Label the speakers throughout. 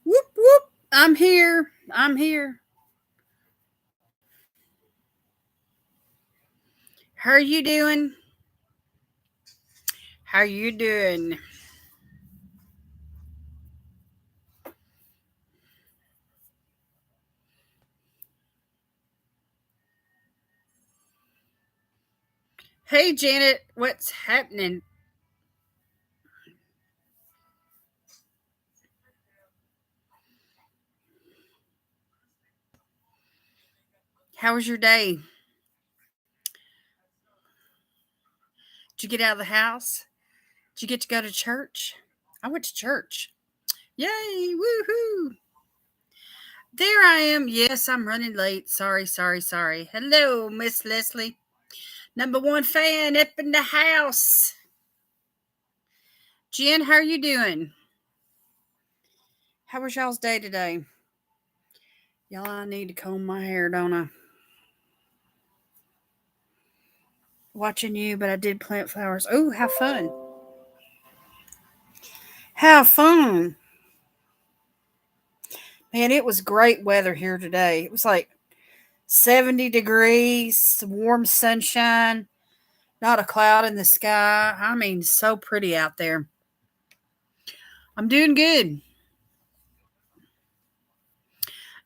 Speaker 1: Whoop, whoop. I'm here. I'm here. How are you doing? How you doing? Hey, Janet. What's happening? How was your day? Did you get out of the house? Did you get to go to church? I went to church. Yay! Woohoo! There I am. Yes, I'm running late. Sorry, sorry, sorry. Hello, Miss Leslie. Number one fan up in the house. Jen, how are you doing? How was y'all's day today? Y'all, I need to comb my hair, don't I? Watching you, but I did plant flowers. Oh, have fun. Have fun. Man, it was great weather here today. It was like 70 degrees, warm sunshine, not a cloud in the sky. I mean, so pretty out there. I'm doing good.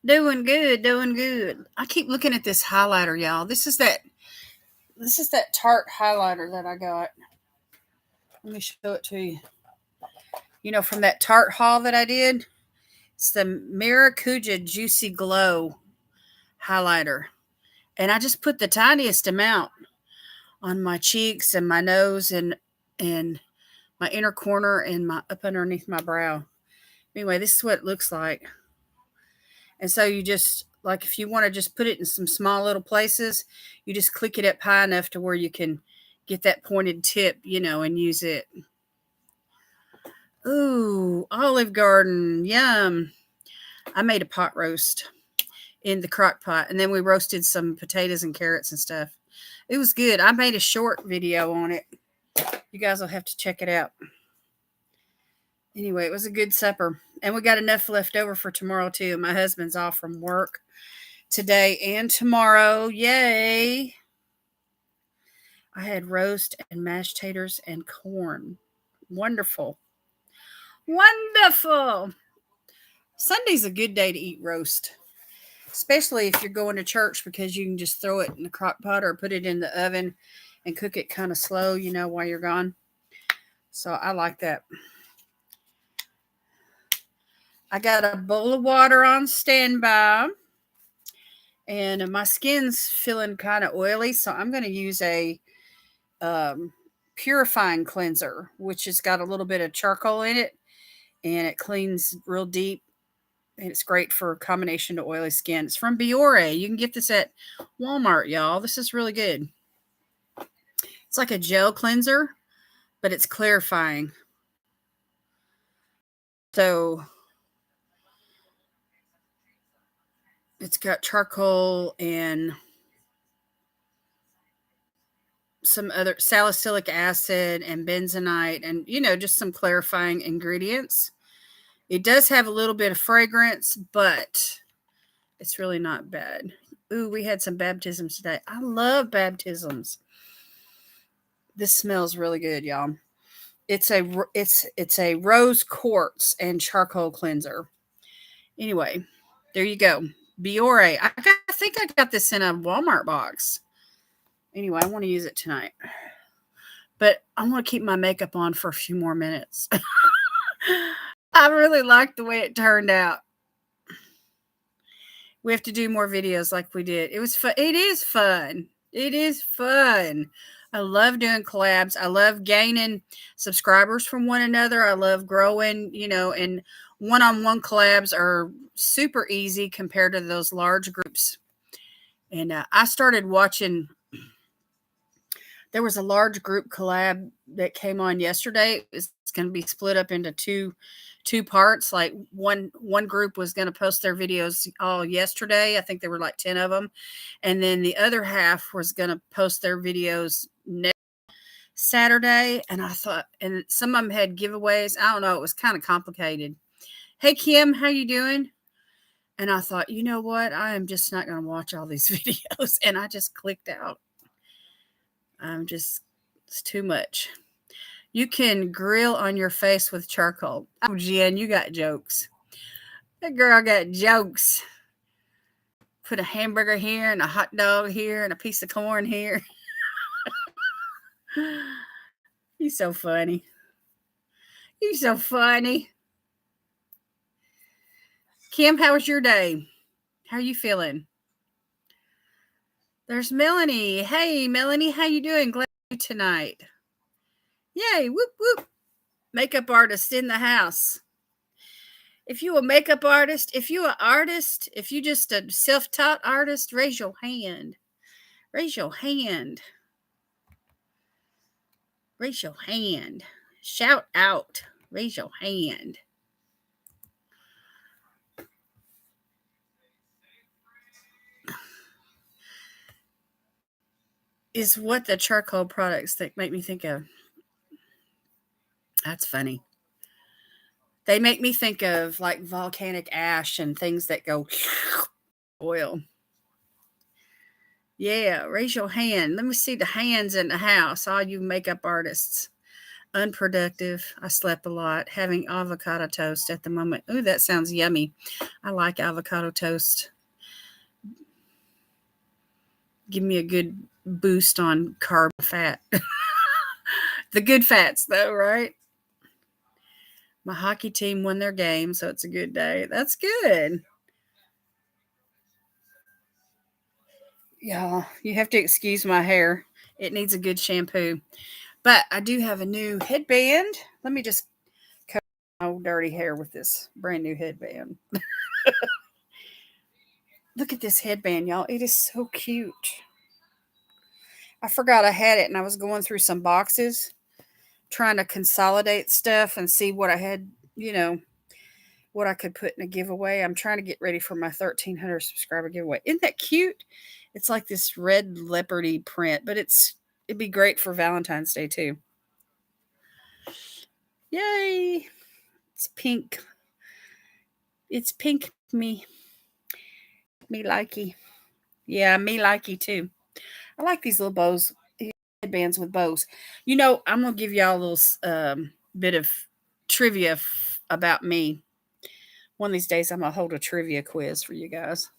Speaker 1: Doing good, doing good. I keep looking at this highlighter, y'all. This is that Tarte highlighter that I got. Let me show it to you. You know, from that Tarte haul that I did. It's the Maracuja Juicy Glow highlighter. And I just put the tiniest amount on my cheeks and my nose and my inner corner and my up underneath my brow. Anyway, this is what it looks like. And so you just like if you want to just put it in some small little places, you just click it up high enough to where you can get that pointed tip, and use it. Ooh, Olive Garden, yum. I made a pot roast in the crock pot, and then we roasted some potatoes and carrots and stuff. It was good. I made a short video on it. You guys will have to check it out. Anyway, it was a good supper. And we got enough left over for tomorrow, too. My husband's off from work today and tomorrow. Yay. I had roast and mashed taters and corn. Wonderful. Wonderful. Sunday's a good day to eat roast, especially if you're going to church because you can just throw it in the crock pot or put it in the oven and cook it kind of slow, while you're gone. So I like that. I got a bowl of water on standby, and my skin's feeling kind of oily, so I'm going to use a purifying cleanser, which has got a little bit of charcoal in it, and it cleans real deep, and it's great for a combination to oily skin. It's from Biore. You can get this at Walmart, y'all. This is really good. It's like a gel cleanser, but it's clarifying. So it's got charcoal and some other salicylic acid and bentonite and, just some clarifying ingredients. It does have a little bit of fragrance, but it's really not bad. Ooh, we had some baptisms today. I love baptisms. This smells really good, y'all. It's a rose quartz and charcoal cleanser. Anyway, there you go. Biore. I think I got this in a Walmart box. Anyway, I want to use it tonight. But I want to keep my makeup on for a few more minutes. I really like the way it turned out. We have to do more videos like we did. It was fun. It is fun. It is fun. I love doing collabs. I love gaining subscribers from one another. I love growing, and one-on-one collabs are super easy compared to those large groups. And I started watching. There was a large group collab that came on yesterday. It's going to be split up into two parts. Like one group was going to post their videos all yesterday. I think there were like 10 of them. And then the other half was going to post their videos next. Saturday, and I thought, and some of them had giveaways. I don't know. It was kind of complicated. Hey, Kim, how you doing? And I thought, you know what? I am just not going to watch all these videos. And I just clicked out. It's too much. You can grill on your face with charcoal. Oh, Jen, you got jokes. That girl got jokes. Put a hamburger here and a hot dog here and a piece of corn here. You're so funny. You're so funny. Kim, how was your day? How are you feeling? There's Melanie. Hey, Melanie, how you doing? Glad you tonight. Yay, whoop, whoop. Makeup artist in the house. If you a makeup artist, if you an artist, if you just a self-taught artist, raise your hand. Raise your hand. Raise your hand. Shout out. Raise your hand. Is what the charcoal products that make me think of. That's funny. They make me think of like volcanic ash and things that go oil. Yeah, raise your hand. Let me see the hands in the house, all you makeup artists. Unproductive. I slept a lot. Having avocado toast at the moment. Ooh, that sounds yummy. I like avocado toast. Give me a good boost on carb fat. The good fats, though, right? My hockey team won their game, so it's a good day. That's good. Yeah, you have to excuse my hair. It needs a good shampoo. But I do have a new headband. Let me just cover my old dirty hair with this brand new headband. Look at this headband, y'all. It is so cute. I forgot I had it and I was going through some boxes trying to consolidate stuff and see what I had, what I could put in a giveaway. I'm trying to get ready for my 1,300 subscriber giveaway. Isn't that cute? It's like this red leopardy print, but it'd be great for Valentine's Day too. Yay! It's pink. It's pink me. Me likey. Yeah, me likey too. I like these little bows, headbands with bows. I'm gonna give y'all a little bit of trivia about me. One of these days, I'm gonna hold a trivia quiz for you guys.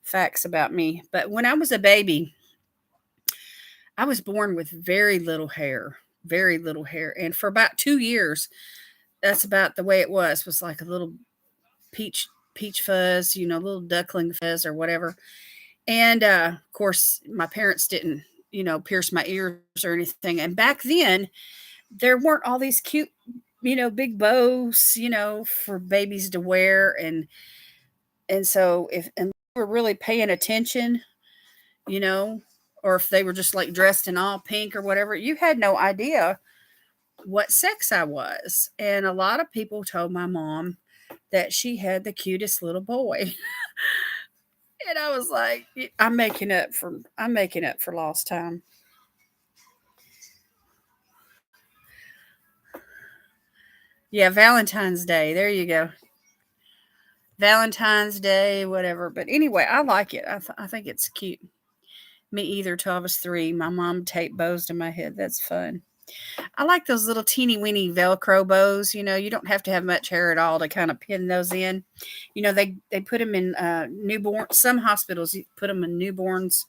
Speaker 1: Facts about me. But when I was a baby, I was born with very little hair, and for about 2 years, that's about the way it was like a little peach fuzz, little duckling fuzz or whatever. And of course, my parents didn't, pierce my ears or anything. And back then, there weren't all these cute, big bows, for babies to wear. And so if and they were really paying attention, you know, or if they were just like dressed in all pink or whatever, you had no idea what sex I was. And a lot of people told my mom that she had the cutest little boy. And I was like, I'm making up for lost time. Yeah, Valentine's Day. There you go. Valentine's Day, whatever. But anyway, I like it. I think it's cute. Me either till I was 3. My mom taped bows to my head. That's fun. I like those little teeny weeny Velcro bows. You don't have to have much hair at all to kind of pin those in. They put them in newborn. Some hospitals put them in newborns.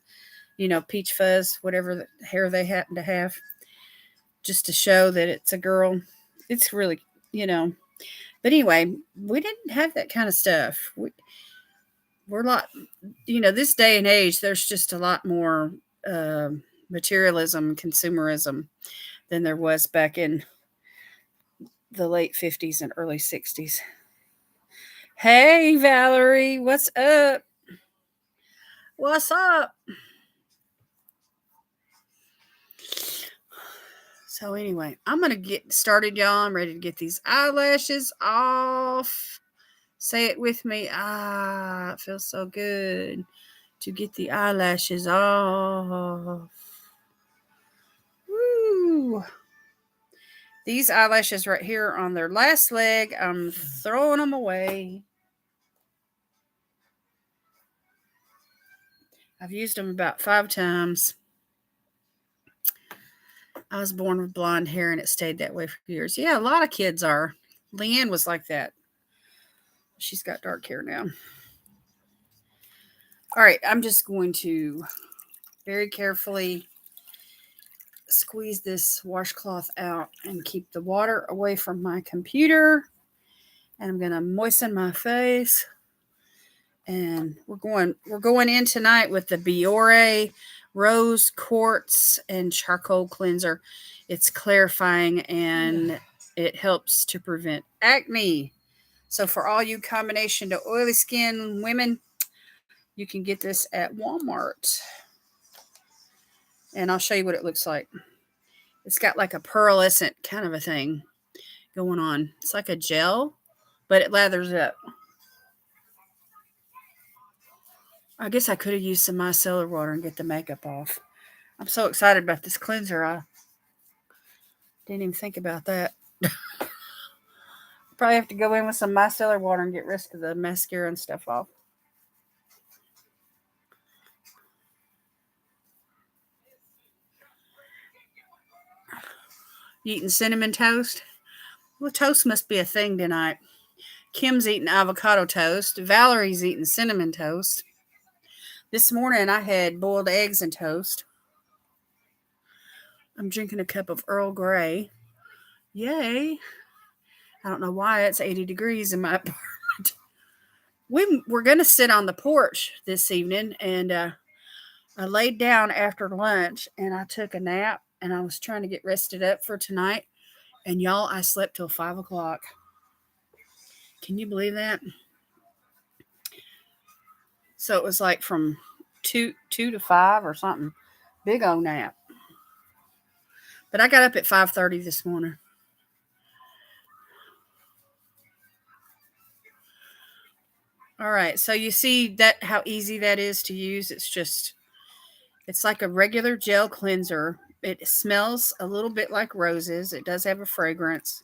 Speaker 1: Peach fuzz, whatever hair they happen to have, just to show that it's a girl. It's really, But anyway, we didn't have that kind of stuff. We're a lot, this day and age, there's just a lot more materialism, consumerism than there was back in the late 50s and early 60s. Hey, Valerie, what's up? What's up? So anyway, I'm going to get started, y'all. I'm ready to get these eyelashes off. Say it with me. It feels so good to get the eyelashes off. Woo. Woo! These eyelashes right here on their last leg, I'm throwing them away. I've used them about 5 times. I was born with blonde hair and it stayed that way for years. Yeah, a lot of kids are. Leanne was like that. She's got dark hair now. All right, I'm just going to very carefully squeeze this washcloth out and keep the water away from my computer. And I'm going to moisten my face. And we're going in tonight with the Biore Rose Quartz and Charcoal Cleanser. It's clarifying and it helps to prevent acne. So for all you combination to oily skin women, you can get this at Walmart. And I'll show you what it looks like. It's got like a pearlescent kind of a thing going on. It's like a gel, but it lathers up. I guess I could have used some micellar water and get the makeup off. I'm so excited about this cleanser. I didn't even think about that. Probably have to go in with some micellar water and get the rest of the mascara and stuff off. You eating cinnamon toast? Well, toast must be a thing tonight. Kim's eating avocado toast. Valerie's eating cinnamon toast. This morning I had boiled eggs and toast. I'm drinking a cup of Earl Grey. Yay. I don't know why it's 80 degrees in my apartment. We're going to sit on the porch this evening, and I laid down after lunch and I took a nap, and I was trying to get rested up for tonight. And y'all, I slept till 5 o'clock. Can you believe that? So it was like from 2 to 5 or something. Big old nap. But I got up at 5:30 this morning. All right, so you see that how easy that is to use. It's like a regular gel cleanser. It smells a little bit like roses. It does have a fragrance.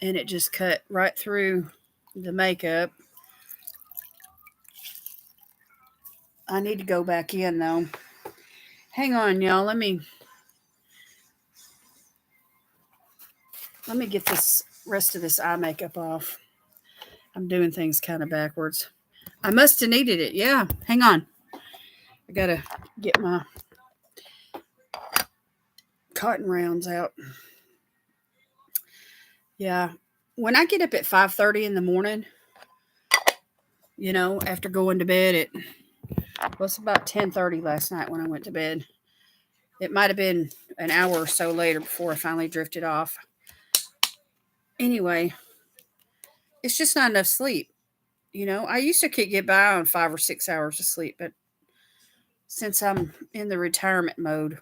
Speaker 1: And it just cut right through the makeup. I need to go back in though. Hang on, y'all. Let me get this rest of this eye makeup off. I'm doing things kind of backwards. I must have needed it. Yeah. Hang on. I gotta get my cotton rounds out. Yeah. When I get up at 5:30 in the morning, after going to bed it's about 10:30 last night when I went to bed. It might have been an hour or so later before I finally drifted off. Anyway, it's just not enough sleep. I used to get by on 5 or 6 hours of sleep, but since I'm in the retirement mode,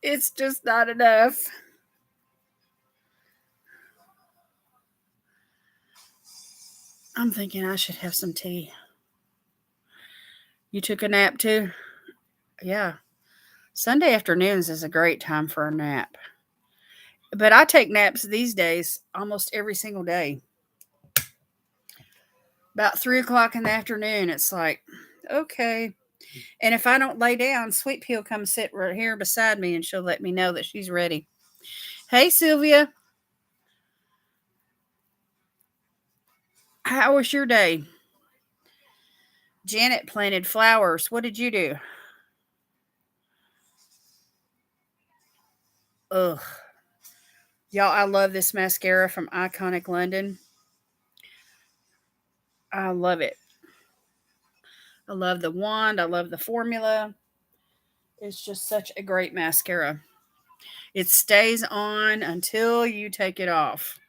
Speaker 1: it's just not enough. I'm thinking I should have some tea. You took a nap too? Yeah. Sunday afternoons is a great time for a nap. But I take naps these days almost every single day. About 3 o'clock in the afternoon, it's like, okay. And if I don't lay down, Sweet Pea will come sit right here beside me and she'll let me know that she's ready. Hey, Sylvia. How was your day? Janet planted flowers. What did you do? Ugh. Y'all, I love this mascara from Iconic London. I love it. I love the wand. I love the formula. It's just such a great mascara. It stays on until you take it off.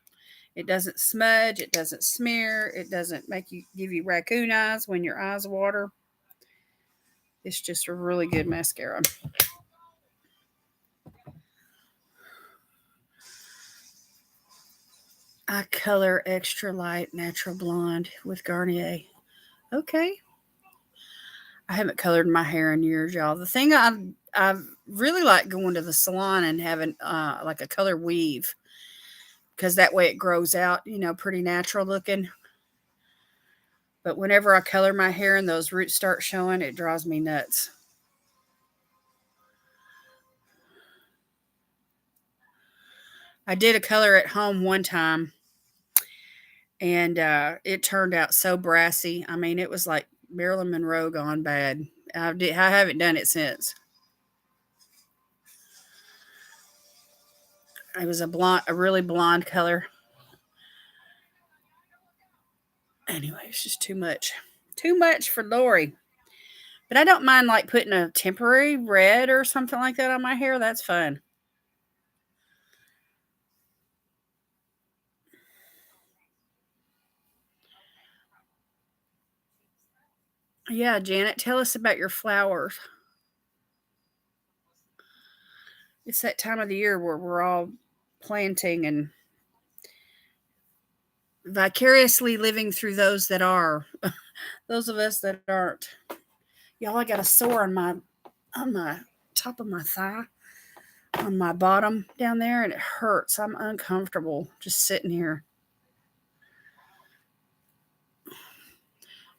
Speaker 1: It doesn't smudge. It doesn't smear. It doesn't give you raccoon eyes when your eyes water. It's just a really good mascara. I color extra light natural blonde with Garnier. Okay. I haven't colored my hair in years, y'all. The thing I really like going to the salon and having like a color weave, because that way it grows out, pretty natural looking. But whenever I color my hair and those roots start showing, it drives me nuts. I did a color at home one time, and it turned out so brassy. I mean, it was like Marilyn Monroe gone bad. I haven't done it since. It was a really blonde color. Anyway, it's just too much for Lori. But I don't mind like putting a temporary red or something like that on my hair. That's fun. Yeah, Janet, tell us about your flowers. It's that time of the year where we're all planting and vicariously living through those that are. Those of us that aren't. Y'all, I got a sore on my top of my thigh, on my bottom down there, and it hurts. I'm uncomfortable just sitting here.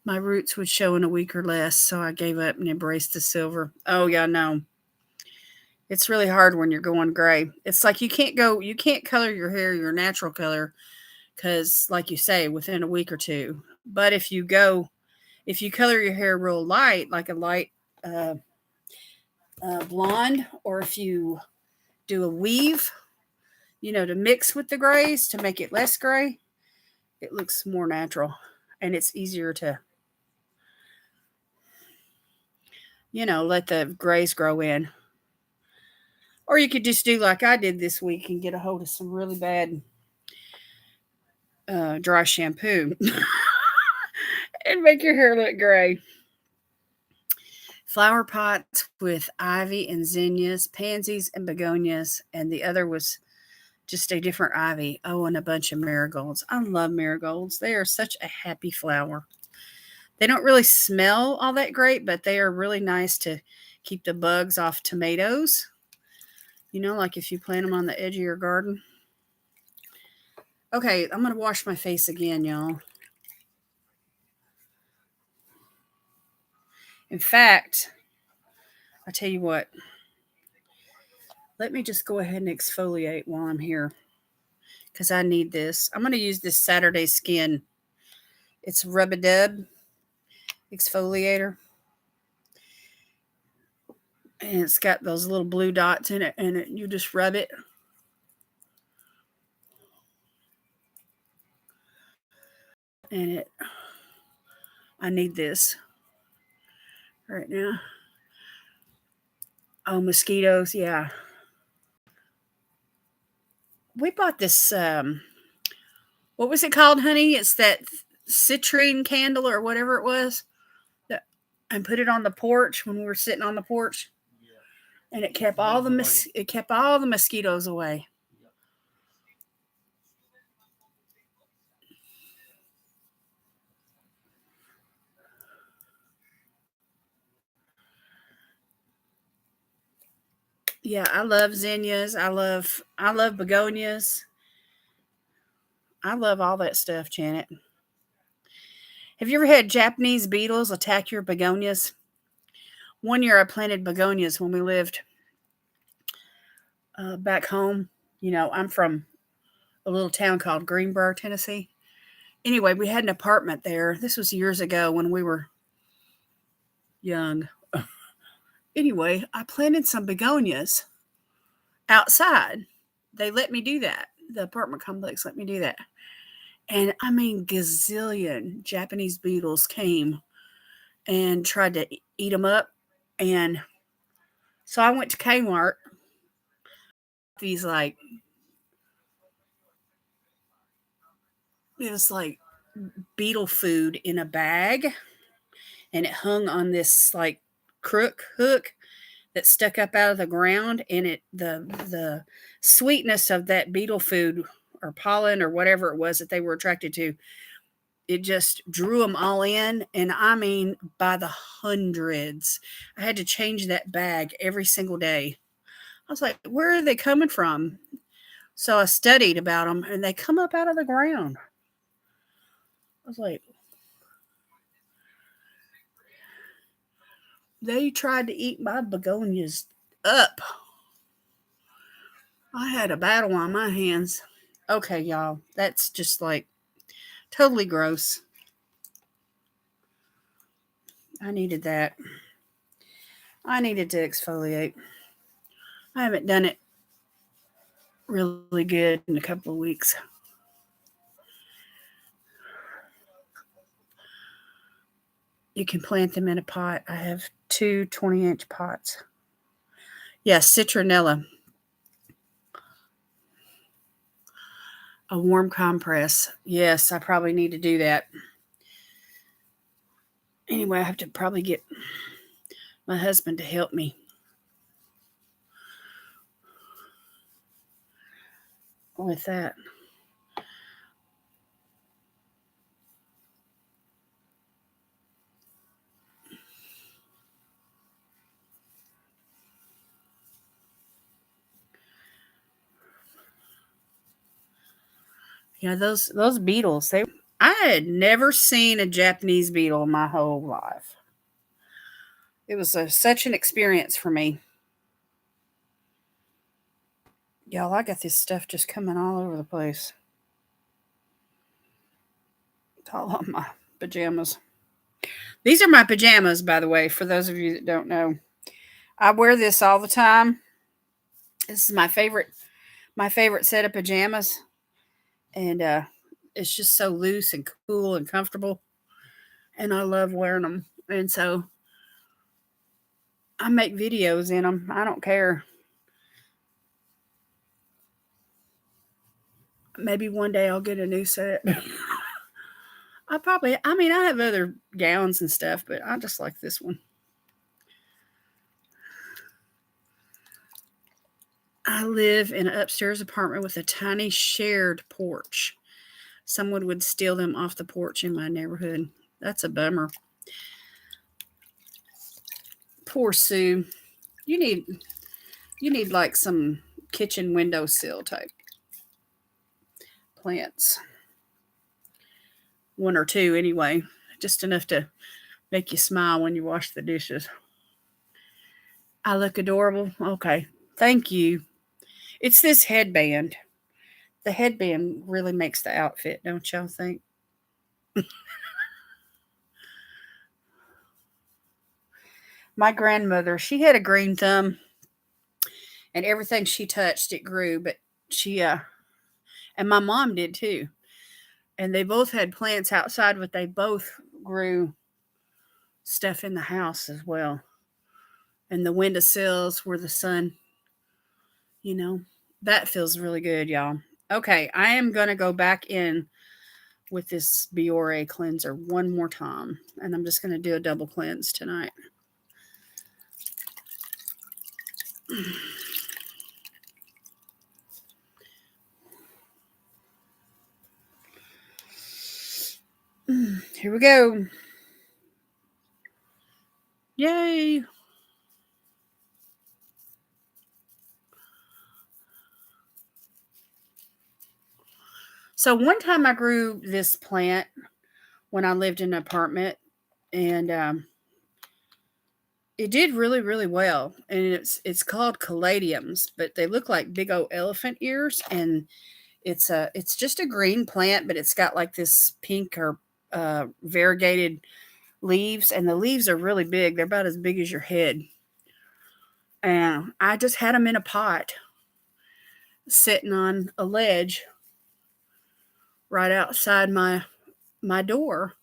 Speaker 1: My roots would show in a week or less, so I gave up and embraced the silver. Oh yeah, no. It's really hard when you're going gray. It's like you can't color your hair your natural color because, like you say, within a week or two. But if you color your hair real light, like a light uh, blonde, or if you do a weave, to mix with the grays to make it less gray, it looks more natural and it's easier to, let the grays grow in. Or you could just do like I did this week and get a hold of some really bad dry shampoo and make your hair look gray. Flower pots with ivy and zinnias, pansies and begonias, and the other was just a different ivy. Oh, and a bunch of marigolds. I love marigolds. They are such a happy flower. They don't really smell all that great, but they are really nice to keep the bugs off tomatoes. Like if you plant them on the edge of your garden. Okay, I'm going to wash my face again, y'all. In fact, I tell you what, let me just go ahead and exfoliate while I'm here because I need this. I'm going to use this Saturday Skin. It's Rub-A-Dub exfoliator. And it's got those little blue dots in it, and you just rub it. And I need this right now. Oh, mosquitoes, yeah. We bought this, what was it called, honey? It's that citrine candle or whatever it was. And put it on the porch when we were sitting on the porch. And it kept all the mosquitoes away. Yeah, I love zinnias. I love begonias. I love all that stuff, Janet. Have you ever had Japanese beetles attack your begonias? One year I planted begonias when we lived back home. I'm from a little town called Greenbrier, Tennessee. Anyway, we had an apartment there. This was years ago when we were young. Anyway, I planted some begonias outside. They let me do that. The apartment complex let me do that. And I mean, gazillion Japanese beetles came and tried to eat them up. And so I went to Kmart. These it was like beetle food in a bag, and it hung on this like hook that stuck up out of the ground, and the sweetness of that beetle food or pollen or whatever it was that they were attracted to it just drew them all in. And I mean, by the hundreds. I had to change that bag every single day. I was like, where are they coming from? So I studied about them, and they come up out of the ground. I was like, they tried to eat my begonias up. I had a battle on my hands. Okay, y'all, that's just like totally gross. I needed that. I needed to exfoliate. I haven't done it really good in a couple of weeks. You can plant them in a pot. I have two 20-inch pots. Yes, citronella. A warm compress. Yes, I probably need to do that. Anyway, I have to probably get my husband to help me with that. Yeah, those beetles, I had never seen a Japanese beetle in my whole life. It was such an experience for me. Y'all, I got this stuff just coming all over the place. It's all on my pajamas. These are my pajamas, by the way, for those of you that don't know. I wear this all the time. This is my favorite set of pajamas. And it's just so loose and cool and comfortable. And I love wearing them. And so I make videos in them. I don't care. Maybe one day I'll get a new set. I have other gowns and stuff, but I just like this one. I live in an upstairs apartment with a tiny shared porch. Someone would steal them off the porch in my neighborhood. That's a bummer. Poor Sue. You need like some kitchen windowsill type plants. One or two anyway. Just enough to make you smile when you wash the dishes. I look adorable. Okay. Thank you. It's this headband. The headband really makes the outfit, don't y'all think? My grandmother, she had a green thumb, and everything she touched it grew, but she and my mom did too. And they both had plants outside, but they both grew stuff in the house as well. And the windowsills where the sun, you know, that feels really good, y'all. Okay, I am going to go back in with this Biore cleanser one more time. And I'm just going to do a double cleanse tonight. Here we go. Yay. So one time I grew this plant when I lived in an apartment, and it did really, really well. And it's called caladiums, but they look like big old elephant ears, and it's just a green plant, but it's got like this pink or variegated leaves, and the leaves are really big. They're about as big as your head. And I just had them in a pot, sitting on a ledge right outside my door.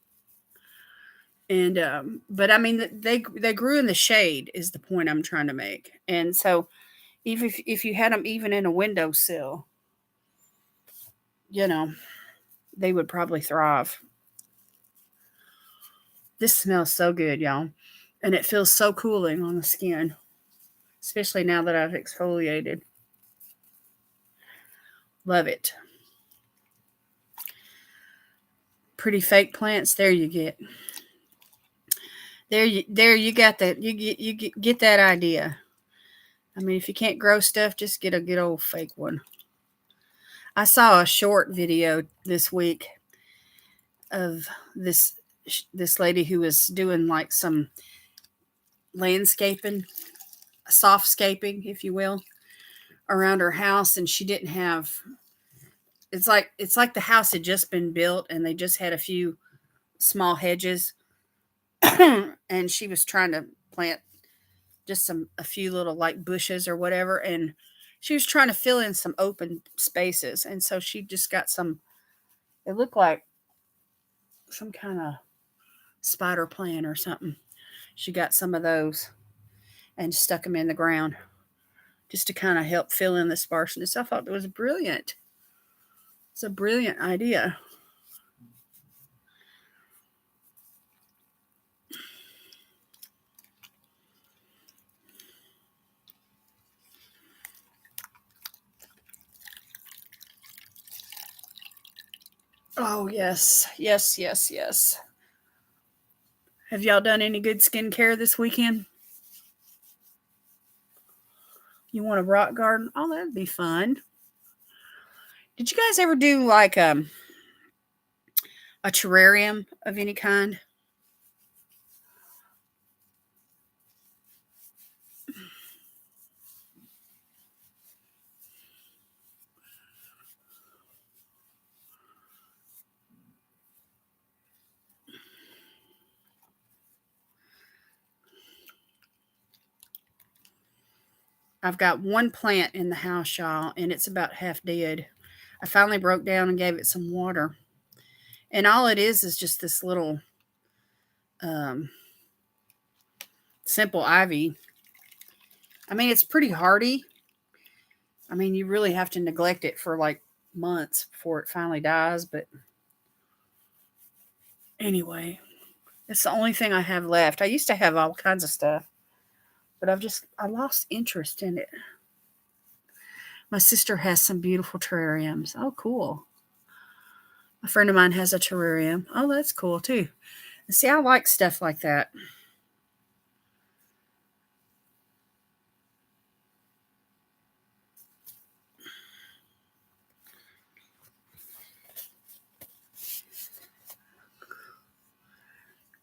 Speaker 1: And but I mean, they grew in the shade is the point I'm trying to make. And so even if you had them even in a windowsill, you know, they would probably thrive. This smells so good, y'all. And it feels so cooling on the skin, especially now that I've exfoliated. Love it. pretty fake plants. There you get. There you got that. You get that idea. I mean, if you can't grow stuff, just get a good old fake one. I saw a short video this week of this lady who was doing like some landscaping, softscaping, if you will, around her house, and she didn't have. It's like the house had just been built, and they just had a few small hedges, and she was trying to plant just a few little like bushes or whatever, and she was trying to fill in some open spaces, and so she just got some. It looked like some kind of spider plant or something. She got some of those and stuck them in the ground just to kind of help fill in the sparseness. I thought it was brilliant. It's a brilliant idea. Oh, yes. Yes, yes, yes. Have y'all done any good skincare this weekend? You want a rock garden? Oh, that'd be fun. Did you guys ever do like a terrarium of any kind? I've got one plant in the house, y'all, and it's about half dead. I finally broke down and gave it some water. And all it is just this little um, simple ivy. I mean, it's pretty hardy. I mean, you really have to neglect it for like months before it finally dies. But anyway, it's the only thing I have left. I used to have all kinds of stuff, but I lost interest in it. My sister has some beautiful terrariums. Oh, cool. A friend of mine has a terrarium. Oh, that's cool too. And see, I like stuff like that.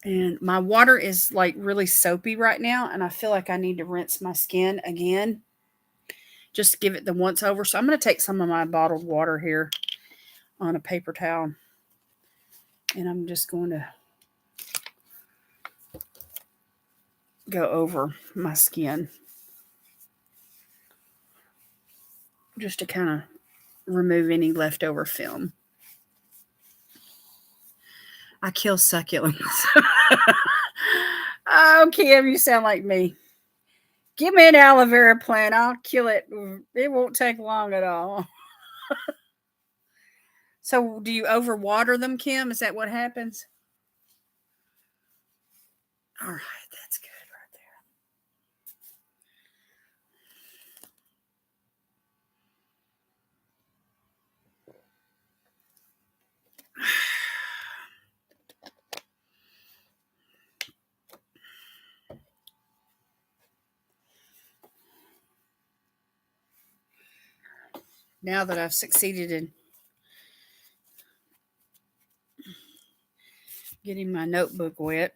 Speaker 1: And my water is like really soapy right now, and I feel like I need to rinse my skin again. Just give it the once over. So I'm going to take some of my bottled water here on a paper towel, and I'm just going to go over my skin just to kind of remove any leftover film. I kill succulents. Oh, Kim, you sound like me. Give me an aloe vera plant. I'll kill it. It won't take long at all. So, do you overwater them, Kim? Is that what happens? All right, that's good right there. Now that I've succeeded in getting my notebook wet,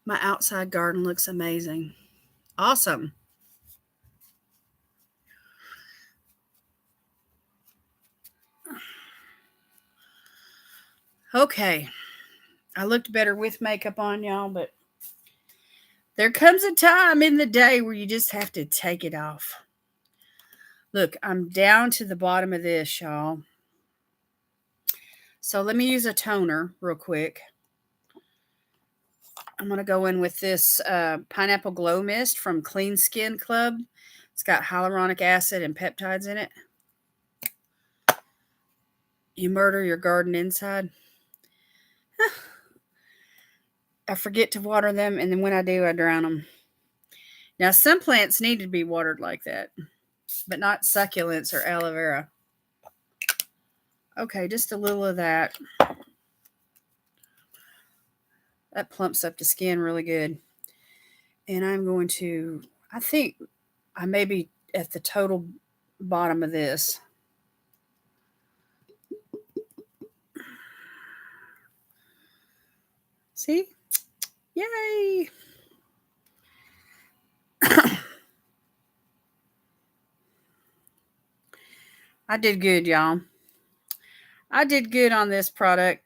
Speaker 1: my outside garden looks amazing. Awesome. Okay. I looked better with makeup on, y'all, but there comes a time in the day where you just have to take it off. Look, I'm down to the bottom of this, y'all. So let me use a toner real quick. I'm going to go in with this Pineapple Glow Mist from Clean Skin Club. It's got hyaluronic acid and peptides in it. You murder your garden inside. I forget to water them, and then when I do, I drown them. Now, some plants need to be watered like that. but not succulents or aloe vera. Okay, just a little of that. That plumps up the skin really good. And I'm going to, I think I may be at the total bottom of this. See? Yay! I did good, y'all. I did good on this product.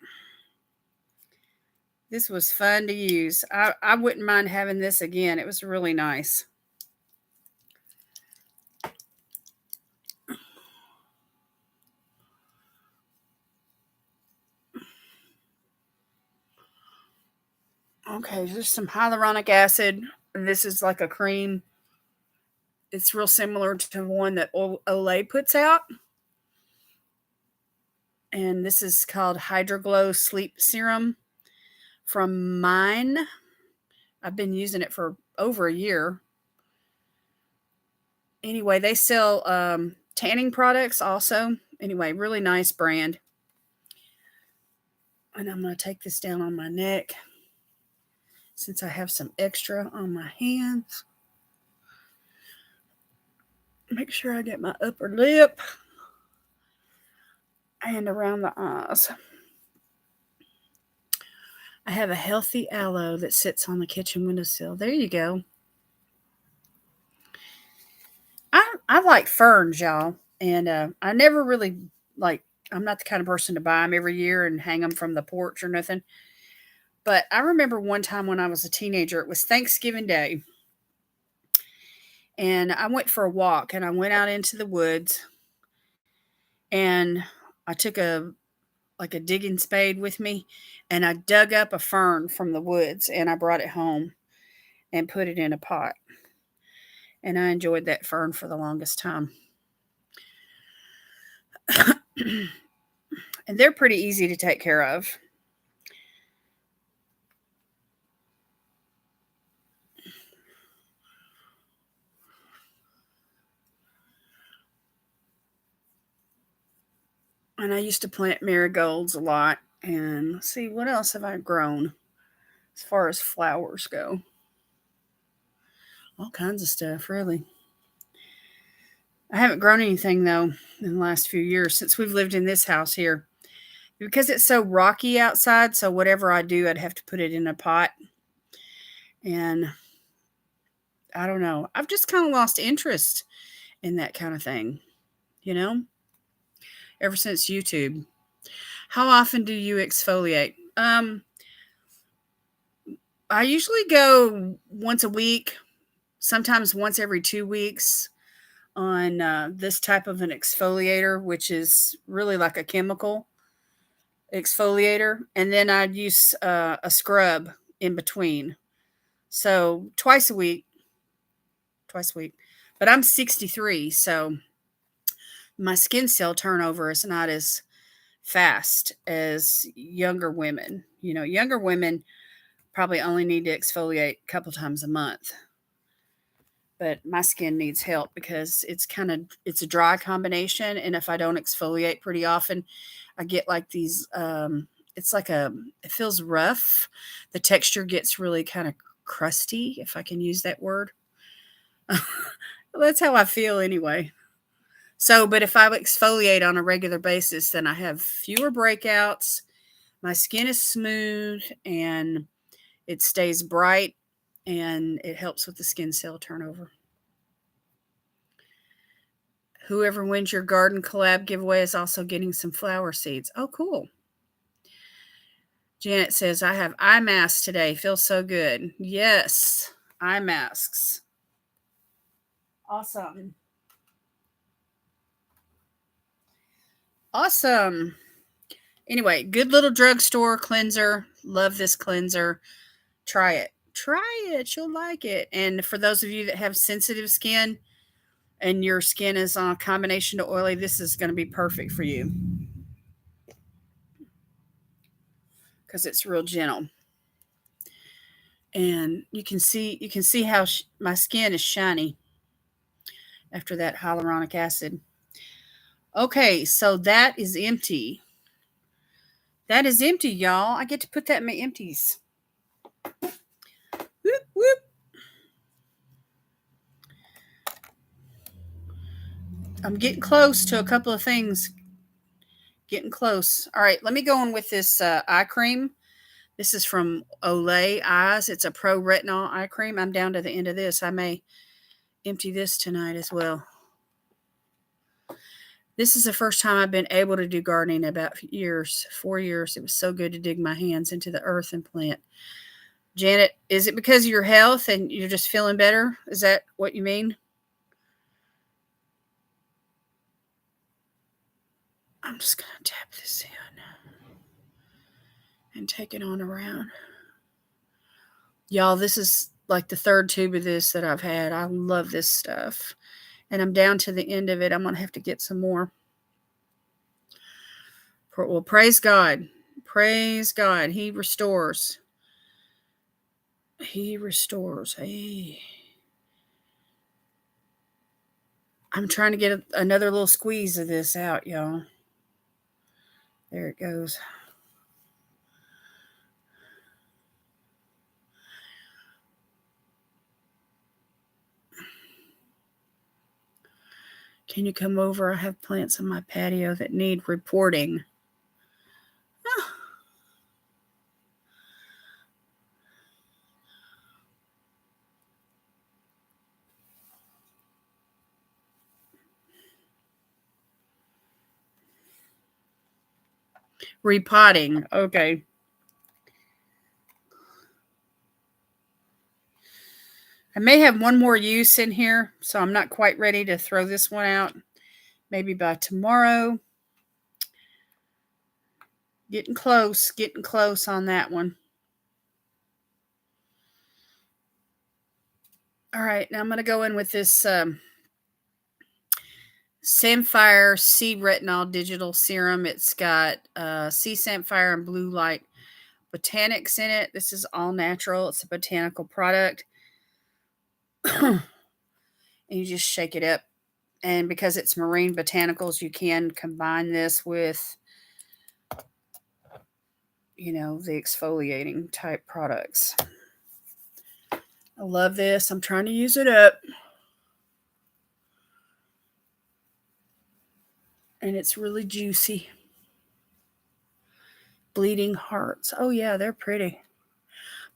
Speaker 1: This was fun to use. I wouldn't mind having this again. It was really nice. Okay, there's some hyaluronic acid. This is like a cream. It's real similar to one that Olay puts out. And this is called Hydroglow Sleep Serum from Mine. I've been using it for over a year. Anyway, they sell tanning products also. Anyway, really nice brand. And I'm going to take this down on my neck since I have some extra on my hands. Make sure I get my upper lip and around the eyes. I have a healthy aloe that sits on the kitchen windowsill. There you go. I like ferns, y'all. And I never really I'm not the kind of person to buy them every year and hang them from the porch or nothing. But I remember one time when I was a teenager, it was Thanksgiving Day. And I went for a walk and I went out into the woods and I took a digging spade with me and I dug up a fern from the woods and I brought it home and put it in a pot. And I enjoyed that fern for the longest time. And they're pretty easy to take care of. And I used to plant marigolds a lot. And let's see, what else have I grown as far as flowers go? All kinds of stuff, really. I haven't grown anything, though, in the last few years since we've lived in this house here. Because it's so rocky outside, so whatever I do, I'd have to put it in a pot. And I don't know. I've just kind of lost interest in that kind of thing, you know, ever since YouTube. How often do you exfoliate? I usually go once a week, sometimes once every 2 weeks on this type of an exfoliator, which is really like a chemical exfoliator. And then I'd use a scrub in between. So twice a week. But I'm 63, so my skin cell turnover is not as fast as younger women. You know, younger women probably only need to exfoliate a couple times a month. But my skin needs help because it's a dry combination, and if I don't exfoliate pretty often, I get like these it's like it feels rough. The texture gets really kind of crusty, if I can use that word. That's how I feel anyway. So, but if I exfoliate on a regular basis, then I have fewer breakouts. My skin is smooth and it stays bright and it helps with the skin cell turnover. Whoever wins your garden collab giveaway is also getting some flower seeds. Oh, cool. Janet says, I have eye masks today. Feels so good. Yes, eye masks. Awesome. Awesome. Anyway, good little drugstore cleanser. Love this cleanser. Try it. Try it. You'll like it. And for those of you that have sensitive skin and your skin is on a combination to oily, this is going to be perfect for you because it's real gentle. And you can see how my skin is shiny after that hyaluronic acid. Okay, so that is empty. That is empty, y'all. I get to put that in my empties. Whoop, whoop. I'm getting close to a couple of things. Getting close. All right, let me go on with this eye cream. This is from Olay Eyes. It's a pro retinol eye cream. I'm down to the end of this. I may empty this tonight as well. This is the first time I've been able to do gardening in about 4 years. It was so good to dig my hands into the earth and plant. Janet, is it because of your health and you're just feeling better? Is that what you mean? I'm just going to tap this in and take it on around. Y'all, this is like the third tube of this that I've had. I love this stuff. And I'm down to the end of it. I'm going to have to get some more. Well, praise God. Praise God. He restores. He restores. Hey. I'm trying to get another little squeeze of this out, y'all. There it goes. Can you come over? I have plants on my patio that need reporting. Oh. Repotting. Okay. I may have one more use in here, so I'm not quite ready to throw this one out. Maybe by tomorrow. Getting close on that one. All right, now I'm going to go in with this Samphire Sea Retinol Digital Serum. It's got sea samphire and blue light botanics in it. This is all natural. It's a botanical product. And you just shake it up. And because it's marine botanicals, you can combine this with, the exfoliating type products. I love this. I'm trying to use it up. And it's really juicy. Bleeding hearts. Oh, yeah, they're pretty.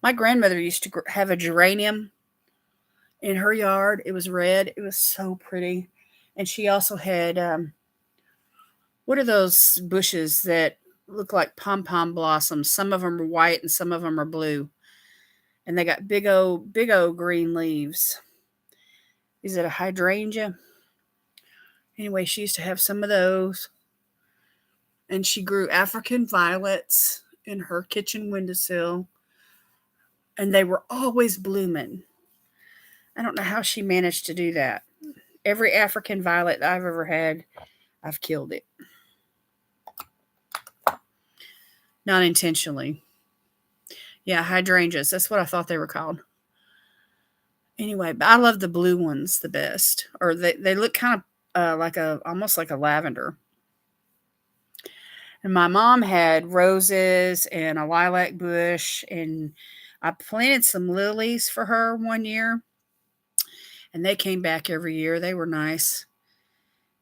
Speaker 1: My grandmother used to have a geranium in her yard. It was red. It was so pretty. And she also had, what are those bushes that look like pom-pom blossoms? Some of them are white and some of them are blue. And they got big old green leaves. Is it a hydrangea? Anyway, she used to have some of those. And she grew African violets in her kitchen windowsill. And they were always blooming. I don't know how she managed to do that. Every African violet I've ever had, I've killed it. Not intentionally. Yeah, hydrangeas. That's what I thought they were called. Anyway, but I love the blue ones the best. Or they look kind of almost like a lavender. And my mom had roses and a lilac bush, and I planted some lilies for her one year. And they came back every year. They were nice.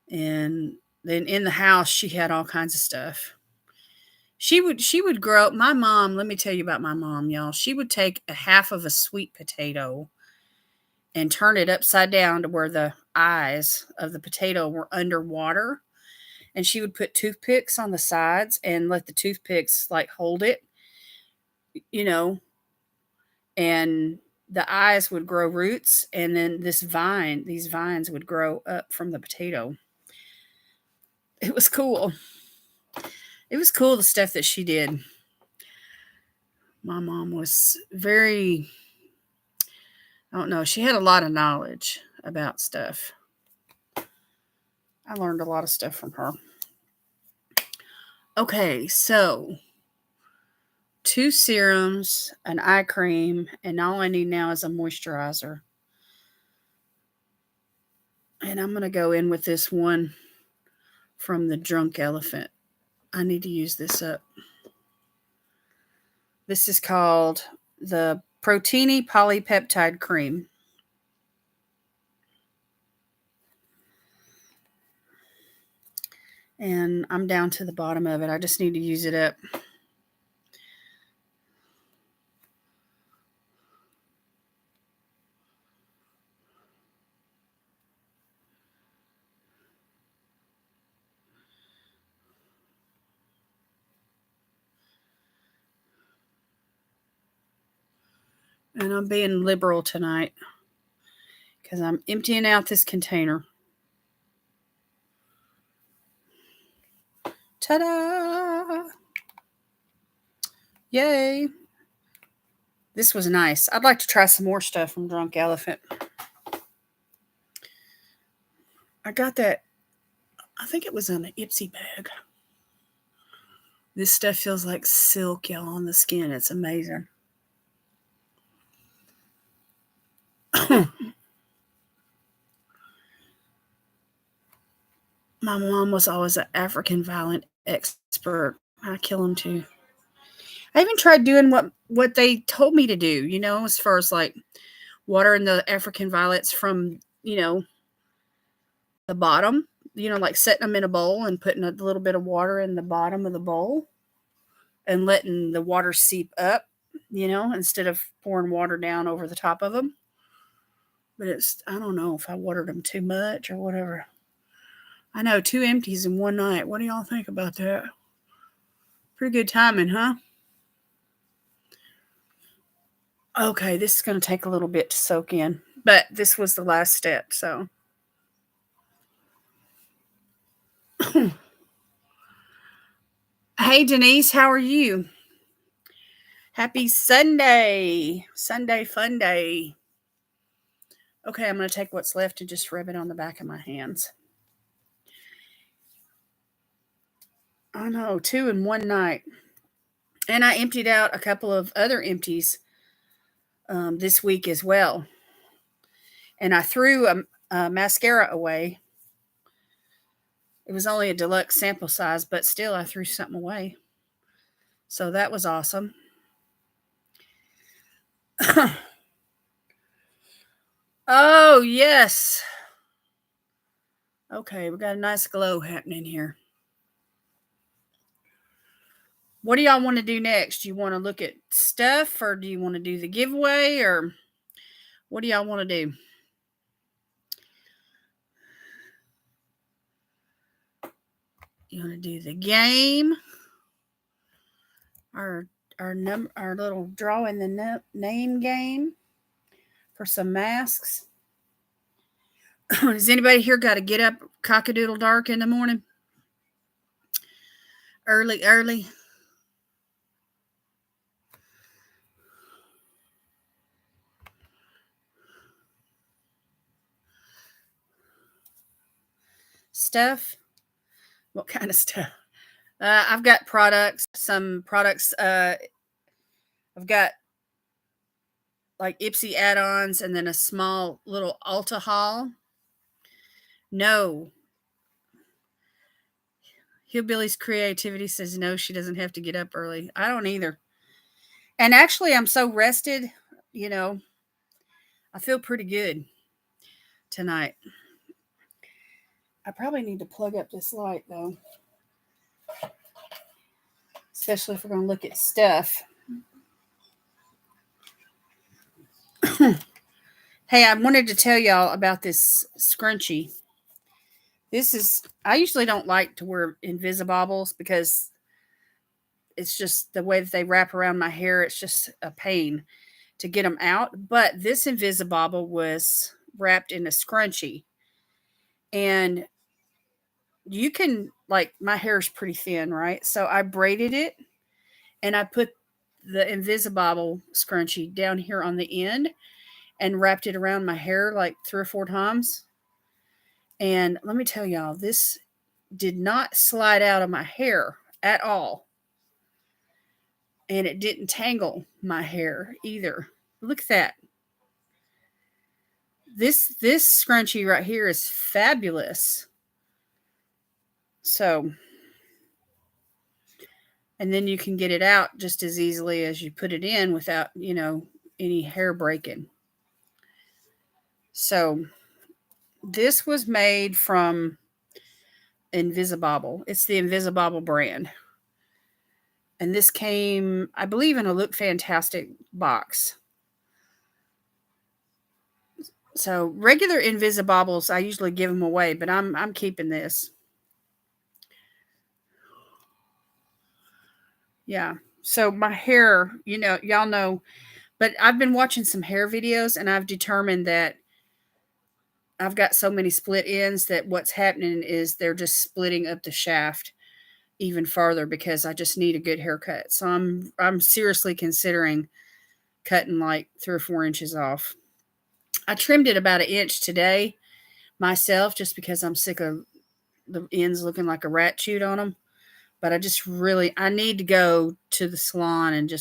Speaker 1: And then in the house, she had all kinds of stuff. She would grow. My mom, let me tell you about my mom, y'all. She would take a half of a sweet potato and turn it upside down to where the eyes of the potato were underwater. And she would put toothpicks on the sides and let the toothpicks like hold it, and the eyes would grow roots. And then these vines would grow up from the potato. It was cool. It was cool, the stuff that she did. My mom was very, I don't know, she had a lot of knowledge about stuff. I learned a lot of stuff from her. Okay, so 2 serums, an eye cream, and all I need now is a moisturizer. And I'm going to go in with this one from the Drunk Elephant. I need to use this up. This is called the Proteini Polypeptide Cream. And I'm down to the bottom of it. I just need to use it up. And I'm being liberal tonight because I'm emptying out this container. Ta-da! Yay! This was nice. I'd like to try some more stuff from Drunk Elephant. I got that, I think it was in an Ipsy bag. This stuff feels like silk, y'all, on the skin. It's amazing. My mom was always an African violet expert. I kill them too. I even tried doing what they told me to do, as far as like watering the African violets from, the bottom, like setting them in a bowl and putting a little bit of water in the bottom of the bowl and letting the water seep up, instead of pouring water down over the top of them. But I don't know if I watered them too much or whatever. I know, 2 empties in one night. What do y'all think about that? Pretty good timing, huh? Okay, this is going to take a little bit to soak in, but this was the last step, so. Hey, Denise, how are you? Happy Sunday. Sunday fun day. Okay, I'm going to take what's left and just rub it on the back of my hands. I know, 2 in one night. And I emptied out a couple of other empties this week as well. And I threw a mascara away. It was only a deluxe sample size, but still I threw something away. So that was awesome. Oh, yes. Okay, we got a nice glow happening here. What do y'all want to do next? Do you want to look at stuff, or do you want to do the giveaway, or what do y'all want to do? You want to do the game? Our little draw in the name game for some masks. Does anybody here got to get up cockadoodle dark in the morning? Early. Stuff? What kind of stuff? I've got some products. I've got like Ipsy add-ons and then a small little Ulta haul. No. Hillbilly's creativity says no, she doesn't have to get up early. I don't either. And actually, I'm so rested, I feel pretty good tonight. I probably need to plug up this light, though. Especially if we're going to look at stuff. Hey, I wanted to tell y'all about this scrunchie. I usually don't like to wear Invisibobbles because it's just the way that they wrap around my hair. It's just a pain to get them out. But this Invisibobble was wrapped in a scrunchie. And you can, my hair is pretty thin, right? So I braided it and I put the Invisibobble scrunchie down here on the end and wrapped it around my hair like 3 or 4 times. And let me tell y'all, this did not slide out of my hair at all. And it didn't tangle my hair either. Look at that. this scrunchie right here is fabulous. So, and then you can get it out just as easily as you put it in without, any hair breaking. So, this was made from Invisibobble. It's the Invisibobble brand. And this came, I believe, in a Look Fantastic box. So regular Invisibobbles, I usually give them away, but I'm keeping this. Yeah. So my hair, y'all know, but I've been watching some hair videos and I've determined that I've got so many split ends that what's happening is they're just splitting up the shaft even farther because I just need a good haircut. So I'm seriously considering cutting like 3 or 4 inches off. I trimmed it about 1 inch today myself just because I'm sick of the ends looking like a rat chewed on them. But I need to go to the salon and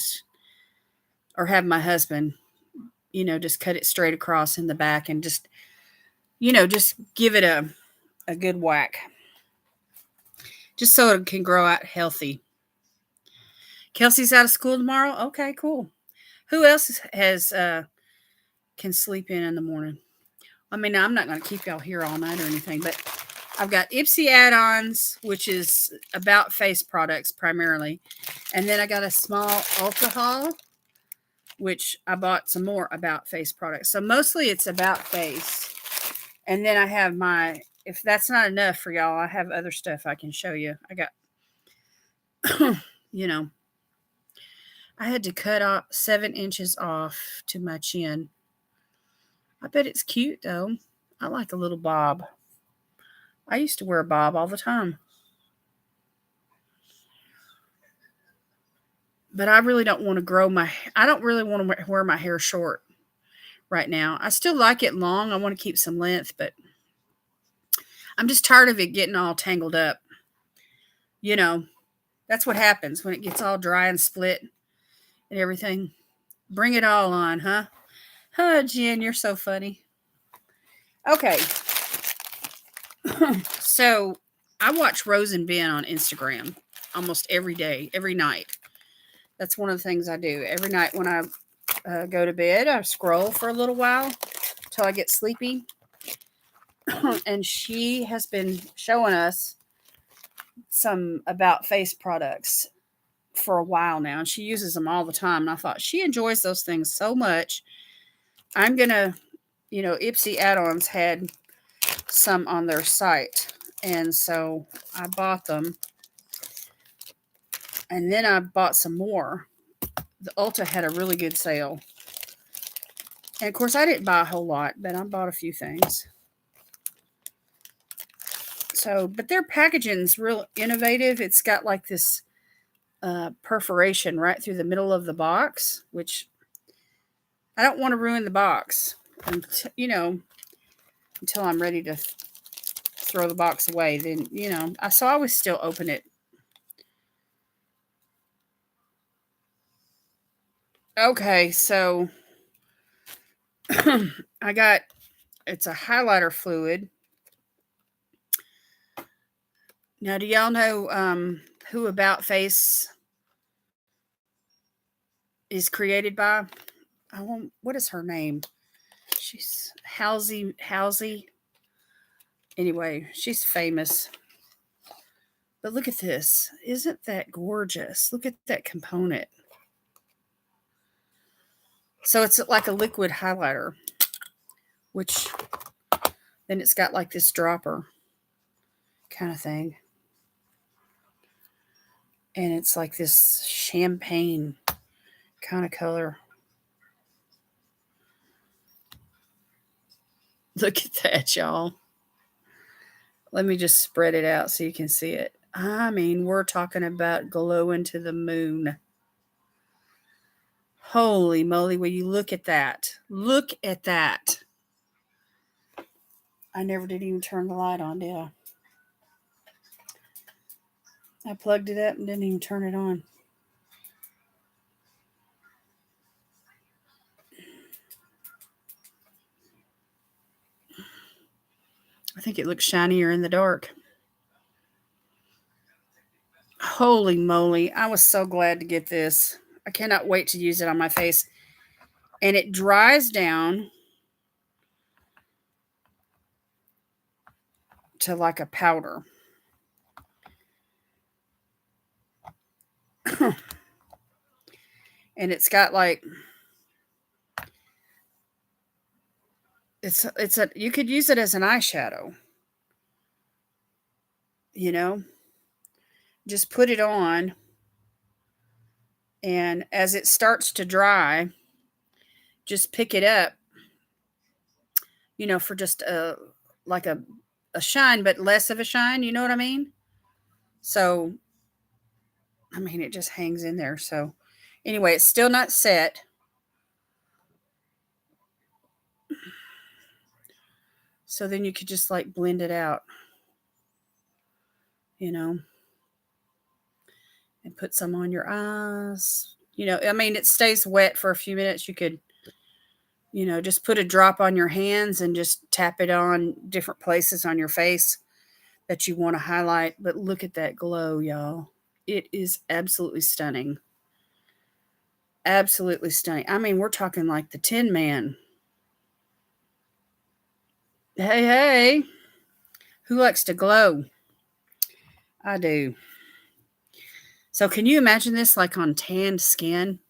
Speaker 1: or have my husband, just cut it straight across in the back and just give it a good whack. Just so it can grow out healthy. Kelsey's out of school tomorrow? Okay, cool. Who else can sleep in the morning? I mean, I'm not going to keep y'all here all night or anything, but I've got Ipsy add-ons, which is about face products primarily. And then I got a small Ulta haul, which I bought some more about face products. So mostly it's about face. And then I have if that's not enough for y'all, I have other stuff I can show you. I got, I had to cut off 7 inches off to my chin. I bet it's cute though. I like a little bob. I used to wear a bob all the time. But I really don't want to I don't really want to wear my hair short right now. I still like it long. I want to keep some length, but I'm just tired of it getting all tangled up. That's what happens when it gets all dry and split and everything. Bring it all on, huh? Huh, Jen, you're so funny. Okay. So I watch Rose and Ben on Instagram almost every day, every night. That's one of the things I do. Every night when I go to bed, I scroll for a little while till I get sleepy. And she has been showing us some about face products for a while now. And she uses them all the time. And I thought she enjoys those things so much. I'm going to, Ipsy add-ons had some on their site. And so I bought them. And then I bought some more. The Ulta had a really good sale. And of course, I didn't buy a whole lot, but I bought a few things. So, but their packaging's real innovative. It's got like this perforation right through the middle of the box, which I don't want to ruin the box. Until I'm ready to throw the box away. Then, so I always still open it. Okay, so it's a highlighter fluid. Now, do y'all know who About Face is created by? What is her name? She's Halsey. Anyway, she's famous. But look at this. Isn't that gorgeous? Look at that component. So it's like a liquid highlighter, which then it's got like this dropper kind of thing. And it's like this champagne kind of color. Look at that, y'all. Let me just spread it out so you can see it. I mean, we're talking about glowing to the moon. Holy moly, will you look at that? Look at that. I never did even turn the light on, did I? I plugged it up and didn't even turn it on. I think it looks shinier in the dark. Holy moly. I was so glad to get this. I cannot wait to use it on my face. And it dries down to like a powder. And it's got like it's a you could use it as an eyeshadow. You know, just put it on, and as it starts to dry, just pick it up, for just like a shine, but less of a shine, you know what I mean? So, I mean, it just hangs in there. So, anyway, it's still not set. So then you could just like blend it out, and put some on your eyes. I mean, it stays wet for a few minutes. You could, just put a drop on your hands and just tap it on different places on your face that you want to highlight. But look at that glow, y'all. It is absolutely stunning. Absolutely stunning. I mean, we're talking like the Tin Man. Hey, hey. Who likes to glow? I do. So can you imagine this like on tanned skin?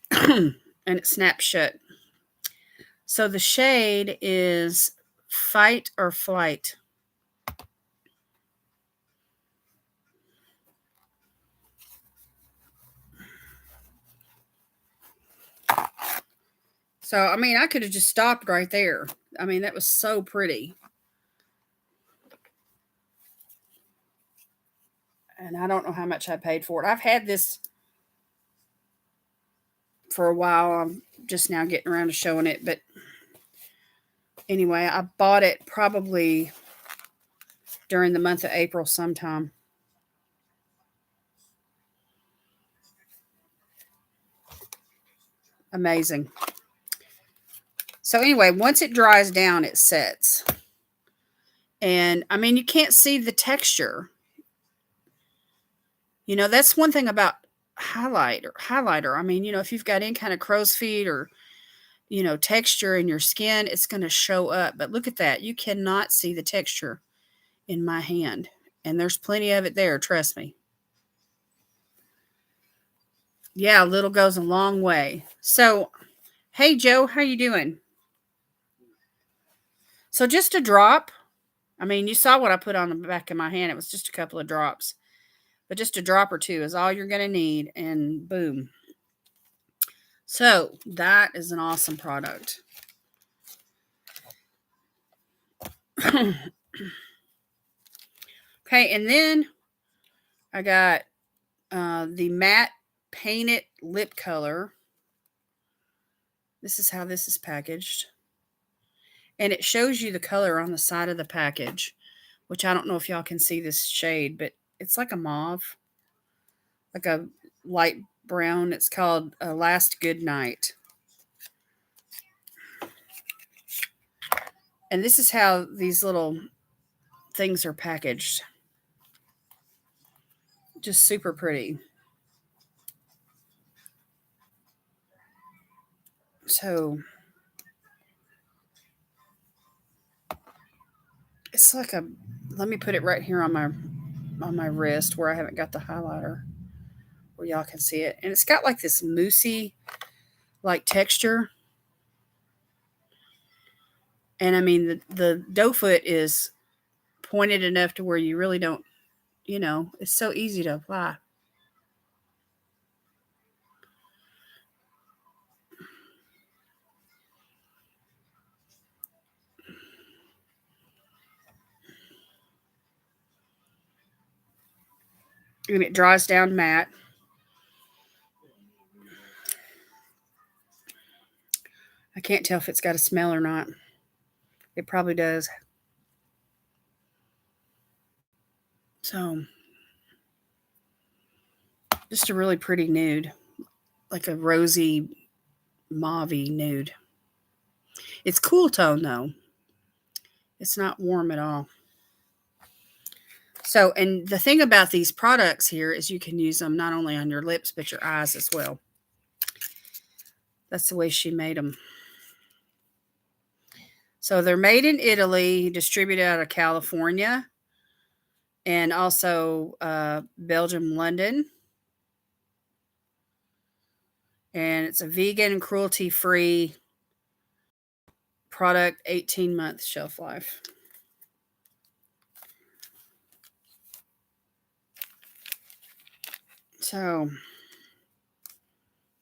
Speaker 1: And it snaps shut. So the shade is Fight or Flight. So, I mean, I could have just stopped right there. I mean, that was so pretty. And I don't know how much I paid for it. I've had this for a while. I'm just now getting around to showing it. But anyway, I bought it probably during the month of April sometime. Amazing. So anyway, once it dries down, it sets. And I mean, you can't see the texture. That's one thing about highlighter. I mean, if you've got any kind of crow's feet or, texture in your skin, it's going to show up. But look at that. You cannot see the texture in my hand. And there's plenty of it there, trust me. Yeah, a little goes a long way. So, hey Joe, how you doing? So just a drop. I mean, you saw what I put on the back of my hand. It was just a couple of drops. But just a drop or two is all you're going to need, and boom. So that is an awesome product. Okay, and then I got the matte painted lip color. This is how this is packaged. And it shows you the color on the side of the package, which I don't know if y'all can see this shade, but it's like a mauve, like a light brown. It's called Last Good Night. And this is how these little things are packaged. Just super pretty. So it's like let me put it right here on my wrist where I haven't got the highlighter, where y'all can see it. And it's got like this moussey like texture. And I mean, the doe foot is pointed enough to where you really don't, it's so easy to apply. And it dries down matte. I can't tell if it's got a smell or not. It probably does. So, just a really pretty nude, like a rosy, mauvey nude. It's cool tone though. It's not warm at all. So, and the thing about these products here is you can use them not only on your lips, but your eyes as well. That's the way she made them. So they're made in Italy, distributed out of California, and also Belgium, London. And it's a vegan, cruelty-free product, 18-month shelf life. So,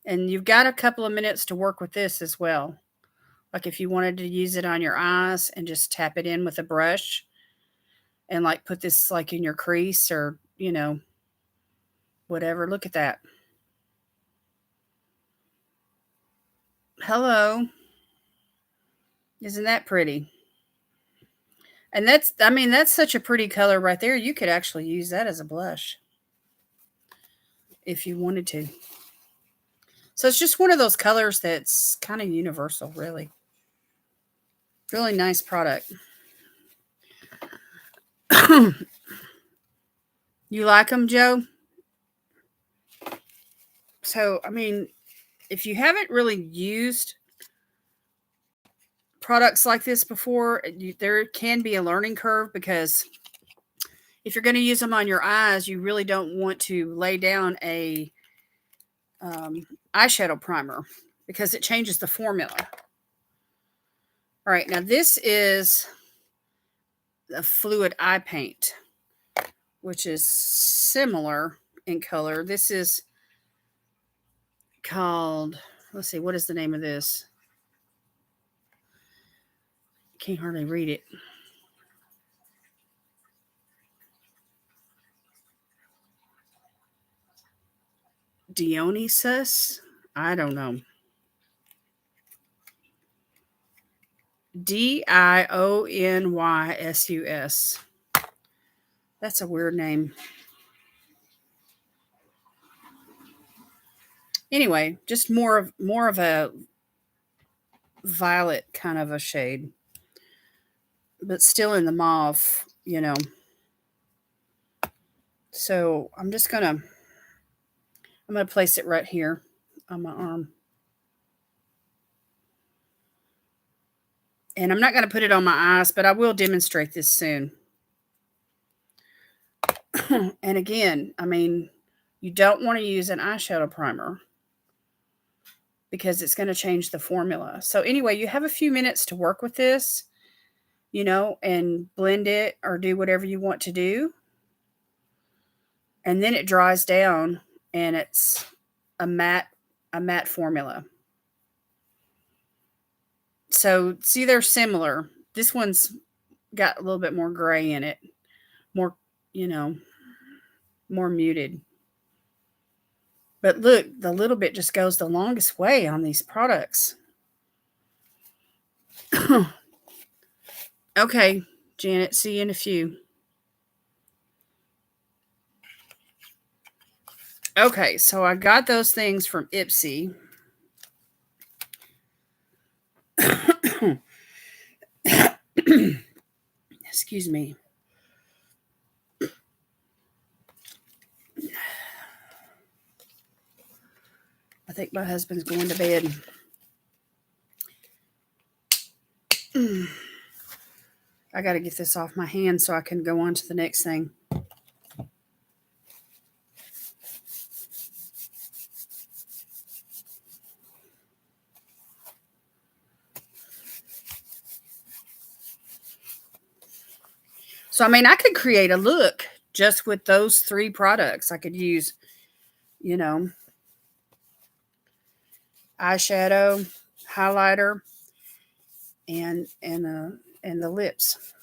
Speaker 1: and you've got a couple of minutes to work with this as well. Like if you wanted to use it on your eyes and just tap it in with a brush and like put this like in your crease or, you know, whatever. Look at that. Hello. Isn't that pretty? And that's, I mean, that's such a pretty color right there. You could actually use that as a blush if you wanted to. So it's just one of those colors that's kind of universal, really. Really nice product. You like them, Joe? So, I mean, if you haven't really used products like this before, there can be a learning curve because if you're going to use them on your eyes, you really don't want to lay down a eyeshadow primer because it changes the formula. All right, now this is a fluid eye paint, which is similar in color. This is called, let's see, what is the name of this? Can't hardly read it. Dionysus? I don't know. Dionysus. That's a weird name. Anyway, just more of a violet kind of a shade, but still in the mauve, you know. So I'm gonna place it right here on my arm. And I'm not going to put it on my eyes, but I will demonstrate this soon. And again, I mean, you don't want to use an eyeshadow primer because it's going to change the formula. So anyway, you have a few minutes to work with this, you know, and blend it or do whatever you want to do. And then it dries down and it's a matte formula. So see, they're similar. This one's got a little bit more gray in it, more, you know, more muted. But look, the little bit just goes the longest way on these products. Okay, Janet, see you in a few. Okay, so I got those things from Ipsy. Excuse me. I think my husband's going to bed. I got to get this off my hand so I can go on to the next thing. So, I mean, I could create a look just with those 3 products. I could use, you know, eyeshadow, highlighter, and the lips,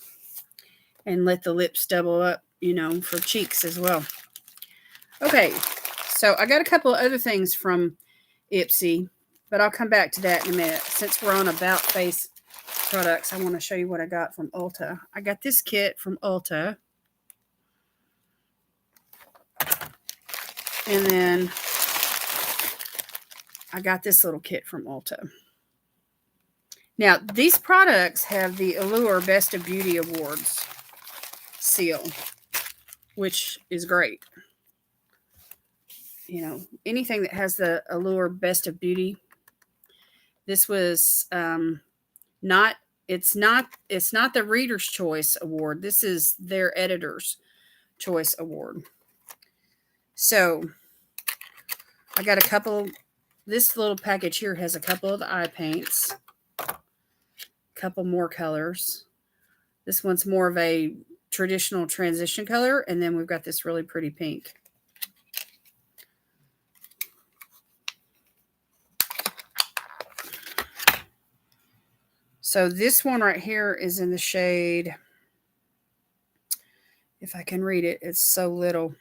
Speaker 1: and let the lips double up, you know, for cheeks as well. Okay, so I got a couple of other things from Ipsy, but I'll come back to that in a minute. Since we're on about face products, I want to show you what I got from Ulta. I got this kit from Ulta. And then I got this little kit from Ulta. Now, these products have the Allure Best of Beauty Awards seal, which is great. You know, anything that has the Allure Best of Beauty. This was not. It's not the Reader's Choice Award. This is their Editor's Choice Award. So I got a couple. This little package here has a couple of the eye paints, a couple more colors. This one's more of a traditional transition color, and then we've got this really pretty pink. So this one right here is in the shade, if I can read it, it's so little.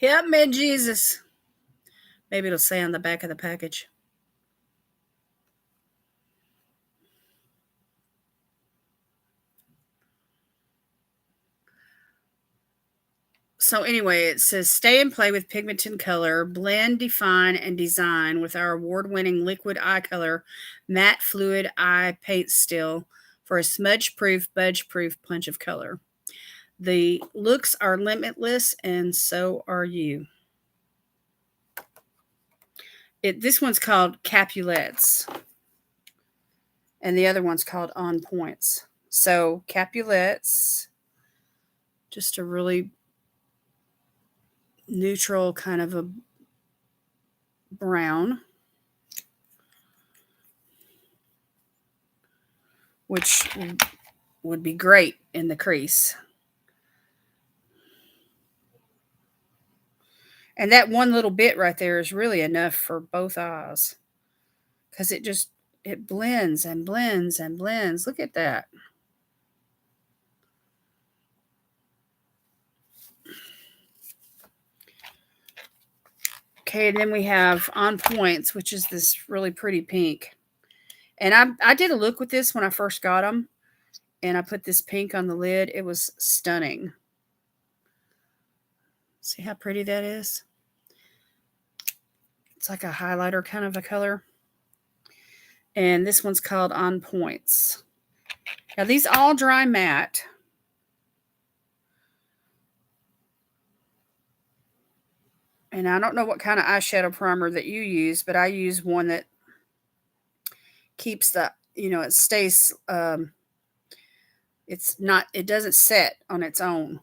Speaker 1: Help me, Jesus. Maybe it'll say on the back of the package. So anyway, it says, stay and play with pigment and color, blend, define, and design with our award-winning liquid eye color, matte fluid eye paint still for a smudge-proof, budge-proof punch of color. The looks are limitless, and so are you. This one's called Capulets, and the other one's called On Points. So Capulets, just a really neutral kind of a brown, which would be great in the crease. And that one little bit right there is really enough for both eyes, because it blends and blends and blends. Look at that. Okay, and then we have On Points, which is this really pretty pink. And I did a look with this when I first got them, and I put this pink on the lid. It was stunning. See how pretty that is? It's like a highlighter kind of a color. And this one's called On Points. Now, these all dry matte. And I don't know what kind of eyeshadow primer that you use, but I use one that keeps the, it stays, it doesn't set on its own.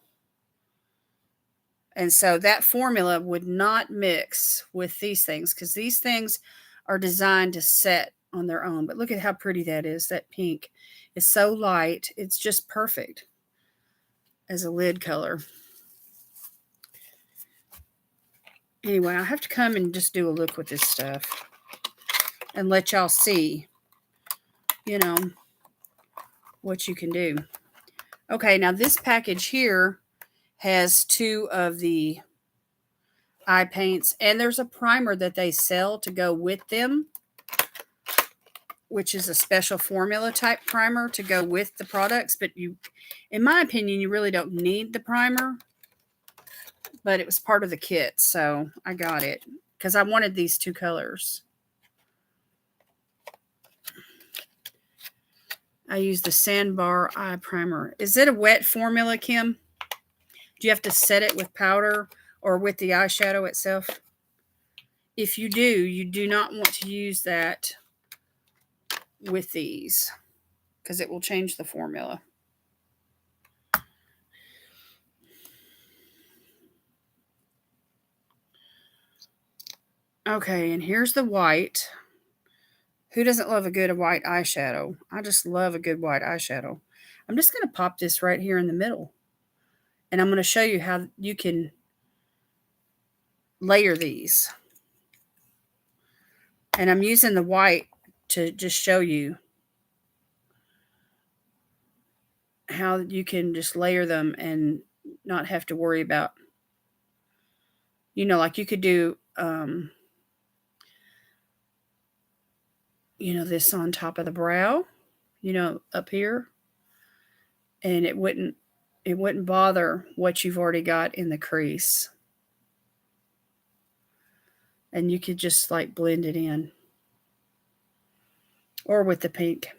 Speaker 1: And so that formula would not mix with these things, because these things are designed to set on their own. But look at how pretty that is. That pink is so light. It's just perfect as a lid color. Anyway, I have to come and just do a look with this stuff and let y'all see, what you can do. Okay, now this package here has 2 of the eye paints, and there's a primer that they sell to go with them, which is a special formula type primer to go with the products. But in my opinion, you really don't need the primer, but it was part of the kit, so I got it because I wanted these 2 colors. I use the Sandbar Eye Primer. Is it a wet formula, Kim? Do you have to set it with powder or with the eyeshadow itself? If you do, you do not want to use that with these, because it will change the formula. Okay, and here's the white. Who doesn't love a good white eyeshadow? I just love a good white eyeshadow. I'm just going to pop this right here in the middle. And I'm going to show you how you can layer these. And I'm using the white to just show you how you can just layer them and not have to worry about, like you could do, this on top of the brow, up here, and it wouldn't it wouldn't bother what you've already got in the crease. And you could just like blend it in. Or with the pink.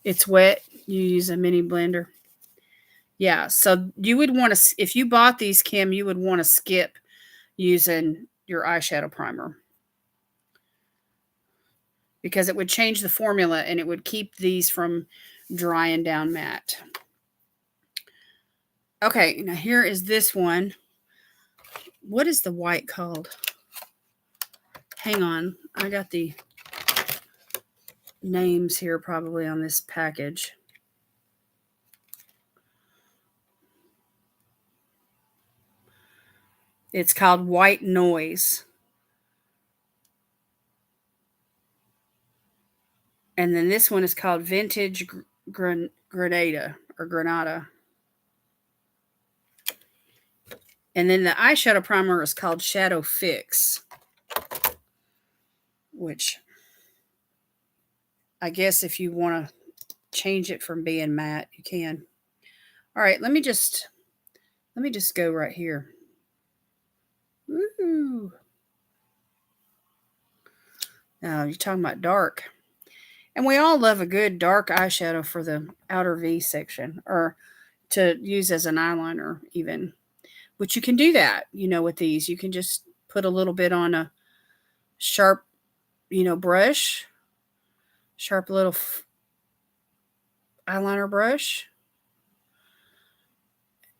Speaker 1: It's wet. You use a mini blender. Yeah, so you would want to, if you bought these, Kim, you would want to skip using your eyeshadow primer. Because it would change the formula and it would keep these from drying down matte. Okay, now here is this one. What is the white called? Hang on, I got the names here probably on this package. It's called White Noise. And then this one is called Vintage Granada or Granada. And then the eyeshadow primer is called Shadow Fix, which I guess if you want to change it from being matte, you can. All right, let me just go right here. Woo! Now you're talking about dark. And we all love a good dark eyeshadow for the outer V section, or to use as an eyeliner even. But you can do that, with these. You can just put a little bit on a sharp, brush, sharp little eyeliner brush.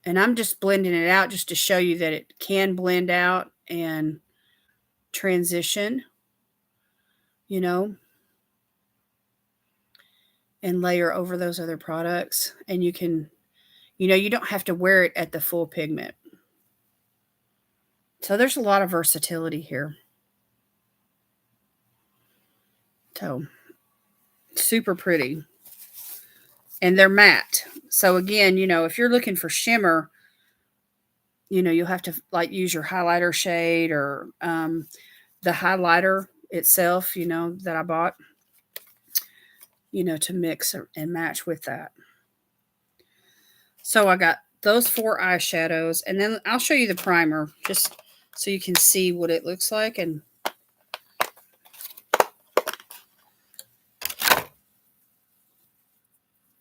Speaker 1: And I'm just blending it out just to show you that it can blend out and transition, and layer over those other products. And you can, you don't have to wear it at the full pigment. So there's a lot of versatility here. So super pretty. And they're matte. So again, if you're looking for shimmer, you'll have to like use your highlighter shade or the highlighter itself, that I bought, to mix and match with that. So I got those 4 eyeshadows, and then I'll show you the primer just so you can see what it looks like. And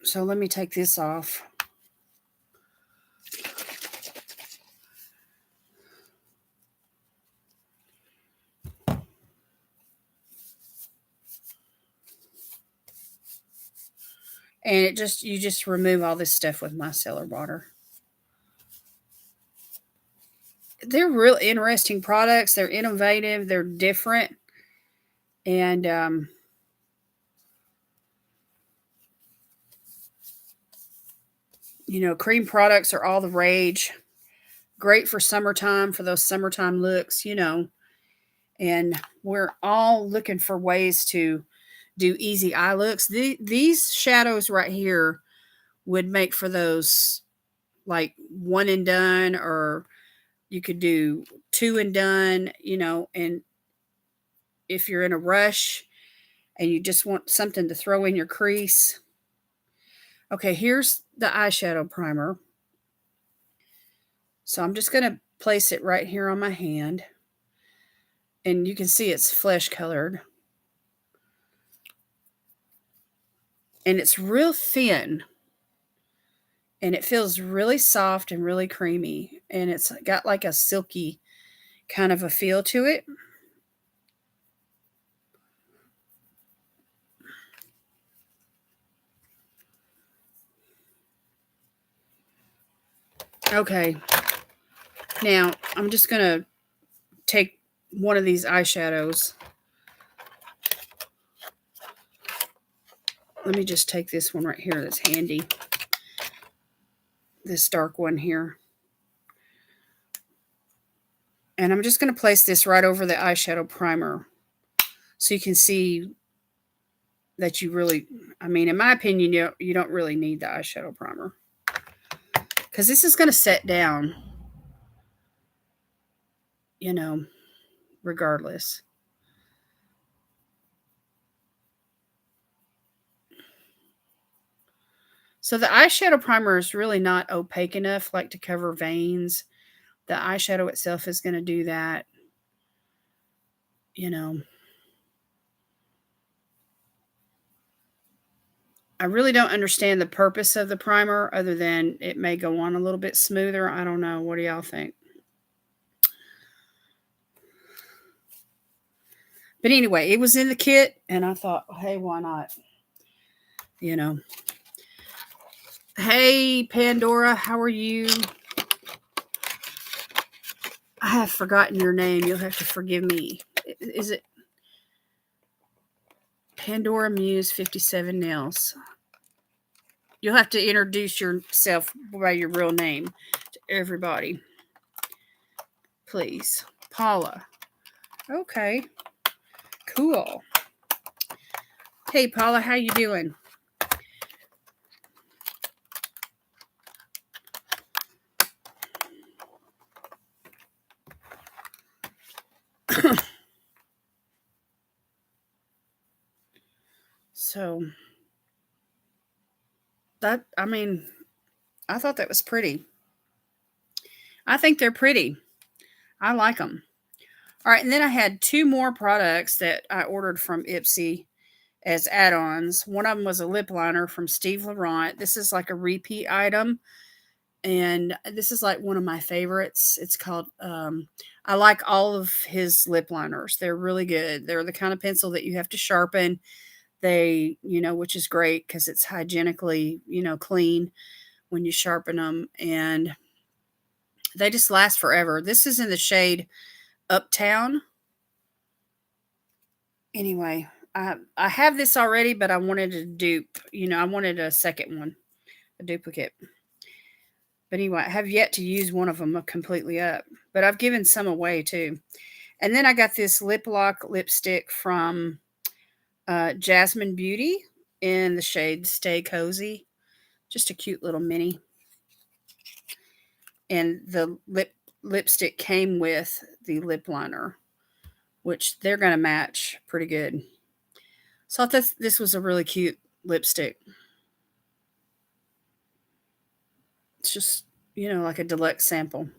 Speaker 1: so let me take this off. And you just remove all this stuff with micellar water. They're real interesting products. They're innovative. They're different. And cream products are all the rage. Great for summertime, for those summertime looks, And we're all looking for ways to do easy eye looks. These shadows right here would make for those like one and done, or you could do 2 and done, and if you're in a rush and you just want something to throw in your crease. Okay, here's the eyeshadow primer. So I'm just going to place it right here on my hand. And you can see it's flesh colored. And it's real thin. And it feels really soft and really creamy. And it's got like a silky kind of a feel to it. Okay. Now, I'm just going to take one of these eyeshadows. Let me just take this one right here that's handy. This dark one here. And I'm just going to place this right over the eyeshadow primer so you can see that you really, in my opinion, you don't really need the eyeshadow primer because this is going to set down, regardless. So the eyeshadow primer is really not opaque enough, like to cover veins. The eyeshadow itself is going to do that, you know. I really don't understand the purpose of the primer other than it may go on a little bit smoother. I don't know. What do y'all think? But anyway, it was in the kit, and I thought, hey, why not? You know. Hey, Pandora, how are you? I have forgotten your name. You'll have to forgive me. Is it Pandora Muse 57 Nails? You'll have to introduce yourself by your real name to everybody. Please. Paula. Okay. Cool. Hey, Paula, how you doing? So, that, I mean, I thought that was pretty. I think they're pretty. I like them. All right, and then I had 2 more products that I ordered from Ipsy as add-ons. One of them was a lip liner from Steve Laurent. This is like a repeat item, and this is like one of my favorites. It's called I like all of his lip liners. They're really good. They're the kind of pencil that you have to sharpen. They, which is great because it's hygienically, clean when you sharpen them, and they just last forever. This is in the shade Uptown. Anyway, I have this already, but I wanted a dupe. I wanted a second one, a duplicate. But anyway, I have yet to use one of them completely up, but I've given some away too. And then I got this lip lock lipstick from Jasmine Beauty in the shade Stay Cozy. Just a cute little mini. And the lipstick came with the lip liner, which they're going to match pretty good. So I thought this was a really cute lipstick. It's just, like a deluxe sample.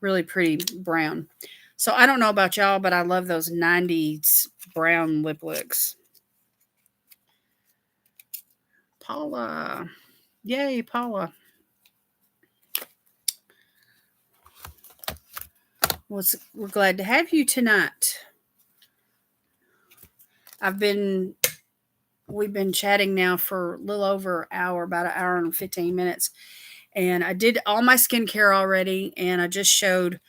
Speaker 1: Really pretty brown. So I don't know about y'all, but I love those 90s brown lip looks. Paula. Yay, Paula. We're glad to have you tonight. We've been chatting now for a little over an hour, about an hour and 15 minutes. And I did all my skincare already, and I just showed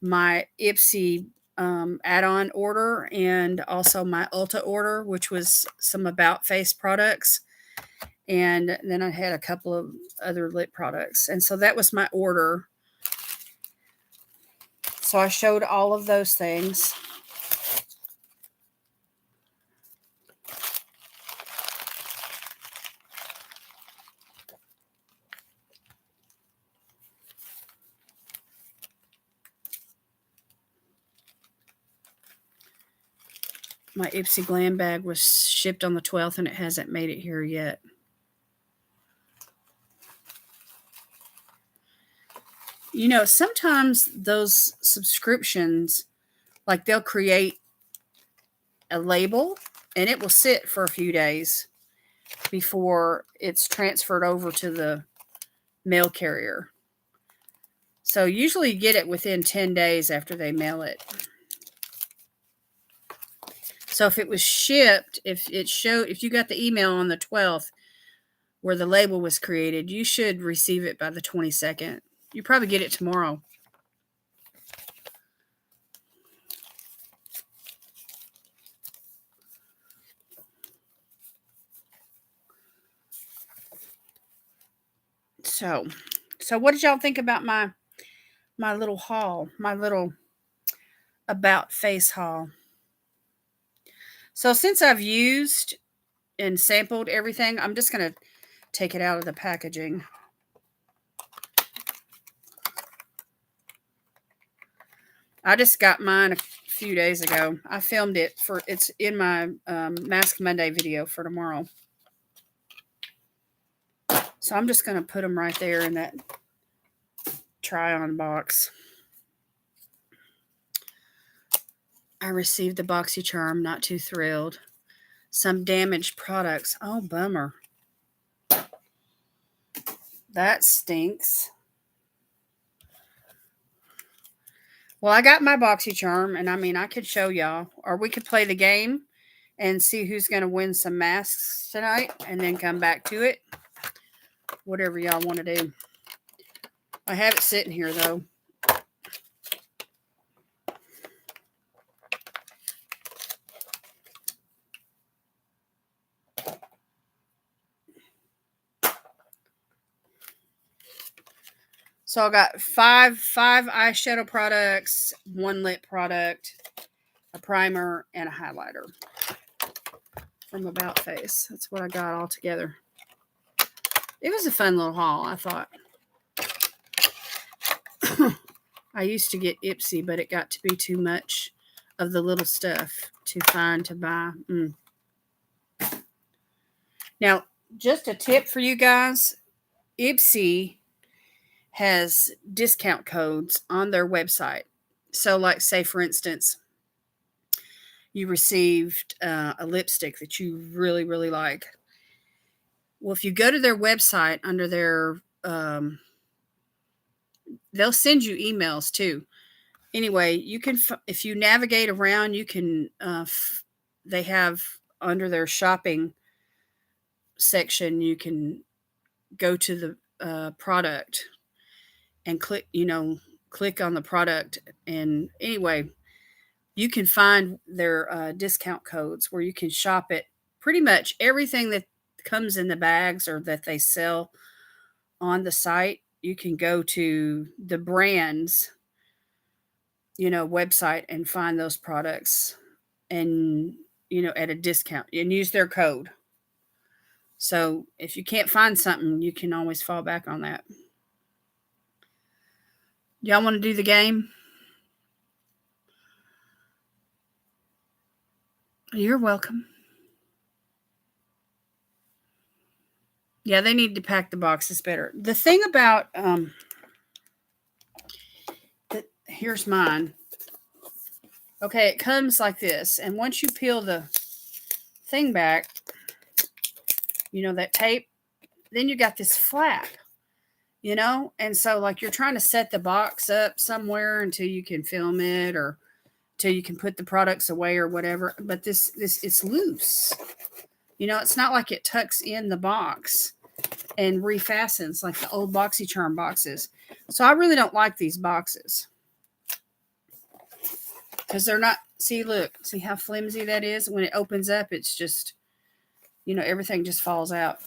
Speaker 1: my Ipsy add-on order and also my Ulta order, which was some About Face products. And then I had a couple of other lip products. And so that was my order. So I showed all of those things. My Ipsy Glam bag was shipped on the 12th, and it hasn't made it here yet. Sometimes those subscriptions, like they'll create a label, and it will sit for a few days before it's transferred over to the mail carrier. So usually you get it within 10 days after they mail it. So if it was shipped, if you got the email on the 12th where the label was created, you should receive it by the 22nd. You probably get it tomorrow. So what did y'all think about my little haul, my little About Face haul? So since I've used and sampled everything, I'm just going to take it out of the packaging. I just got mine a few days ago. I filmed it it's in my Mask Monday video for tomorrow. So I'm just going to put them right there in that try-on box. I received the BoxyCharm, not too thrilled. Some damaged products. Oh, bummer. That stinks. Well, I got my BoxyCharm, and I mean, I could show y'all, or we could play the game and see who's going to win some masks tonight, and then come back to it. Whatever y'all want to do. I have it sitting here, though. So I got five eyeshadow products, 1 lip product, a primer, and a highlighter from About Face. That's what I got all together. It was a fun little haul, I thought. I used to get Ipsy, but it got to be too much of the little stuff to find to buy. Now, just a tip for you guys. Ipsy has discount codes on their website. So, like, say, for instance, you received a lipstick that you really, really like. Well, if you go to their website under their, they'll send you emails too. Anyway, you can, if you navigate around, you can, they have under their shopping section, you can go to the product and click on the product. And anyway, you can find their discount codes where you can shop it. Pretty much everything that comes in the bags or that they sell on the site, you can go to the brand's website and find those products and at a discount and use their code. So if you can't find something, you can always fall back on that. Y'all want to do the game? You're welcome. Yeah, they need to pack the boxes better. The thing about here's mine. Okay, it comes like this, and once you peel the thing back, that tape, then you got this flap, and so like you're trying to set the box up somewhere until you can film it or till you can put the products away or whatever. But this it's loose. It's not like it tucks in the box and refastens like the old BoxyCharm boxes. So I really don't like these boxes because they're not. See how flimsy that is? When it opens up, it's just, everything just falls out.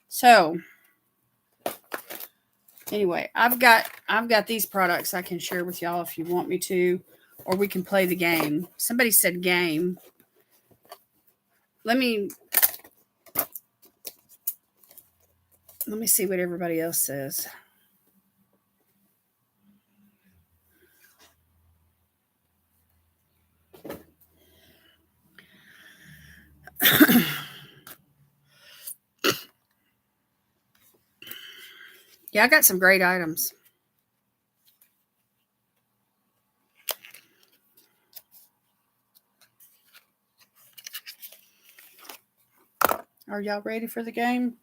Speaker 1: So anyway, I've got these products I can share with y'all if you want me to, or we can play the game. Somebody said game. Let me see what everybody else says. Yeah, I got some great items. Are y'all ready for the game?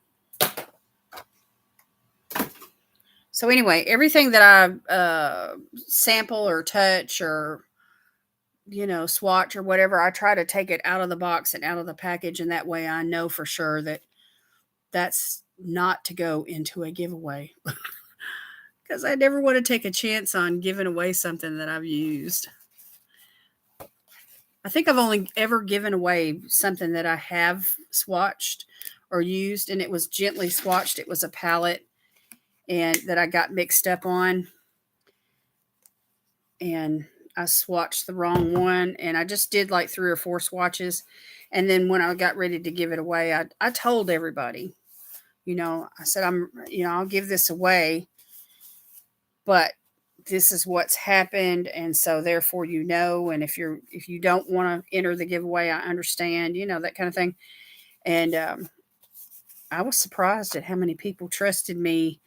Speaker 1: So anyway, everything that I sample or touch or swatch or whatever, I try to take it out of the box and out of the package, and that way I know for sure that that's not to go into a giveaway. Because I never want to take a chance on giving away something that I've used. I think I've only ever given away something that I have swatched or used, and it was gently swatched. It was a palette and that I got mixed up on. And I swatched the wrong one, and I just did like 3 or 4 swatches. And then when I got ready to give it away, I told everybody, I said, I'll give this away, but this is what's happened. And so therefore, and if you don't want to enter the giveaway, I understand, that kind of thing. And, I was surprised at how many people trusted me,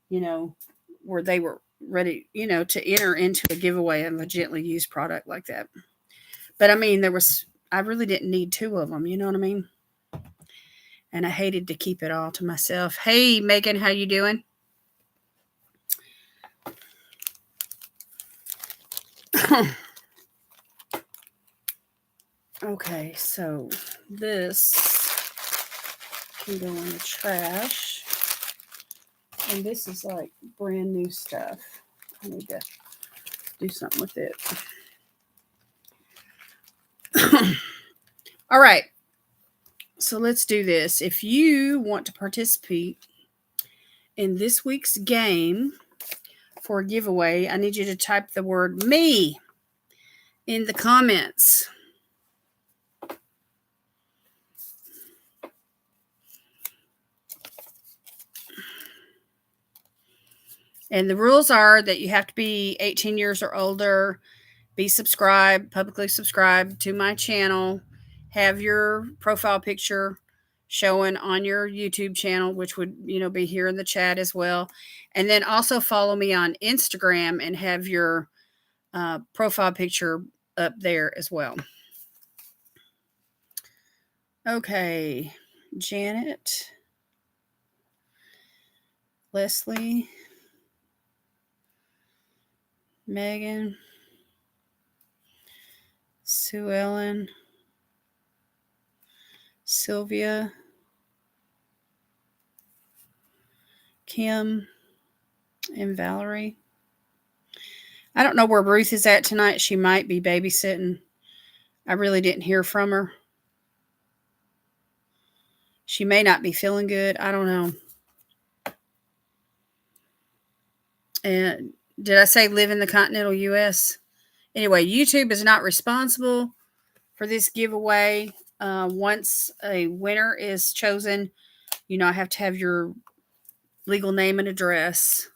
Speaker 1: where they were ready, to enter into a giveaway of a gently used product like that. But I mean, I really didn't need two of them, you know what I mean? And I hated to keep it all to myself. Hey, Megan, how you doing? Okay, so this can go in the trash. And this is like brand new stuff. I need to do something with it. All right. So let's do this. If you want to participate in this week's game for a giveaway, I need you to type the word me in the comments. And the rules are that you have to be 18 years or older, be subscribed, publicly subscribed to my channel, have your profile picture showing on your YouTube channel, which would, be here in the chat as well. And then also follow me on Instagram and have your profile picture up there as well. Okay, Janet, Leslie, Megan, Sue Ellen, Sylvia, Kim, and Valerie. I don't know where Ruth is at tonight. She might be babysitting. I really didn't hear from her. She may not be feeling good. I don't know. And did I say live in the continental U.S.? Anyway, YouTube is not responsible for this giveaway. Once a winner is chosen, I have to have your legal name and address.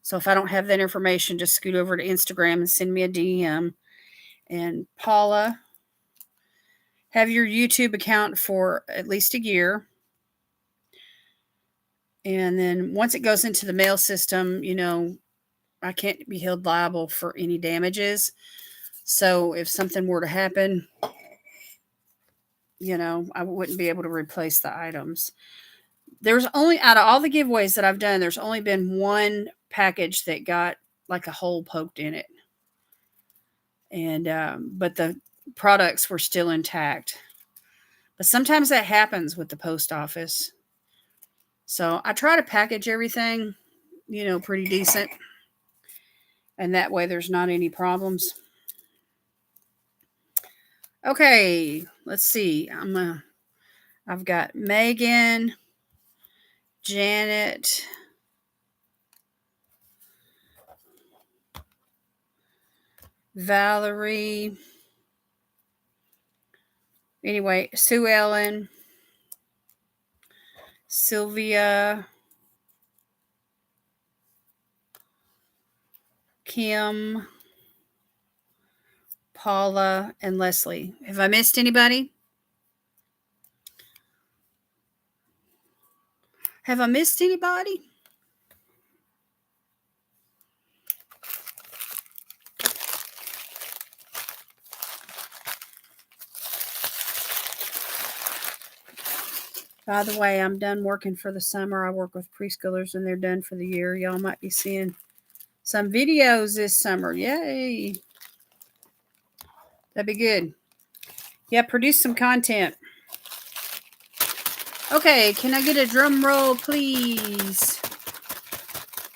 Speaker 1: So if I don't have that information, just scoot over to Instagram and send me a DM. And Paula, have your YouTube account for at least a year. And then once it goes into the mail system, I can't be held liable for any damages. So if something were to happen, I wouldn't be able to replace the items. There's only, out of all the giveaways that I've done, there's only been one package that got like a hole poked in it. And, but the products were still intact. But sometimes that happens with the post office. So I try to package everything, pretty decent. And that way there's not any problems. Okay, let's see. I've got Megan, Janet, Valerie, anyway, Sue Ellen, Sylvia, Kim, Paula, and Leslie. Have I missed anybody? Have I missed anybody? By the way, I'm done working for the summer. I work with preschoolers and they're done for the year. Y'all might be seeing some videos this summer. Yay. That'd be good. Yeah, produce some content. Okay, can I get a drum roll, please?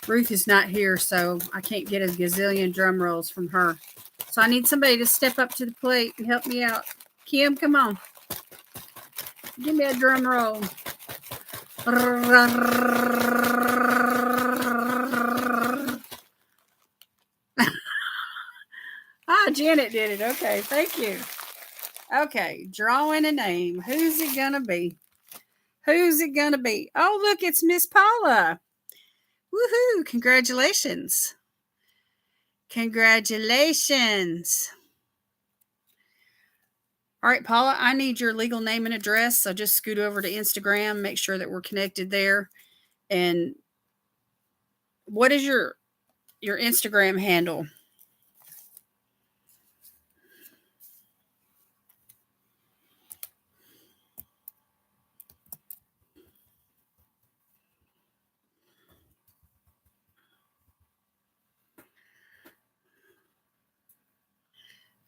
Speaker 1: Ruth is not here, so I can't get a gazillion drum rolls from her. So I need somebody to step up to the plate and help me out. Kim, come on. Give me a drum roll. Janet did it. Okay, thank you. Okay, drawing a name. Who's it gonna be? Who's it gonna be? Oh, look, it's Miss Paula. Woohoo! Congratulations. Congratulations. All All right, Paula, I need your legal name and address. So just scoot over to Instagram, make sure that we're connected there. And what is your Instagram handle?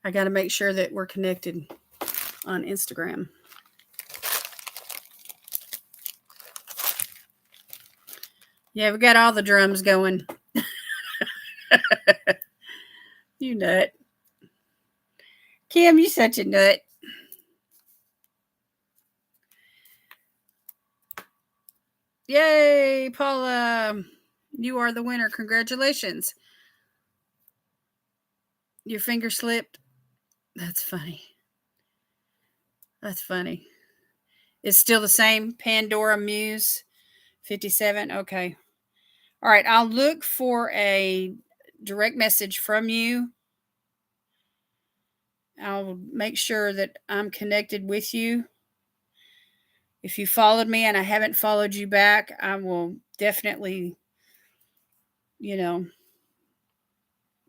Speaker 1: I got to make sure that we're connected on Instagram. Yeah, we got all the drums going. You nut. Kim, you such a nut. Yay, Paula. You are the winner. Congratulations. Your finger slipped. That's funny. That's funny. It's still the same Pandora Muse 57. Okay. All right. I'll look for a direct message from you. I'll make sure that I'm connected with you. If you followed me and I haven't followed you back, I will definitely,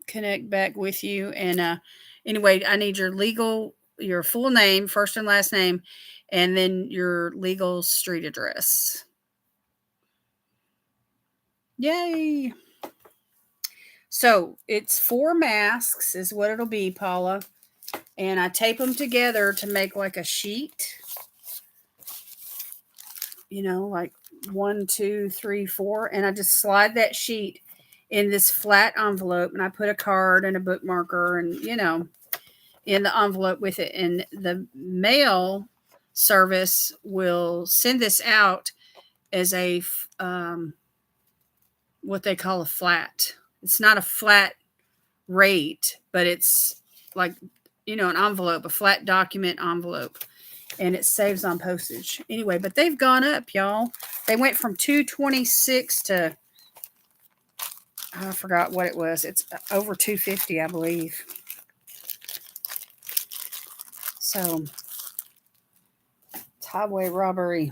Speaker 1: connect back with you. And anyway, I need your full name, first and last name, and then your legal street address. Yay. So it's 4 masks is what it'll be, Paula. And I tape them together to make like a sheet. Like 1, 2, 3, 4. And I just slide that sheet in this flat envelope, and I put a card and a bookmarker and, in the envelope with it. And the mail service will send this out as a what they call a flat. It's not a flat rate, but it's like, an envelope, a flat document envelope, and it saves on postage. Anyway, but they've gone up, y'all. They went from $226 to, I forgot what it was. It's over $250, I believe. So it's highway robbery.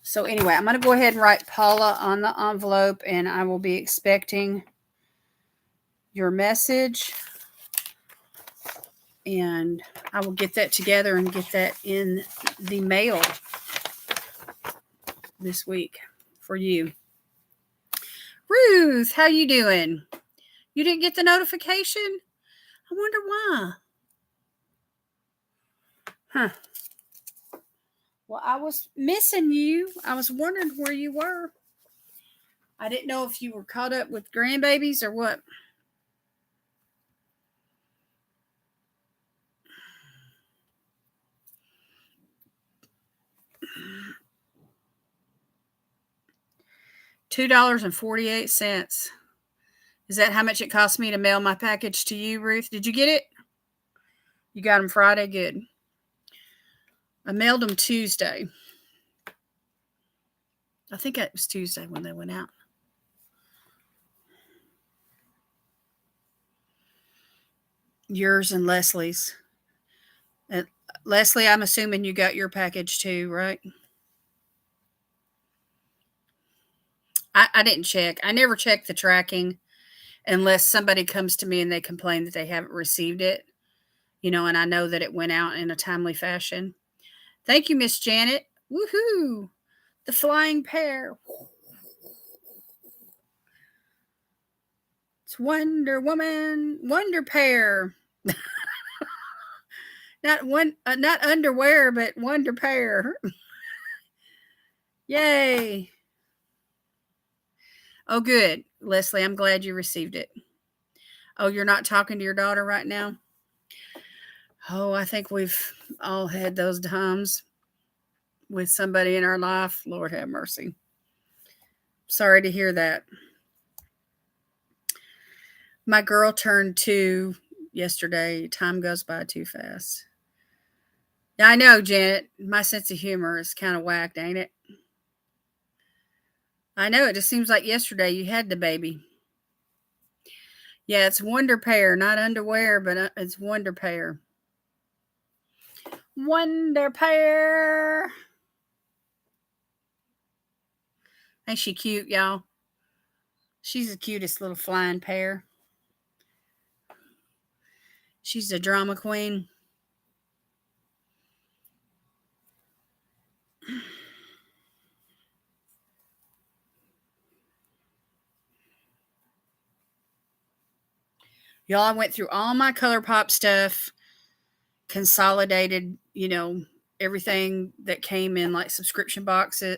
Speaker 1: So anyway, I'm going to go ahead and write Paula on the envelope, and I will be expecting your message. And I will get that together and get that in the mail this week for you. Ruth, how you doing? You didn't get the notification? I wonder why. Huh. Well, I was missing you. I was wondering where you were. I didn't know if you were caught up with grandbabies or what. $2.48. Is that how much it cost me to mail my package to you, Ruth? Did you get it? You got them Friday? Good. I mailed them Tuesday. I think it was Tuesday when they went out. Yours and Leslie's. And Leslie, I'm assuming you got your package too, right? I didn't check. I never check the tracking unless somebody comes to me and they complain that they haven't received it, and I know that it went out in a timely fashion. Thank you, Miss Janet. Woohoo! The flying pear. It's Wonder Woman, Wonder Pear. Not underwear, but Wonder Pear. Yay! Oh, good, Leslie. I'm glad you received it. Oh, you're not talking to your daughter right now? Oh, I think we've all had those times with somebody in our life. Lord have mercy. Sorry to hear that. My girl turned 2 yesterday. Time goes by too fast. Yeah, I know, Janet. My sense of humor is kind of whacked, ain't it? I know. It just seems like yesterday you had the baby. Yeah, it's Wonder Pear, not underwear, but it's Wonder Pear. Wonder Pear. Ain't she cute, y'all? She's the cutest little flying pear. She's a drama queen. Y'all, I went through all my ColourPop stuff, consolidated, everything that came in like subscription boxes.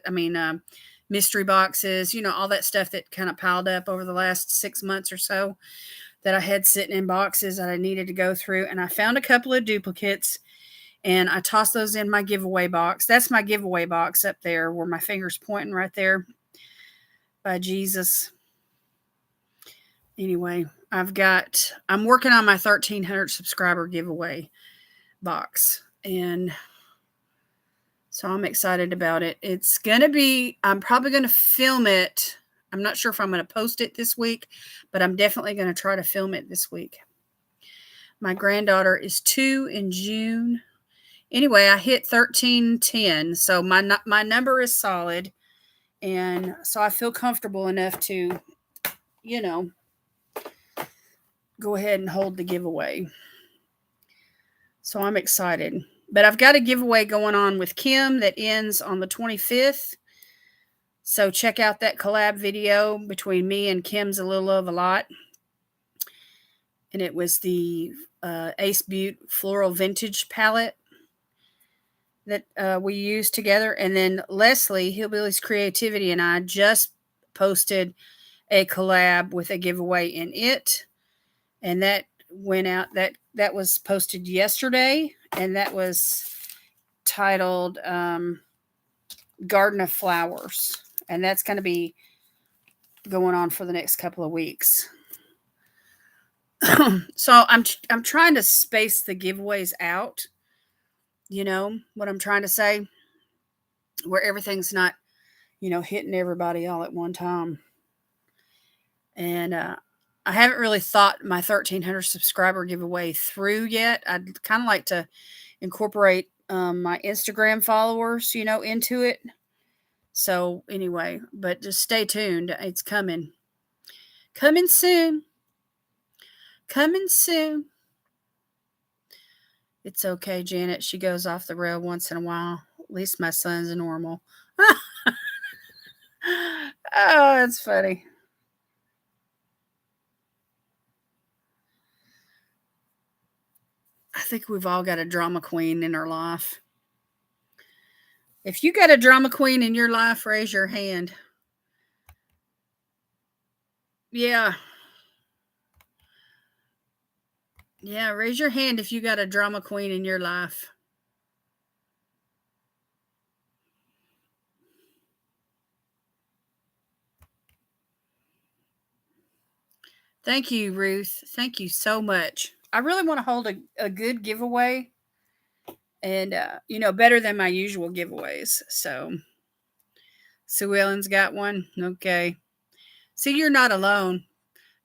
Speaker 1: Mystery boxes, all that stuff that kind of piled up over the last 6 months or so that I had sitting in boxes that I needed to go through. And I found a couple of duplicates and I tossed those in my giveaway box. That's my giveaway box up there where my finger's pointing right there by Jesus. Anyway, I'm working on my 1,300 subscriber giveaway box. And so I'm excited about it. I'm probably going to film it. I'm not sure if I'm going to post it this week, but I'm definitely going to try to film it this week. My granddaughter is 2 in June. Anyway, I hit 1310. So my number is solid. And so I feel comfortable enough to, go ahead and hold the giveaway. So I'm excited. But I've got a giveaway going on with Kim that ends on the 25th. So check out that collab video between me and Kim's A Little of a Lot. And it was the Ace Butte Floral Vintage palette that we used together. And then Leslie, Hillbilly's Creativity, and I just posted a collab with a giveaway in it. And that went out, that was posted yesterday. And that was titled Garden of Flowers. And that's going to be going on for the next couple of weeks. So I'm trying to space the giveaways out. You know what I'm trying to say? Where everything's not, hitting everybody all at one time. And I haven't really thought my 1,300 subscriber giveaway through yet. I'd kind of like to incorporate my Instagram followers, into it. So anyway, but just stay tuned. It's coming. Coming soon. Coming soon. It's okay, Janet. She goes off the rail once in a while. At least my son's normal. Oh, that's funny. I think we've all got a drama queen in our life. If you got a drama queen in your life, raise your hand. Yeah. Yeah, raise your hand if you got a drama queen in your life. Thank you, Ruth. Thank you so much. I really want to hold a good giveaway and, better than my usual giveaways. So, Sue Ellen's got one. Okay. See, you're not alone.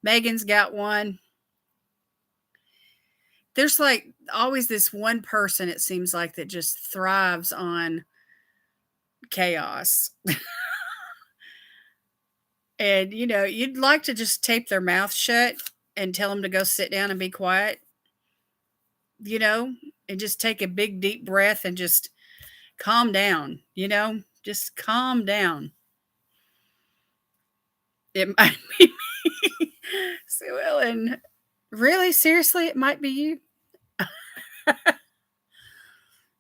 Speaker 1: Megan's got one. There's like always this one person, it seems like, that just thrives on chaos. And, you'd like to just tape their mouth shut and tell them to go sit down and be quiet, and just take a big, deep breath and just calm down, just calm down. It might be me. Sue Ellen, really? Seriously? It might be you?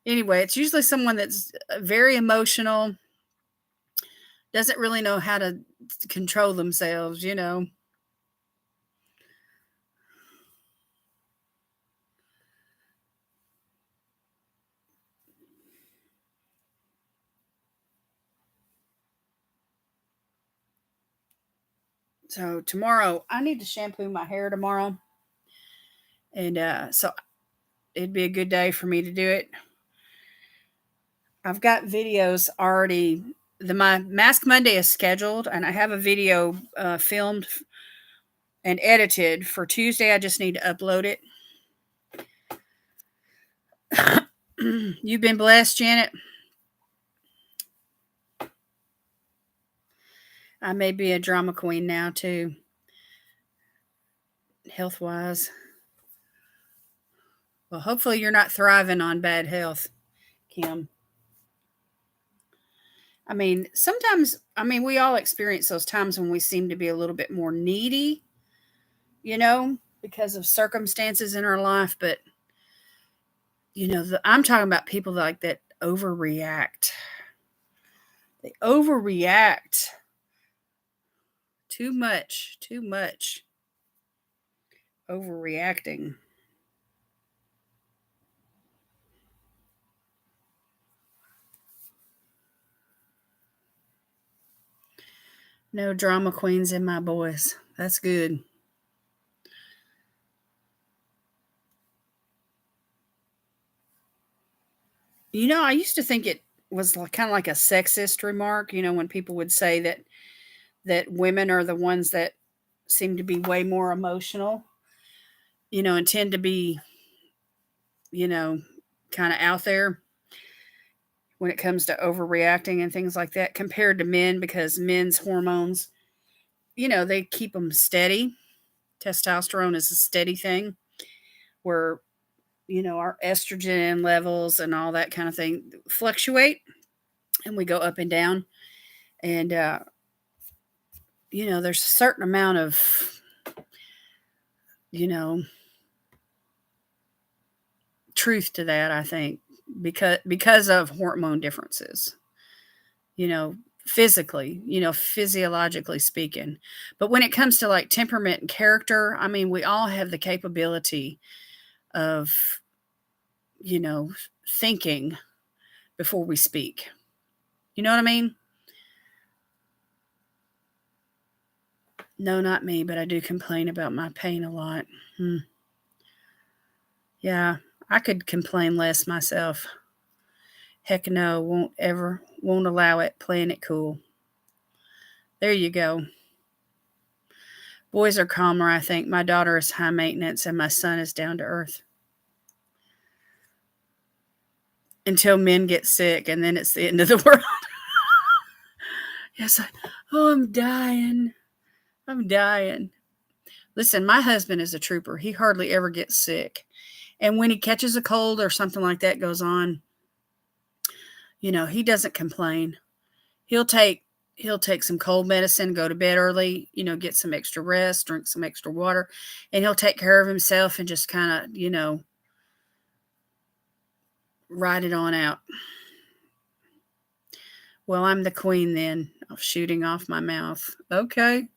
Speaker 1: Anyway, it's usually someone that's very emotional, doesn't really know how to control themselves, So tomorrow, I need to shampoo my hair tomorrow. And so it'd be a good day for me to do it. I've got videos already. My Mask Monday is scheduled, and I have a video filmed and edited for Tuesday. I just need to upload it. You've been blessed, Janet. I may be a drama queen now, too, health-wise. Well, hopefully you're not thriving on bad health, Kim. I mean, sometimes, we all experience those times when we seem to be a little bit more needy, because of circumstances in our life. But, I'm talking about people like that overreact. They overreact too much, overreacting. No drama queens in my boys. That's good. I used to think it was kind of like a sexist remark, when people would say that women are the ones that seem to be way more emotional, and tend to be, kind of out there when it comes to overreacting and things like that compared to men, because men's hormones, they keep them steady. Testosterone is a steady thing, where, our estrogen levels and all that kind of thing fluctuate, and we go up and down. And, there's a certain amount of, you know, truth to that, I think, because of hormone differences, you know, physically, physiologically speaking. But when it comes to like temperament and character, we all have the capability of, thinking before we speak. You know what I mean? No, not me, but I do complain about my pain a lot. Yeah, I could complain less myself. Heck no, won't allow it. Playing it cool. There you go. Boys are calmer, I think. My daughter is high maintenance and my son is down to earth. Until men get sick, and then it's the end of the world. Yes, I'm dying. I'm dying. Listen, my husband is a trooper. He hardly ever gets sick. And when he catches a cold or something like that goes on, he doesn't complain. He'll take some cold medicine, go to bed early, get some extra rest, drink some extra water, and he'll take care of himself and just kind of, ride it on out. Well, I'm the queen then of shooting off my mouth. Okay.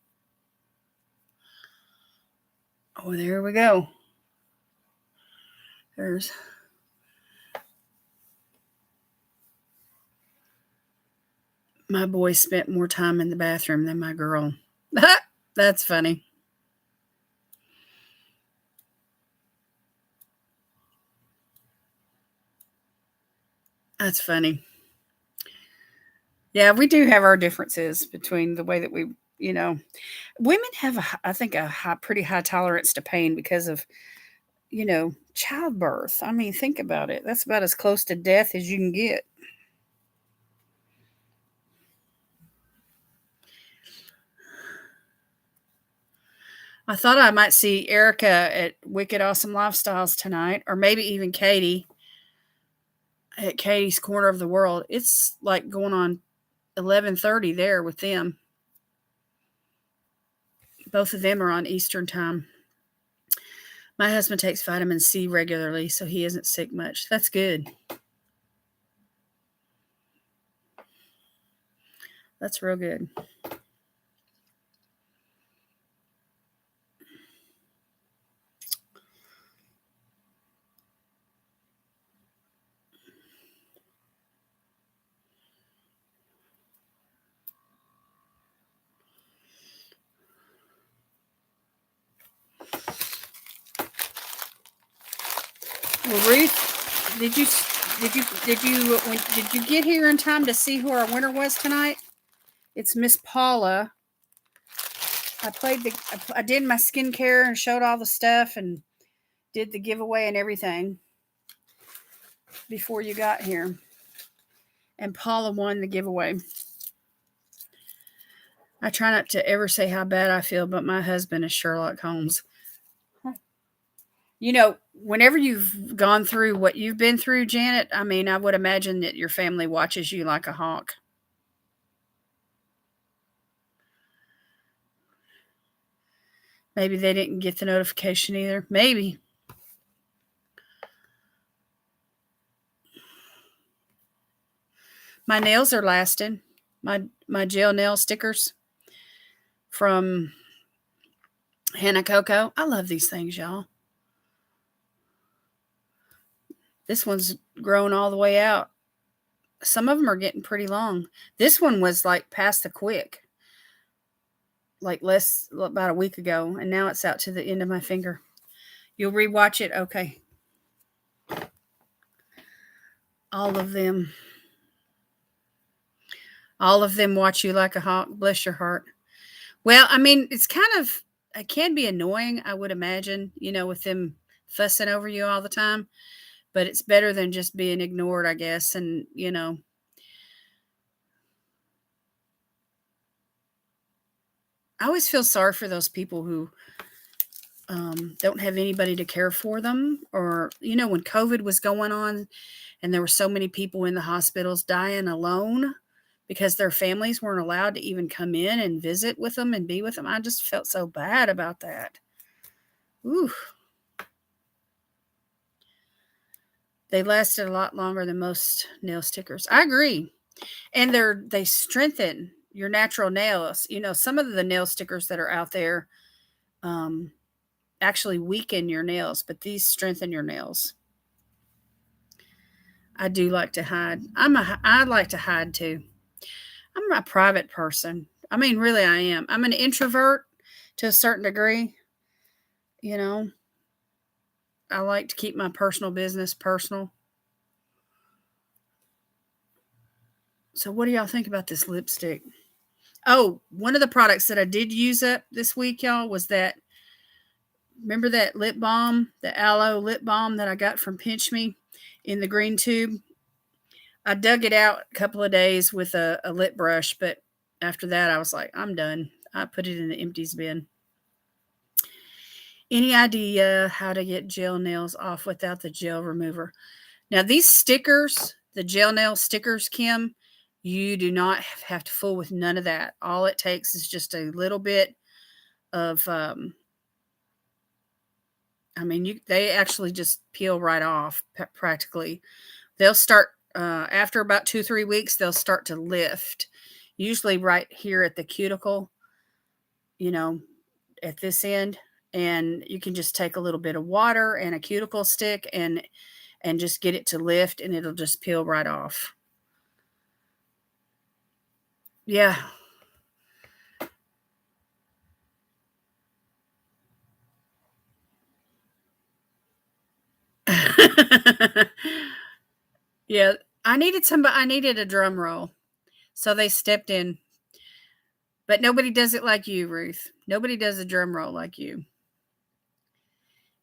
Speaker 1: Oh, there we go. There's my boy spent more time in the bathroom than my girl. That's funny. That's funny. Yeah, we do have our differences between the way that we, women have, I think, pretty high tolerance to pain because of, childbirth. Think about it. That's about as close to death as you can get. I thought I might see Erica at Wicked Awesome Lifestyles tonight, or maybe even Katie at Katie's Corner of the World. It's like going on 11:30 there with them. Both of them are on Eastern time. My husband takes vitamin C regularly, so he isn't sick much. That's good. That's real good. Well, Ruth, did you get here in time to see who our winner was tonight? It's Miss Paula. I did my skincare and showed all the stuff and did the giveaway and everything. before you got here. And Paula won the giveaway. I try not to ever say how bad I feel, but my husband is Sherlock Holmes. You know, whenever you've gone through what you've been through, Janet, I mean, I would imagine that your family watches you like a hawk. Maybe they didn't get the notification either. Maybe. My nails are lasting. My gel nail stickers from Hannah Coco. I love these things, y'all. This one's grown all the way out. Some of them are getting pretty long. This one was like past the quick, like about a week ago, and now it's out to the end of my finger. You'll rewatch it? Okay. All of them watch you like a hawk. Bless your heart. Well, I mean, it can be annoying, I would imagine, with them fussing over you all the time. But it's better than just being ignored, I guess. And, I always feel sorry for those people who don't have anybody to care for them. Or, when COVID was going on and there were so many people in the hospitals dying alone because their families weren't allowed to even come in and visit with them and be with them. I just felt so bad about that. Ooh. They lasted a lot longer than most nail stickers. I agree. And they strengthen your natural nails. Some of the nail stickers that are out there actually weaken your nails, but these strengthen your nails. I do like to hide. I like to hide too. I'm a private person. I mean, really, I am. I'm an introvert to a certain degree. I like to keep my personal business personal. So what do y'all think about this lipstick? Oh, one of the products that I did use up this week, y'all, was remember that lip balm, the aloe lip balm that I got from Pinch Me in the green tube? I dug it out a couple of days with a lip brush, but after that, I was like, I'm done. I put it in the empties bin. Any idea how to get gel nails off without the gel remover? Now, these stickers, the gel nail stickers, Kim, you do not have to fool with none of that. All it takes is just a little bit of, they actually just peel right off practically. They'll start, after about 2-3 weeks, they'll start to lift, usually right here at the cuticle, at this end. And you can just take a little bit of water and a cuticle stick and just get it to lift, and it'll just peel right off. Yeah. Yeah. I needed a drum roll. So they stepped in. But nobody does it like you, Ruth. Nobody does a drum roll like you.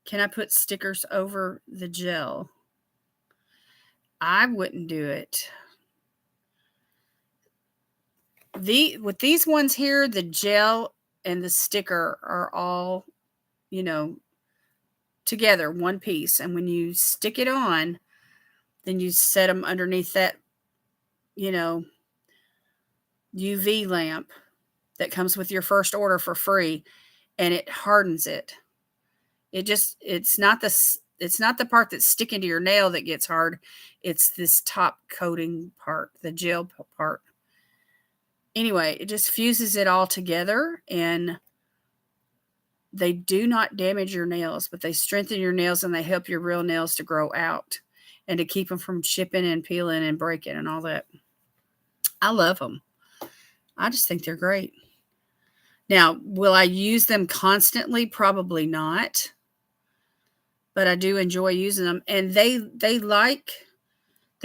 Speaker 1: Can I put stickers over the gel? I wouldn't do it. With these ones here, the gel and the sticker are all, together, one piece. And when you stick it on, then you set them underneath that, UV lamp that comes with your first order for free, and it hardens it. It's not the part that's sticking to your nail that gets hard. It's this top coating part, the gel part. Anyway, it just fuses it all together, and they do not damage your nails, but they strengthen your nails, and they help your real nails to grow out and to keep them from chipping and peeling and breaking and all that. I love them. I just think they're great. Now, will I use them constantly? Probably not. But I do enjoy using them. And the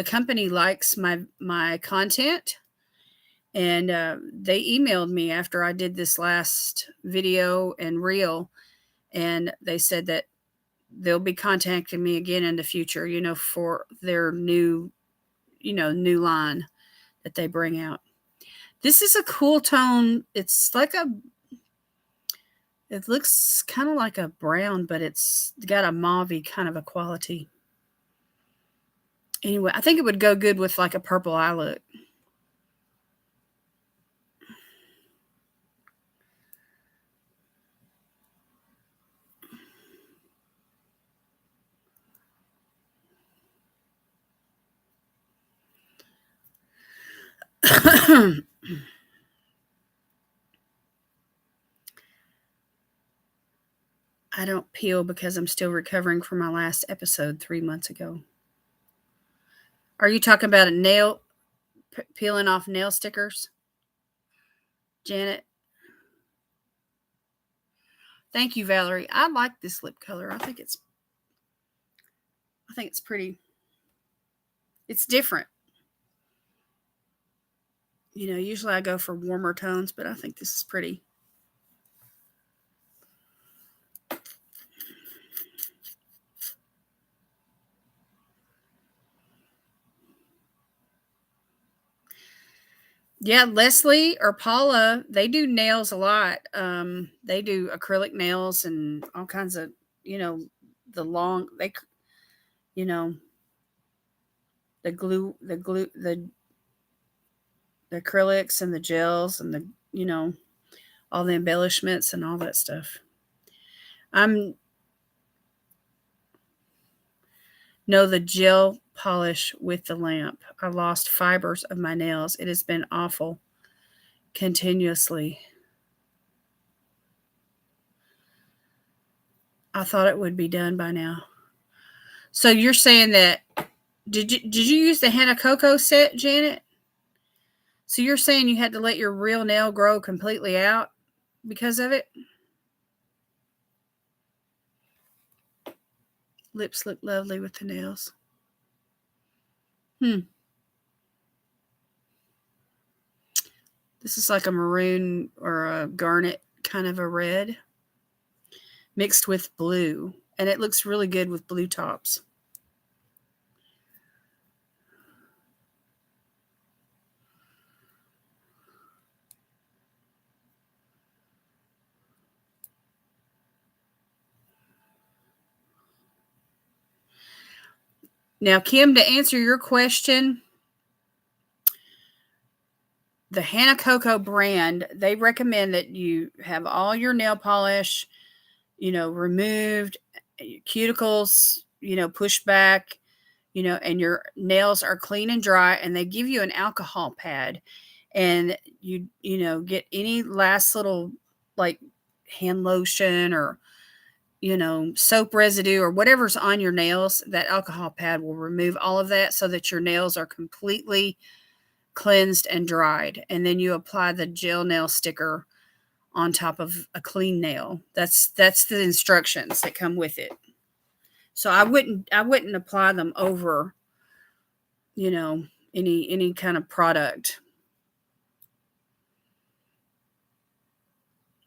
Speaker 1: company likes my content. And they emailed me after I did this last video and reel. And they said that they'll be contacting me again in the future, for their new, new line that they bring out. This is a cool tone. It's like it looks kind of like a brown, but it's got a mauve-y kind of a quality. Anyway, I think it would go good with like a purple eye look. I don't peel because I'm still recovering from my last episode 3 months ago. Are you talking about a nail, peeling off nail stickers, Janet? Thank you, Valerie. I like this lip color. I think it's pretty. It's different. Usually I go for warmer tones, but I think this is pretty. Yeah, Leslie or Paula, they do nails a lot. They do acrylic nails and all kinds of, the long, you know, the acrylics and the gels and all the embellishments and all that stuff. No, the gel polish with the lamp. I lost fibers of my nails. It has been awful continuously. I thought it would be done by now. So you're saying that did you use the Hannah Cocoa set, Janet? So you're saying you had to let your real nail grow completely out because of it? Lips look lovely with the nails. This is like a maroon or a garnet kind of a red mixed with blue. And it looks really good with blue tops. Now, Kim, to answer your question, the Hannah Cocoa brand, they recommend that you have all your nail polish, removed, cuticles, pushed back, and your nails are clean and dry, and they give you an alcohol pad, and you get any last little like hand lotion or soap residue or whatever's on your nails. That alcohol pad will remove all of that so that your nails are completely cleansed and dried, and then you apply the gel nail sticker on top of a clean nail. That's the instructions that come with it. So I wouldn't apply them over any kind of product.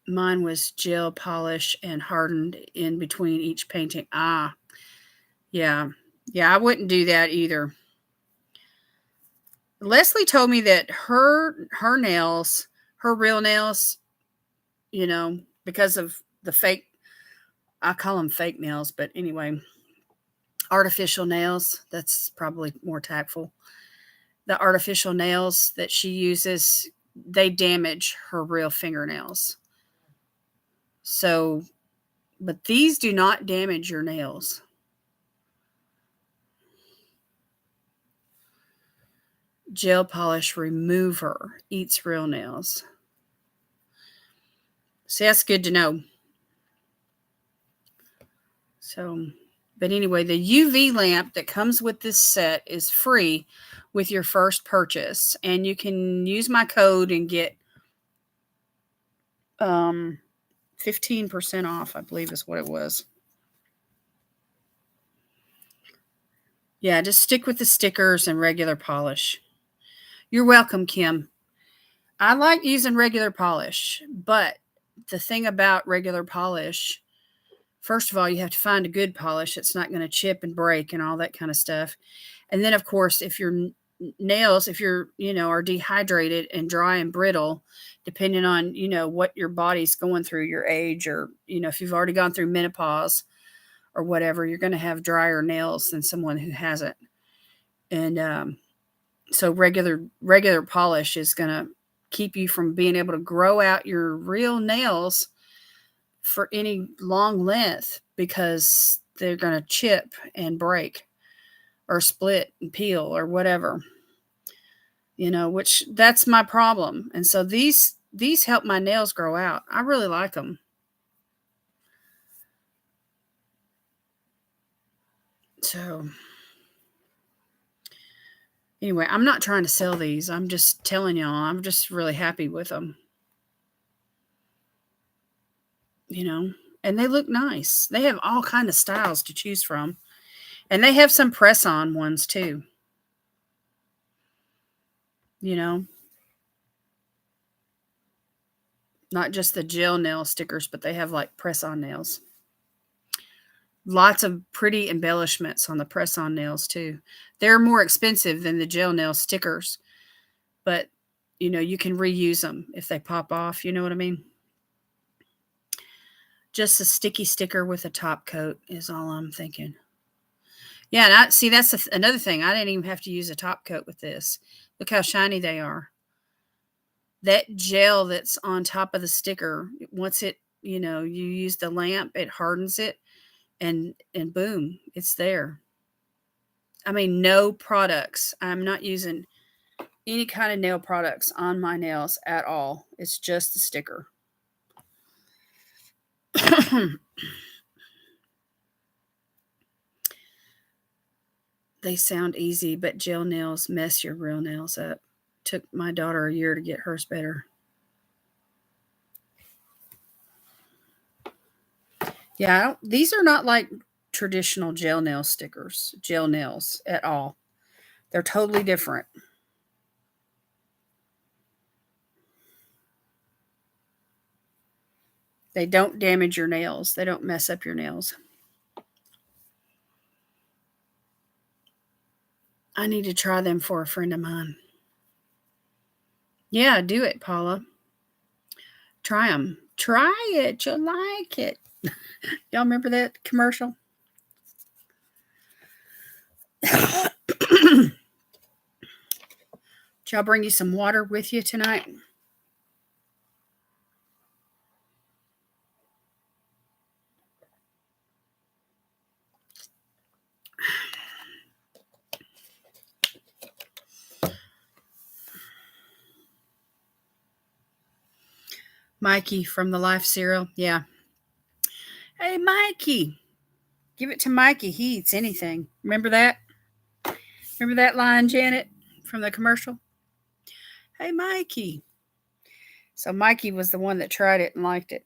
Speaker 1: Mine was gel polish and hardened in between each painting. Yeah, I wouldn't do that either. Leslie told me that her nails, her real nails, because of the fake, I call them fake nails, but anyway, artificial nails, that's probably more tactful. The artificial nails that she uses, they damage her real fingernails. So, but these do not damage your nails. Gel polish remover eats real nails. See, that's good to know. So, but anyway, the UV lamp that comes with this set is free with your first purchase. And you can use my code and get 15% off, I believe is what it was. Yeah, just stick with the stickers and regular polish. You're welcome, Kim. I like using regular polish, but the thing about regular polish First of all, you have to find a good polish that's not going to chip and break and all that kind of stuff. And then, of course, if your nails, if you're, are dehydrated and dry and brittle, depending on, what your body's going through, your age, or, if you've already gone through menopause or whatever, you're going to have drier nails than someone who hasn't. And so regular polish is going to keep you from being able to grow out your real nails for any long length, because they're going to chip and break or split and peel or whatever, which that's my problem. And so these help my nails grow out. I really like them. So anyway, I'm not trying to sell these. I'm just telling y'all, I'm just really happy with them. And they look nice. They have all kind of styles to choose from. And they have some press-on ones too. Not just the gel nail stickers, but they have like press-on nails. Lots of pretty embellishments on the press-on nails too. They're more expensive than the gel nail stickers, but you can reuse them if they pop off. You know what I mean? Just a sticky sticker with a top coat is all I'm thinking. Yeah, and that's another thing. I didn't even have to use a top coat with this. Look how shiny they are. That gel that's on top of the sticker, once it, you use the lamp, it hardens it, and boom, it's there. I mean, no products. I'm not using any kind of nail products on my nails at all. It's just the sticker. They sound easy, but gel nails mess your real nails up. Took my daughter a year to get hers better. Yeah, these are not like traditional gel nail stickers, gel nails at all. They're totally different. They don't damage your nails. They don't mess up your nails. I need to try them for a friend of mine. Yeah, do it, Paula. Try them. Try it. You'll like it. Y'all remember that commercial? Did y'all bring you some water with you tonight? Mikey from the Life Cereal. Yeah. Hey, Mikey. Give it to Mikey. He eats anything. Remember that? Remember that line, Janet, from the commercial? Hey, Mikey. So Mikey was the one that tried it and liked it.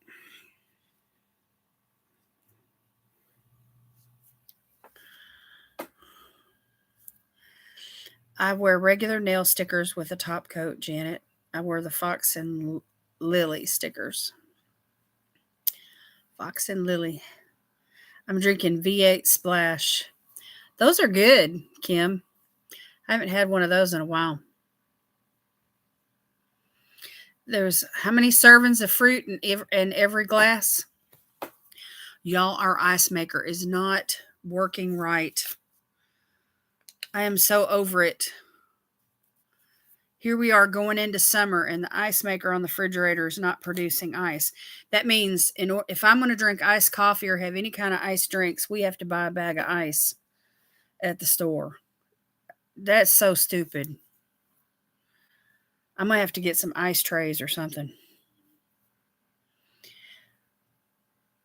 Speaker 1: I wear regular nail stickers with a top coat, Janet. I wear the Fox and Lily stickers. Fox and Lily. I'm drinking V8 Splash. Those are good, Kim. I haven't had one of those in a while. There's how many servings of fruit in every glass? Y'all, our ice maker is not working right. I am so over it. Here we are going into summer, and the ice maker on the refrigerator is not producing ice. That means if I'm going to drink iced coffee or have any kind of iced drinks, we have to buy a bag of ice at the store. That's so stupid. I might have to get some ice trays or something.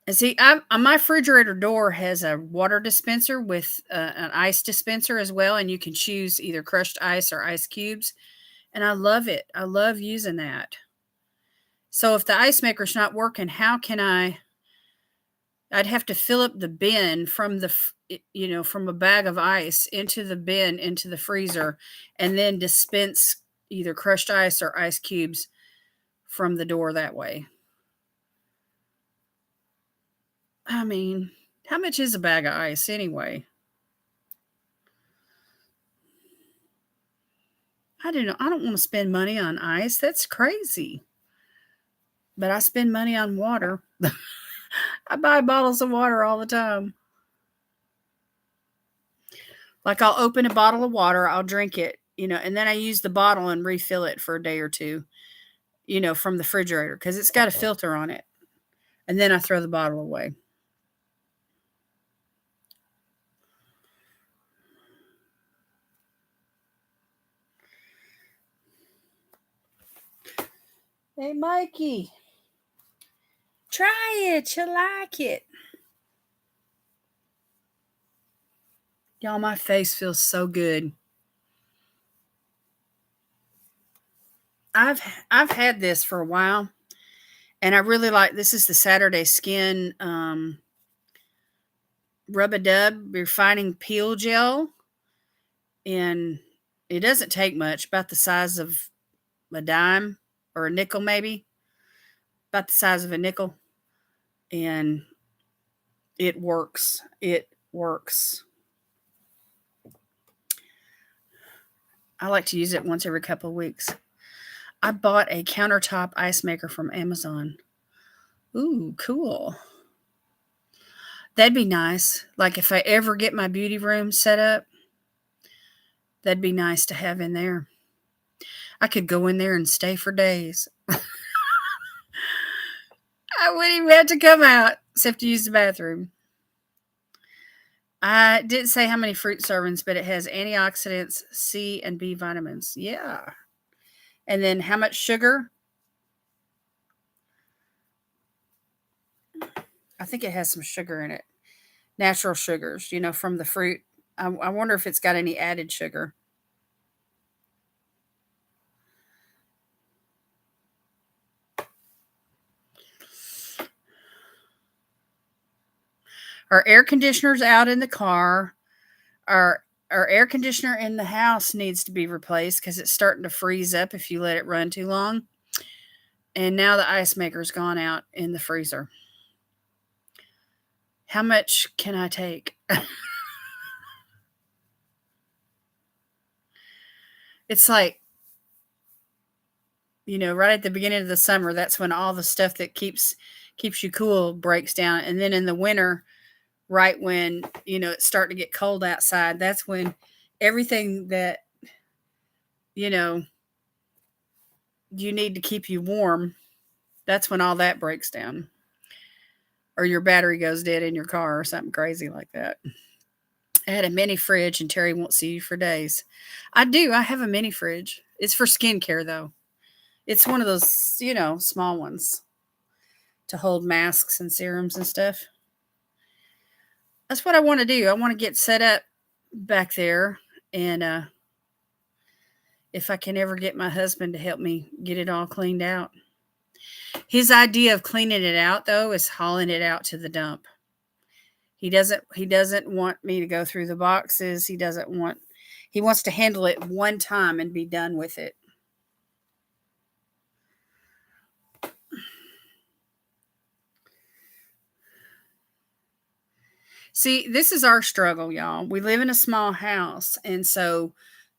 Speaker 1: And see, on my refrigerator door has a water dispenser with an ice dispenser as well, and you can choose either crushed ice or ice cubes. And I love it. I love using that. So if the ice maker's not working, how can I'd have to fill up the bin from from a bag of ice into the bin, into the freezer, and then dispense either crushed ice or ice cubes from the door that way. I mean, how much is a bag of ice anyway? I don't know. I don't want to spend money on ice. That's crazy. But I spend money on water. I buy bottles of water all the time. Like I'll open a bottle of water, I'll drink it, and then I use the bottle and refill it for a day or two, from the refrigerator because it's got a filter on it. And then I throw the bottle away. Hey, Mikey, try it. You like it. Y'all, my face feels so good. I've had this for a while, and I really like this. Is the Saturday Skin Rub-a-Dub Refining Peel Gel, and it doesn't take much, about the size of a dime or a nickel, maybe about the size of a nickel, and it works. It works. I like to use it once every couple of weeks. I bought a countertop ice maker from Amazon. Ooh, cool. That'd be nice. Like if I ever get my beauty room set up, that'd be nice to have in there. I could go in there and stay for days. I wouldn't even have to come out except to use the bathroom. I didn't say how many fruit servings, but it has antioxidants, C and B vitamins. Yeah. And then how much sugar? I think it has some sugar in it. Natural sugars, from the fruit. I wonder if it's got any added sugar. Our air conditioner's out in the car. Our air conditioner in the house needs to be replaced because it's starting to freeze up if you let it run too long. And now the ice maker's gone out in the freezer. How much can I take? It's like, right at the beginning of the summer, that's when all the stuff that keeps you cool breaks down. And then in the winter, right when, it's starting to get cold outside, that's when everything that, you know, you need to keep you warm, that's when all that breaks down. Or your battery goes dead in your car or something crazy like that. I had a mini fridge and Terry won't see you for days. I do. I have a mini fridge. It's for skincare though. It's one of those, small ones to hold masks and serums and stuff. That's what I want to do. I want to get set up back there, and if I can ever get my husband to help me get it all cleaned out. His idea of cleaning it out though is hauling it out to the dump. He doesn't want me to go through the boxes. He wants to handle it one time and be done with it. See, this is our struggle, y'all. We live in a small house, and so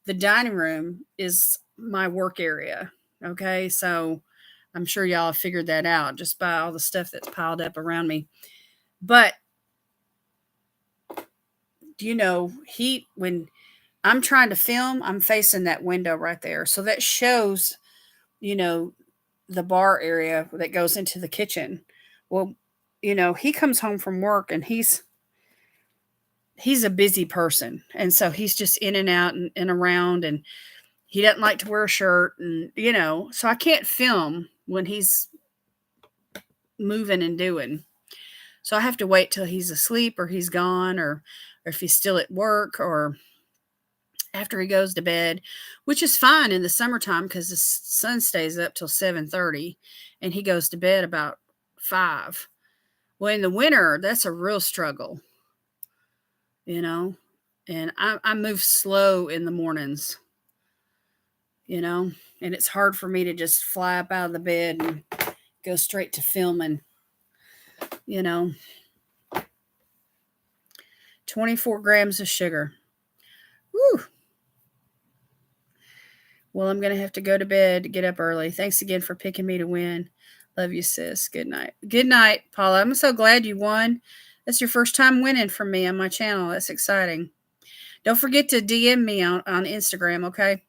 Speaker 1: the dining room is my work area. Okay, so I'm sure y'all have figured that out just by all the stuff that's piled up around me. But when I'm trying to film, I'm facing that window right there. So that shows, you know, the bar area that goes into the kitchen. Well, he comes home from work and he's a busy person. And so he's just in and out and around, and he doesn't like to wear a shirt, and so I can't film when he's moving and doing. So I have to wait till he's asleep or he's gone, or if he's still at work, or after he goes to bed, which is fine in the summertime because the sun stays up till 7:30 and he goes to bed about 5. Well, in the winter, that's a real struggle, you know. And I move slow in the mornings, and it's hard for me to just fly up out of the bed and go straight to filming, you know. 24 grams of sugar. Woo. Well, I'm going to have to go to bed, get up early. Thanks again for picking me to win. Love you, sis. Good night. Good night, Paula. I'm so glad you won. That's your first time winning from me on my channel. That's exciting. Don't forget to DM me on Instagram, okay?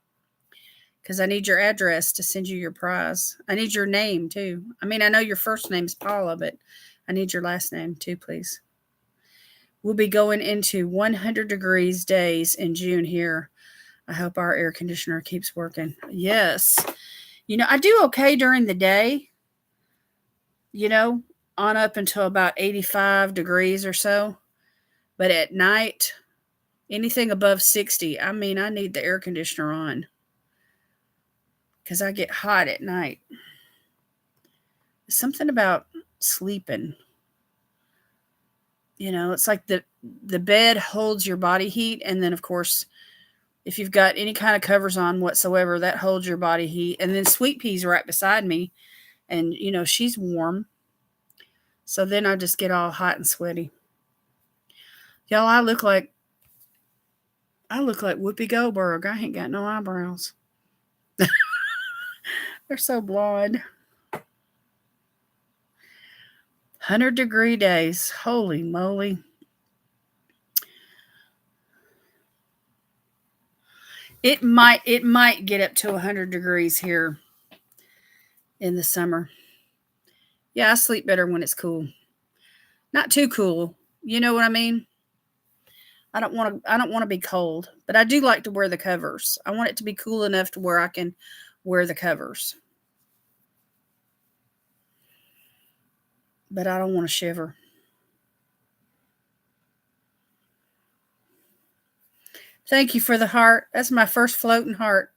Speaker 1: Because I need your address to send you your prize. I need your name, too. I mean, I know your first name's Paula, but I need your last name, too, please. We'll be going into 100 degrees days in June here. I hope our air conditioner keeps working. Yes. You know, I do okay during the day, you know, on up until about 85 degrees or so. But at night, anything above 60, I mean, I need the air conditioner on because I get hot at night. Something about sleeping. You know, it's like the bed holds your body heat. And then, of course, if you've got any kind of covers on whatsoever, that holds your body heat. And then Sweet Pea's right beside me. And, you know, she's warm. So then I just get all hot and sweaty. Y'all, I look like Whoopi Goldberg. I ain't got no eyebrows. They're so blonde. 100-degree days. Holy moly. It might get up to 100 degrees here in the summer. Yeah, I sleep better when it's cool. Not too cool. You know what I mean? I don't want to be cold, but I do like to wear the covers. I want it to be cool enough to where I can wear the covers. But I don't want to shiver. Thank you for the heart. That's my first floating heart.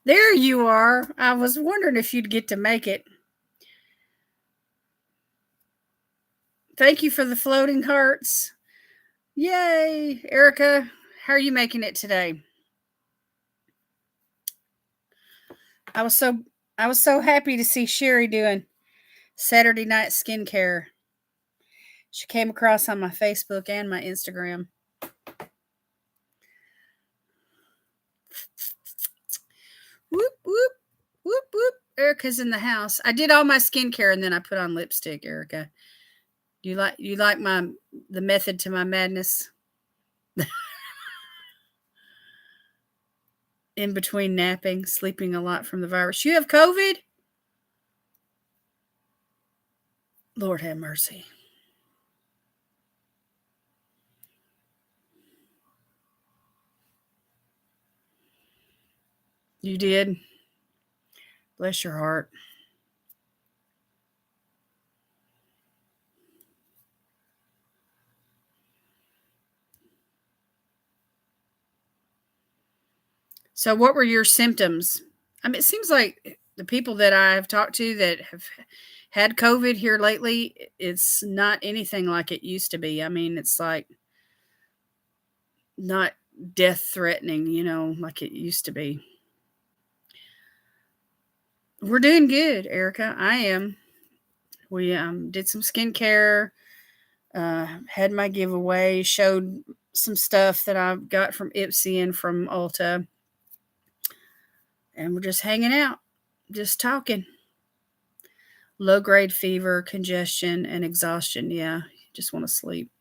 Speaker 1: There you are. I was wondering if you'd get to make it. Thank you for the floating hearts. Yay, Erica. How are you making it today? I was so happy to see Sherry doing Saturday night skincare. She came across on my Facebook and my Instagram. Whoop, whoop, whoop, whoop. Erica's in the house. I did all my skincare and then I put on lipstick, Erica. You like the method to my madness? In between napping, sleeping a lot from the virus. You have COVID? Lord have mercy. You did? Bless your heart. So what were your symptoms? I mean, it seems like the people that I've talked to that have had COVID here lately, it's not anything like it used to be. I mean, it's like not death threatening, you know, like it used to be. We're doing good, Erica. I am. We did some skincare, had my giveaway, showed some stuff that I got from Ipsy and from Ulta. And we're just hanging out, just talking. Low grade fever, congestion, and exhaustion. Yeah, just want to sleep.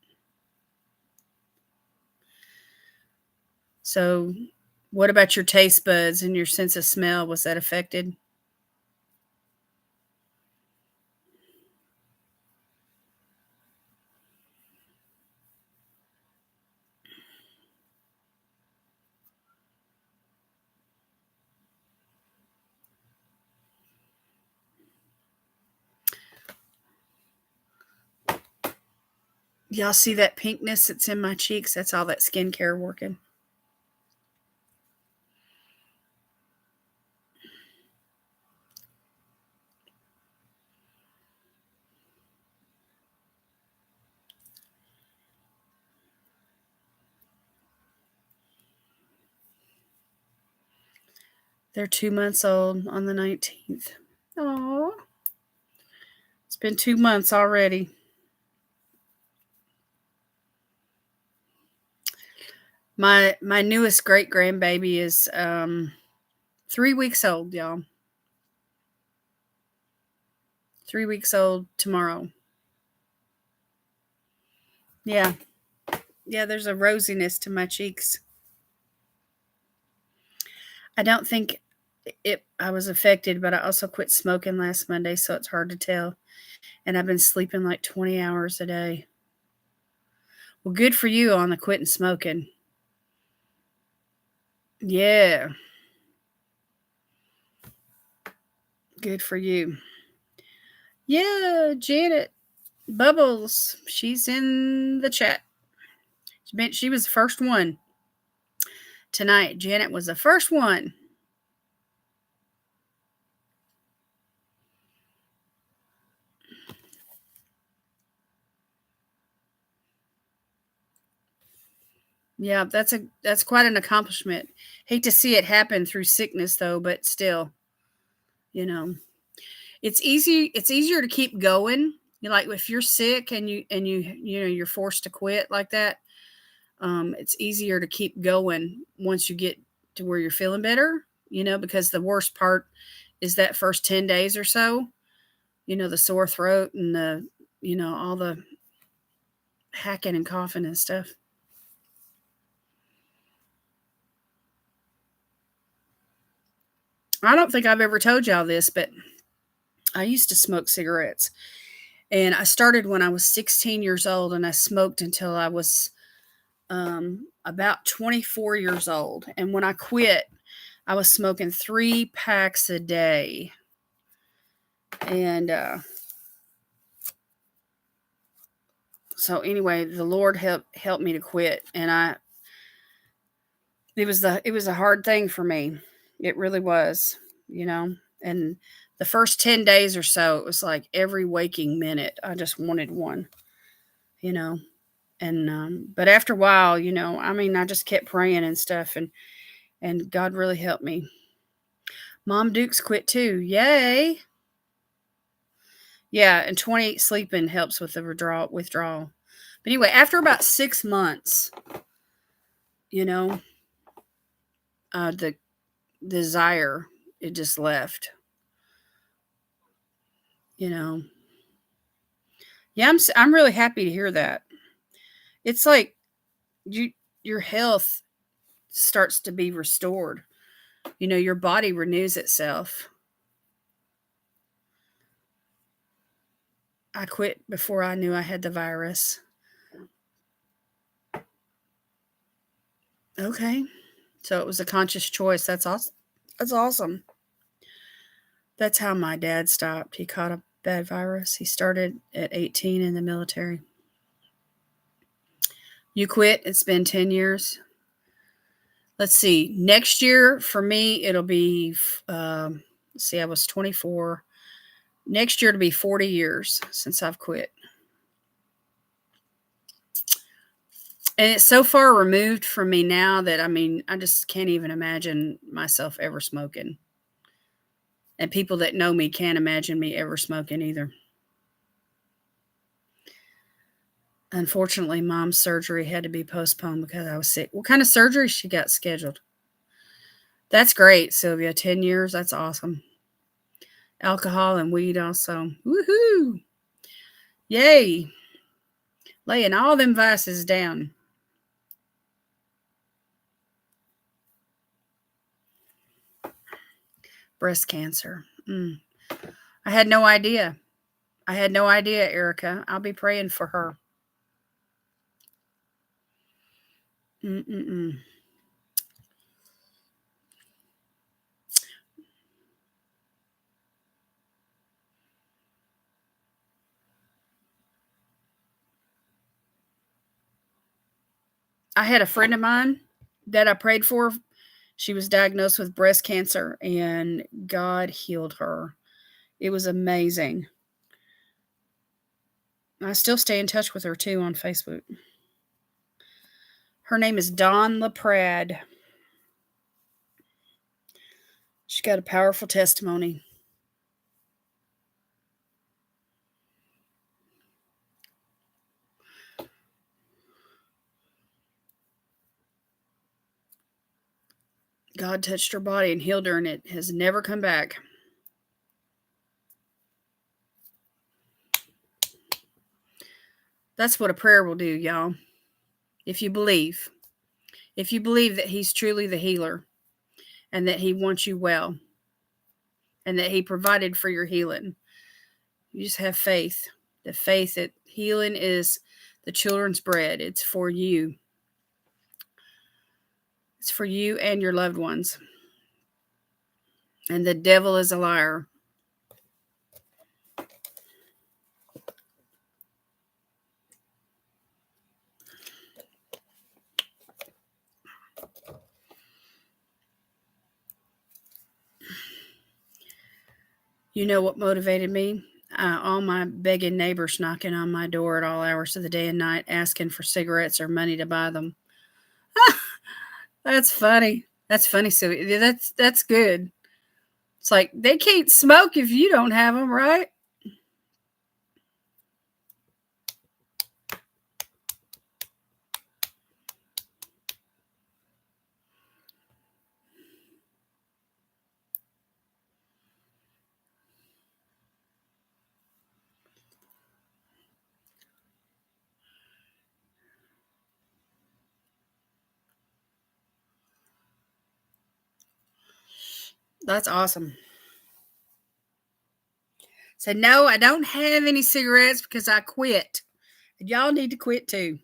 Speaker 1: So, what about your taste buds and your sense of smell? Was that affected? Y'all see that pinkness that's in my cheeks? That's all that skincare working. They're 2 months old on the 19th. Oh, it's been 2 months already. My newest great grandbaby is 3 weeks old, y'all. 3 weeks old tomorrow. Yeah. Yeah, there's a rosiness to my cheeks. I don't think I was affected, but I also quit smoking last Monday, so it's hard to tell. And I've been sleeping like 20 hours a day. Well, good for you on the quitting smoking. Yeah. Good for you. Yeah, Janet Bubbles. She's in the chat. She was the first one tonight. Janet was the first one. Yeah, that's quite an accomplishment. Hate to see it happen through sickness though, but still, you know, it's easier to keep going. You like if you're sick and you're forced to quit like that, it's easier to keep going once you get to where you're feeling better, because the worst part is that first 10 days or so, the sore throat and all the hacking and coughing and stuff. I don't think I've ever told y'all this, but I used to smoke cigarettes. And I started when I was 16 years old, and I smoked until I was about 24 years old. And when I quit, I was smoking 3 packs a day. And so anyway, the Lord helped me to quit. And it was a hard thing for me. It really was, and the first 10 days or so, it was like every waking minute, I just wanted one, and but after a while, I just kept praying and stuff, and God really helped me. Mom Dukes quit too. Yay. Yeah, and 28 sleeping helps with the withdrawal. But anyway, after about 6 months, the desire, it just left. Yeah, I'm really happy to hear that. It's like your health starts to be restored. Your body renews itself. I quit before I knew I had the virus. Okay. So it was a conscious choice. That's awesome. That's awesome. That's how my dad stopped. He caught a bad virus. He started at 18 in the military. You quit. It's been 10 years. Let's see. Next year for me, it'll be, let's see, I was 24. Next year, it'll be 40 years since I've quit. And it's so far removed from me now that, I just can't even imagine myself ever smoking. And people that know me can't imagine me ever smoking either. Unfortunately, Mom's surgery had to be postponed because I was sick. What kind of surgery she got scheduled? That's great, Sylvia. 10 years. That's awesome. Alcohol and weed also. Woohoo! Yay! Laying all them vices down. Breast cancer. I had no idea. Erica. I'll be praying for her. Mm-mm-mm. I had a friend of mine that I prayed for. She was diagnosed with breast cancer, and God healed her. It was amazing. I still stay in touch with her too on Facebook. Her name is Dawn LaPrade. She got a powerful testimony. God touched her body and healed her, and it has never come back. That's what a prayer will do, y'all. If you believe. If you believe that he's truly the healer and that he wants you well and that he provided for your healing, you just have faith. The faith that healing is the children's bread. It's for you. It's for you and your loved ones. And the devil is a liar. You know what motivated me? All my begging neighbors knocking on my door at all hours of the day and night asking for cigarettes or money to buy them. That's funny. That's funny. So that's good. It's like they can't smoke if you don't have them, right? That's awesome. So no, I don't have any cigarettes because I quit. And y'all need to quit too.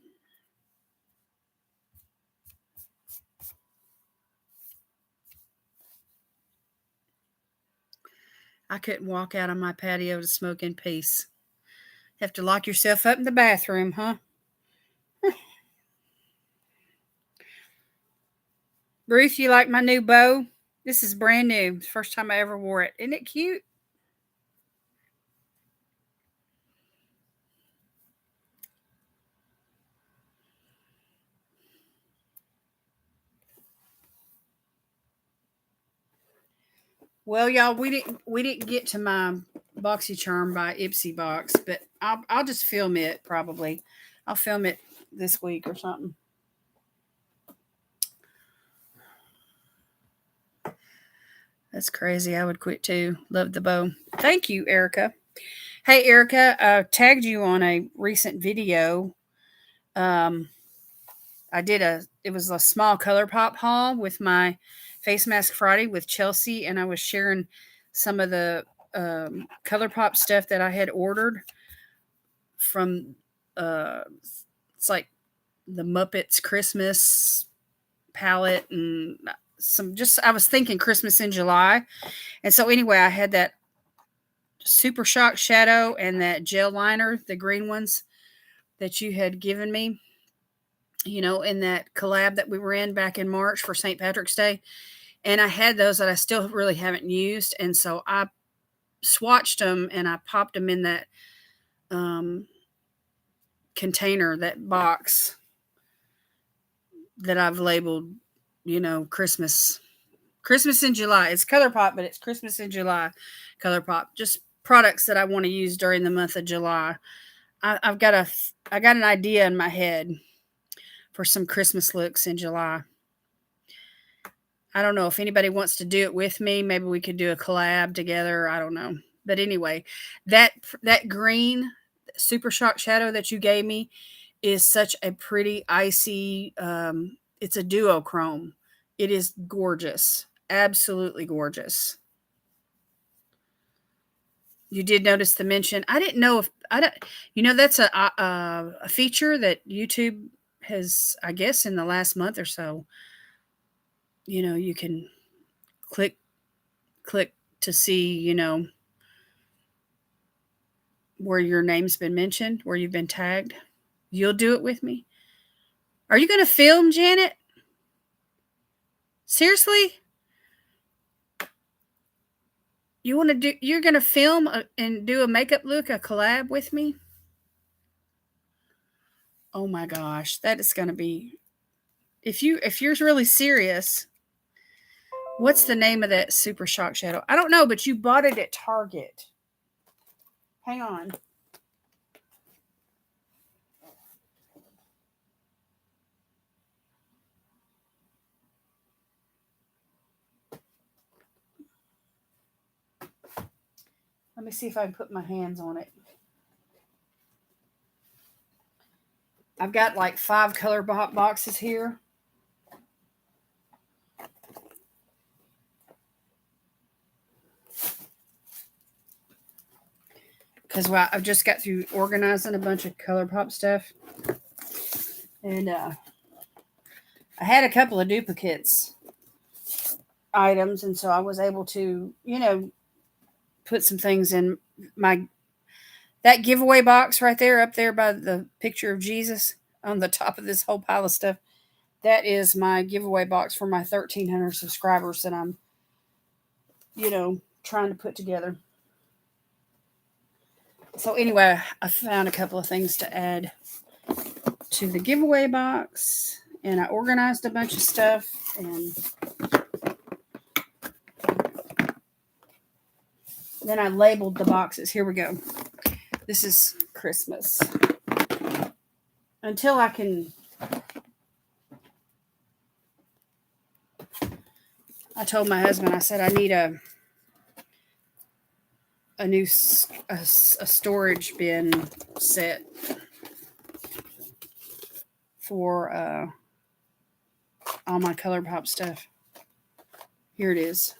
Speaker 1: I couldn't walk out on my patio to smoke in peace. Have to lock yourself up in the bathroom, huh? Ruth, you like my new bow? This is brand new. It's the first time I ever wore it. Isn't it cute? Well, y'all, we didn't get to my BoxyCharm by Ipsy Box, but I'll just film it probably. I'll film it this week or something. That's crazy. I would quit too. Love the bow. Thank you, Erica. Hey, Erica, I tagged you on a recent video. Um, it was a small ColourPop haul with my Face Mask Friday with Chelsea, and I was sharing some of the ColourPop stuff that I had ordered from, uh, it's like the Muppets Christmas palette and I was thinking Christmas in July. And so anyway, I had that Super Shock Shadow and that gel liner, the green ones that you had given me, in that collab that we were in back in March for St. Patrick's Day. And I had those that I still really haven't used. And so I swatched them and I popped them in that container, that box that I've labeled, Christmas. Christmas in July. It's ColourPop, but it's Christmas in July ColourPop. Just products that I want to use during the month of July. I got an idea in my head for some Christmas looks in July. I don't know if anybody wants to do it with me. Maybe we could do a collab together. I don't know. But anyway, that green Super Shock Shadow that you gave me is such a pretty icy, it's a duochrome. It is gorgeous. Absolutely gorgeous. You did notice the mention. I didn't know if I don't. That's a feature that YouTube has, I guess, in the last month or so. You can click to see, where your name's been mentioned, where you've been tagged. You'll do it with me. Are you going to film, Janet? Seriously? You're going to film and do a makeup look, a collab with me? Oh my gosh, that is going to be, if you're really serious, What's the name of that Super Shock Shadow? I don't know, but you bought it at Target. Hang on. Let me see if I can put my hands on it. I've got like 5 color boxes here. Because I've just got through organizing a bunch of Color Pop stuff. And I had a couple of duplicates items. And so I was able to, put some things in that giveaway box right there, up there by the picture of Jesus on the top of this whole pile of stuff. That is my giveaway box for my 1,300 subscribers that I'm, trying to put together. So anyway, I found a couple of things to add to the giveaway box, and I organized a bunch of stuff, and then I labeled the boxes. Here we go. This is Christmas. Until I can, I told my husband, I said, I need a new storage bin set for all my Color Pop stuff. Here it is.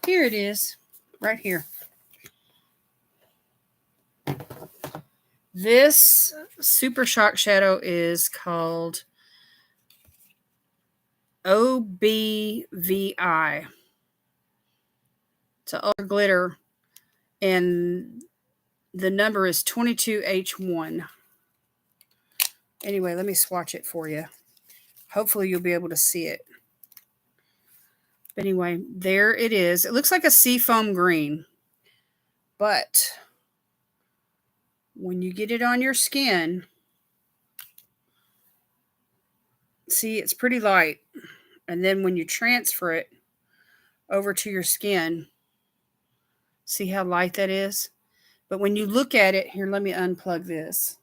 Speaker 1: Here it is. Right here. This Super Shock Shadow is called OBVI. It's an ultra glitter, and the number is 22H1. Anyway, let me swatch it for you. Hopefully you'll be able to see it. But anyway, there it is. It looks like a seafoam green. But when you get it on your skin, see, it's pretty light. And then when you transfer it over to your skin, see how light that is? But when you look at it, here, let me unplug this.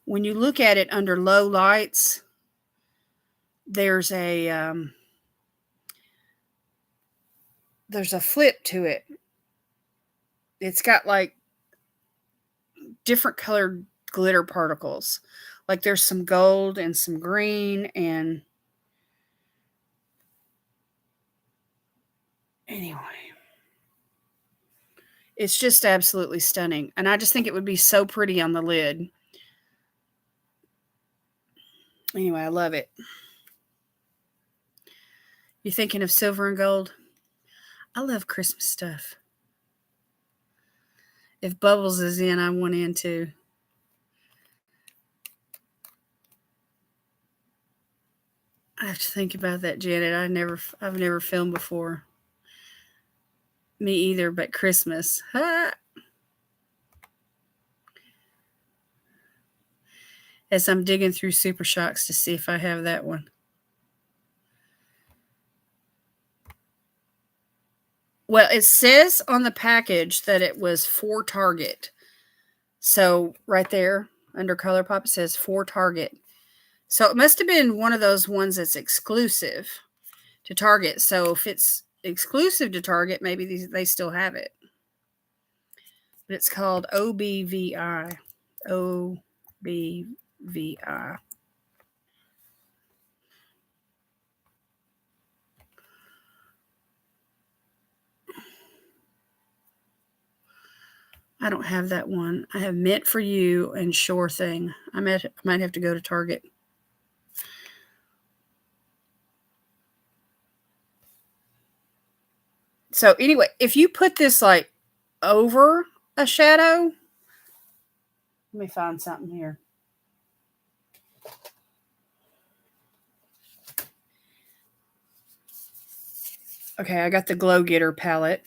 Speaker 1: When you look at it under low lights, there's a flip to it. It's got like different colored glitter particles. Like there's some gold and some green, and anyway, it's just absolutely stunning. And I just think it would be so pretty on the lid. Anyway, I love it. You thinking of silver and gold? I love Christmas stuff. If Bubbles is in, I want in too. I have to think about that, Janet. I've never filmed before. Me either, but Christmas. Ha! As I'm digging through Super Shocks to see if I have that one. Well, it says on the package that it was for Target. So right there under Color Pop, it says for Target. So it must have been one of those ones that's exclusive to Target. So if it's exclusive to Target, maybe they still have it. But it's called OBVI. OBVI. I don't have that one. I have Meant for You and Sure Thing. I might have to go to Target. So anyway, if you put this like over a shadow, let me find something here. Okay, I got the Glow Getter palette.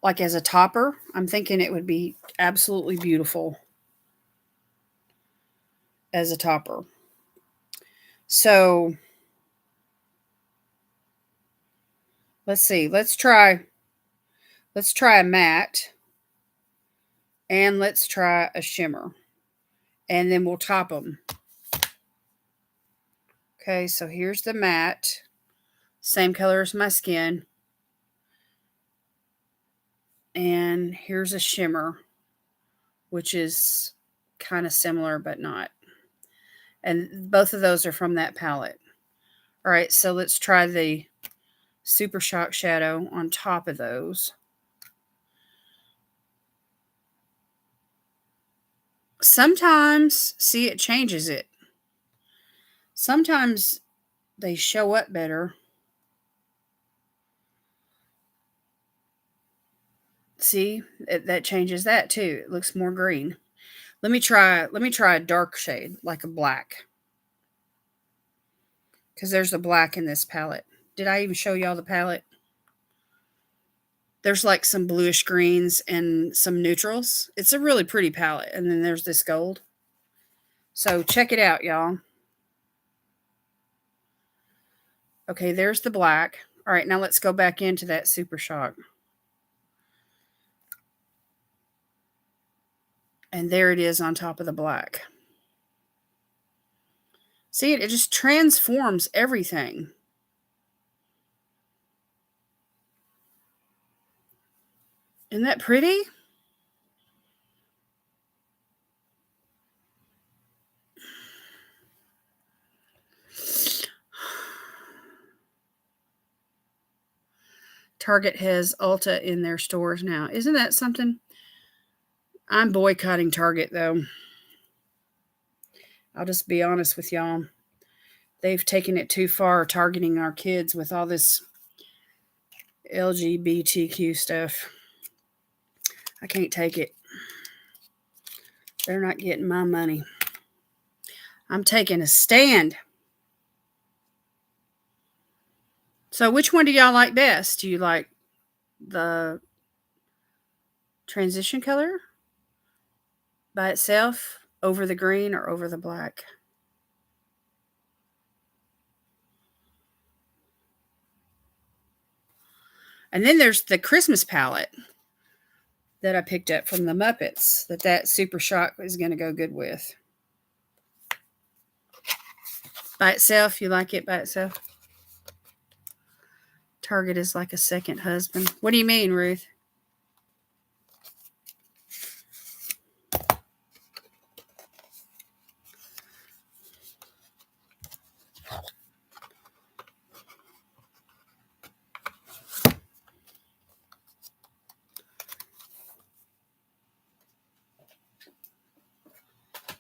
Speaker 1: like as a topper. I'm thinking it would be absolutely beautiful as a topper. So let's see. Let's try a matte, and let's try a shimmer, and then we'll top them. Okay, so here's the matte, same color as my skin. And here's a shimmer, which is kind of similar but not. And both of those are from that palette. All right, so let's try the Super Shock Shadow on top of those. Sometimes, see, it changes it. Sometimes they show up better. See, that changes that too. It looks more green. Let me try a dark shade, like a black. Because there's a black in this palette. Did I even show y'all the palette? There's like some bluish greens and some neutrals. It's a really pretty palette. And then there's this gold. So check it out, y'all. Okay, there's the black. All right, now let's go back into that Super Shock. And there it is on top of the black. See it? It just transforms everything. Isn't that pretty? Target has Ulta in their stores now. Isn't that something? I'm boycotting Target, though. I'll just be honest with y'all. They've taken it too far, targeting our kids with all this LGBTQ stuff. I can't take it. They're not getting my money. I'm taking a stand. So which one do y'all like best? Do you like the transition color by itself, over the green, or over the black? And then there's the Christmas palette that I picked up from the Muppets that Super Shock is going to go good with. By itself, you like it by itself? Target is like a second husband. What do you mean, Ruth?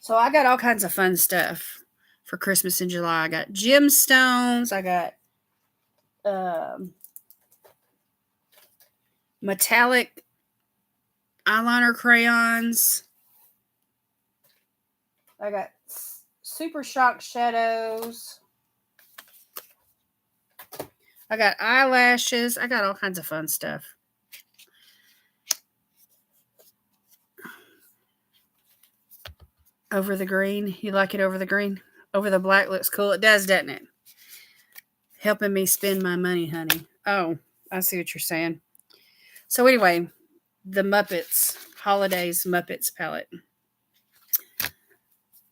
Speaker 1: So I got all kinds of fun stuff for Christmas in July. I got gemstones. I got metallic eyeliner crayons. I got Super Shock shadows. I got eyelashes. I got all kinds of fun stuff. Over the green. You like it over the green? Over the black looks cool. It does, doesn't it? Helping me spend my money, honey. Oh, I see what you're saying. So anyway, the Muppets, Holidays Muppets palette.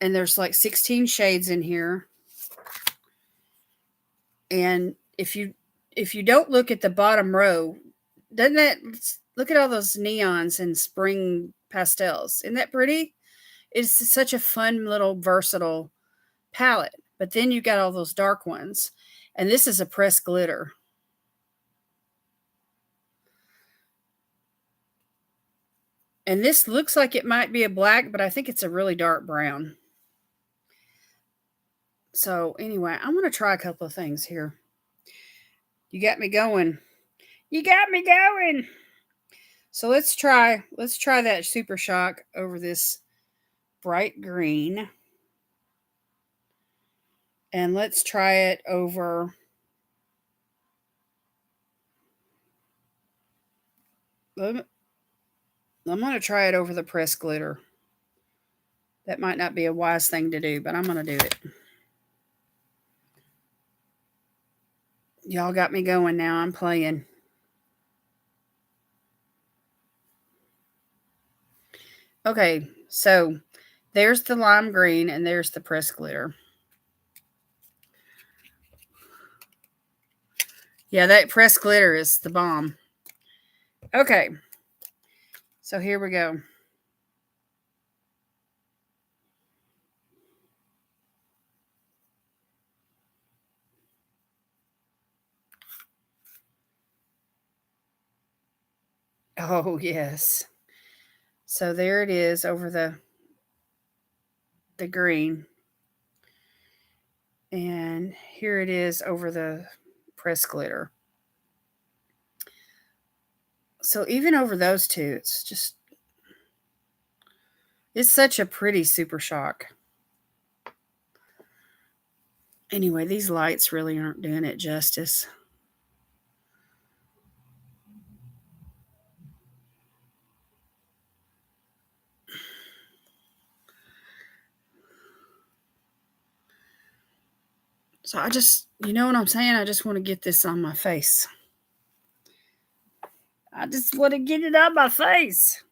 Speaker 1: And there's like 16 shades in here. And if you don't look at the bottom row, doesn't that look at all those neons and spring pastels? Isn't that pretty? It's such a fun little versatile palette. But then you got all those dark ones. And this is a pressed glitter. And this looks like it might be a black, but I think it's a really dark brown. So anyway, I'm going to try a couple of things here. You got me going. You got me going. So let's try that Super Shock over this bright green. And let's try it over I'm going to try it over the pressed glitter. That might not be a wise thing to do, but I'm going to do it. Y'all got me going now. I'm playing. Okay, so there's the lime green and there's the pressed glitter. Yeah, that pressed glitter is the bomb. Okay, so here we go. Oh, yes. So there it is over the green. And here it is over the pressed glitter. So even over those two, it's such a pretty Super Shock. Anyway, these lights really aren't doing it justice. So you know what I'm saying? I just want to get this on my face. I just want to get it on my face.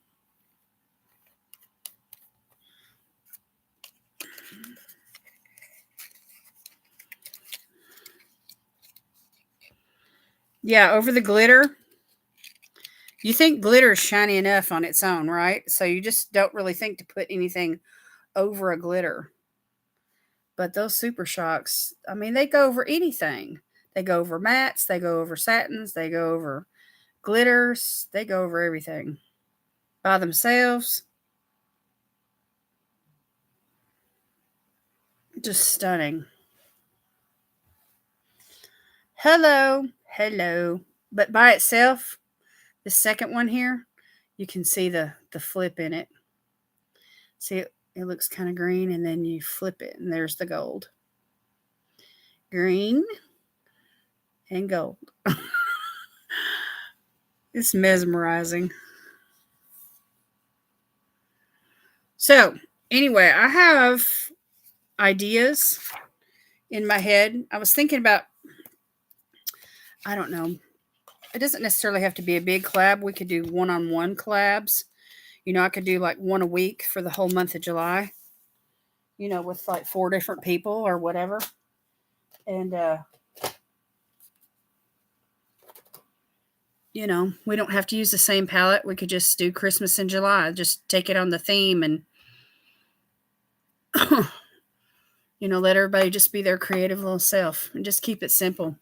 Speaker 1: Yeah, over the glitter. You think glitter is shiny enough on its own, right? So you just don't really think to put anything over a glitter. But those Super Shocks, I mean, they go over anything. They go over mattes, they go over satins, they go over glitters, they go over everything by themselves. Just stunning. Hello. But by itself, the second one here, you can see the flip in it. See, it looks kind of green, and then you flip it, and there's the gold. Green and gold. It's mesmerizing. So, anyway, I have ideas in my head. I was thinking about, I don't know, it doesn't necessarily have to be a big collab. We could do one-on-one collabs. You know, I could do like one a week for the whole month of July, you know, with like 4 different people or whatever. And, you know, we don't have to use the same palette. We could just do Christmas in July. Just take it on the theme and, you know, let everybody just be their creative little self and just keep it simple.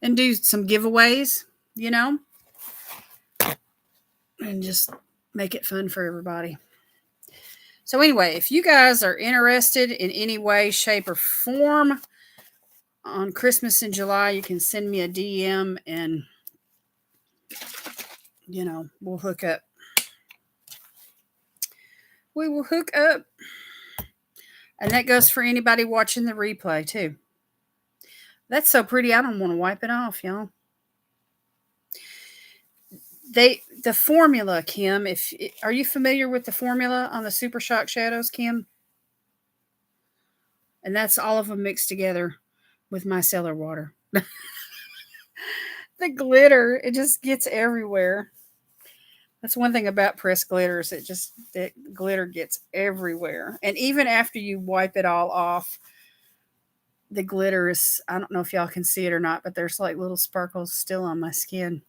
Speaker 1: And do some giveaways, you know, and just make it fun for everybody. So, anyway, if you guys are interested in any way, shape, or form on Christmas in July, you can send me a DM and, you know, we'll hook up. We will hook up. And that goes for anybody watching the replay, too. That's so pretty, I don't want to wipe it off, y'all. The formula, Kim, are you familiar with the formula on the Super Shock Shadows, Kim? And that's all of them mixed together with micellar water. The glitter, it just gets everywhere. That's one thing about pressed glitters. The glitter gets everywhere. And even after you wipe it all off, the glitter is, I don't know if y'all can see it or not, but there's like little sparkles still on my skin.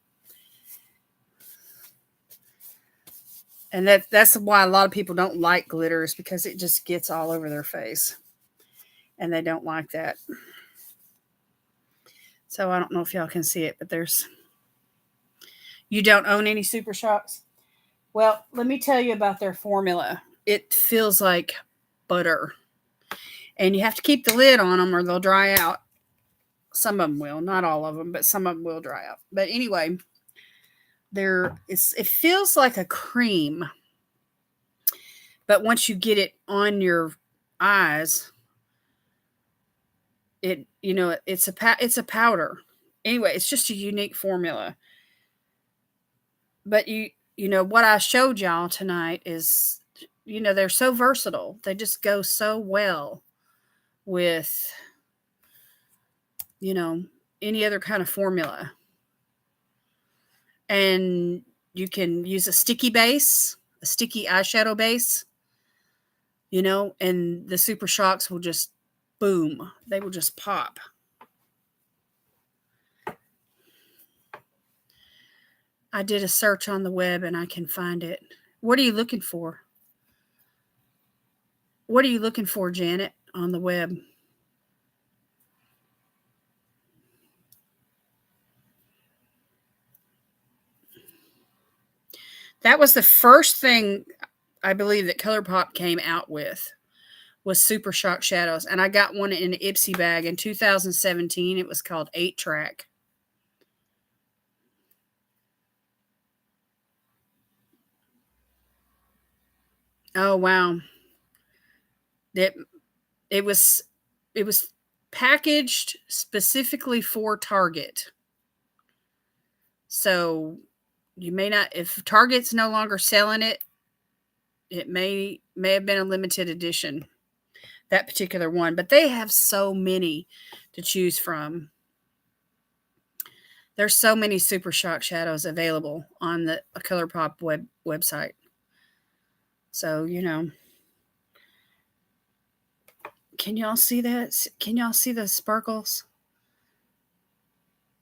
Speaker 1: And that's why a lot of people don't like glitters, because it just gets all over their face. And they don't like that. So I don't know if y'all can see it, but you don't own any Super Shocks? Well, let me tell you about their formula. It feels like butter. And you have to keep the lid on them or they'll dry out. Some of them will, not all of them, but some of them will dry out. But anyway, it feels like a cream. But once you get it on your eyes, it's a powder. Anyway, it's just a unique formula. But what I showed y'all tonight is, they're so versatile. They just go so well with, you know, any other kind of formula. And you can use a sticky base, a sticky eyeshadow base, and the Super Shocks will just boom. They will just pop. I did a search on the web and I can find it. What are you looking for? What are you looking for, Janet, on the web? That was the first thing I believe that ColourPop came out with, was Super Shock Shadows. And I got one in an Ipsy bag in 2017. It was called 8-Track. Oh wow. It it was it was packaged specifically for Target. So you may not, if Target's no longer selling it, it may have been a limited edition, that particular one, but they have so many to choose from. There's so many Super Shock shadows available on the ColourPop website. So, can y'all see that? Can y'all see the sparkles?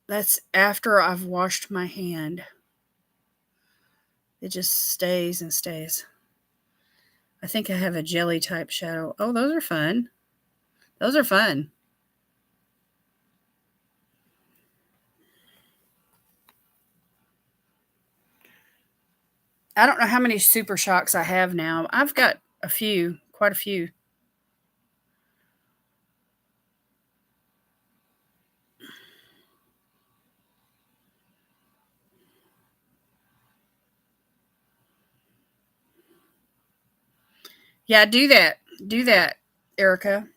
Speaker 1: That's after I've washed my hand. It just stays and stays. I think I have a jelly type shadow. Oh, those are fun. Those are fun. I don't know how many Super Shocks I have now. I've got a few, quite a few. Yeah, do that. Do that, Erica.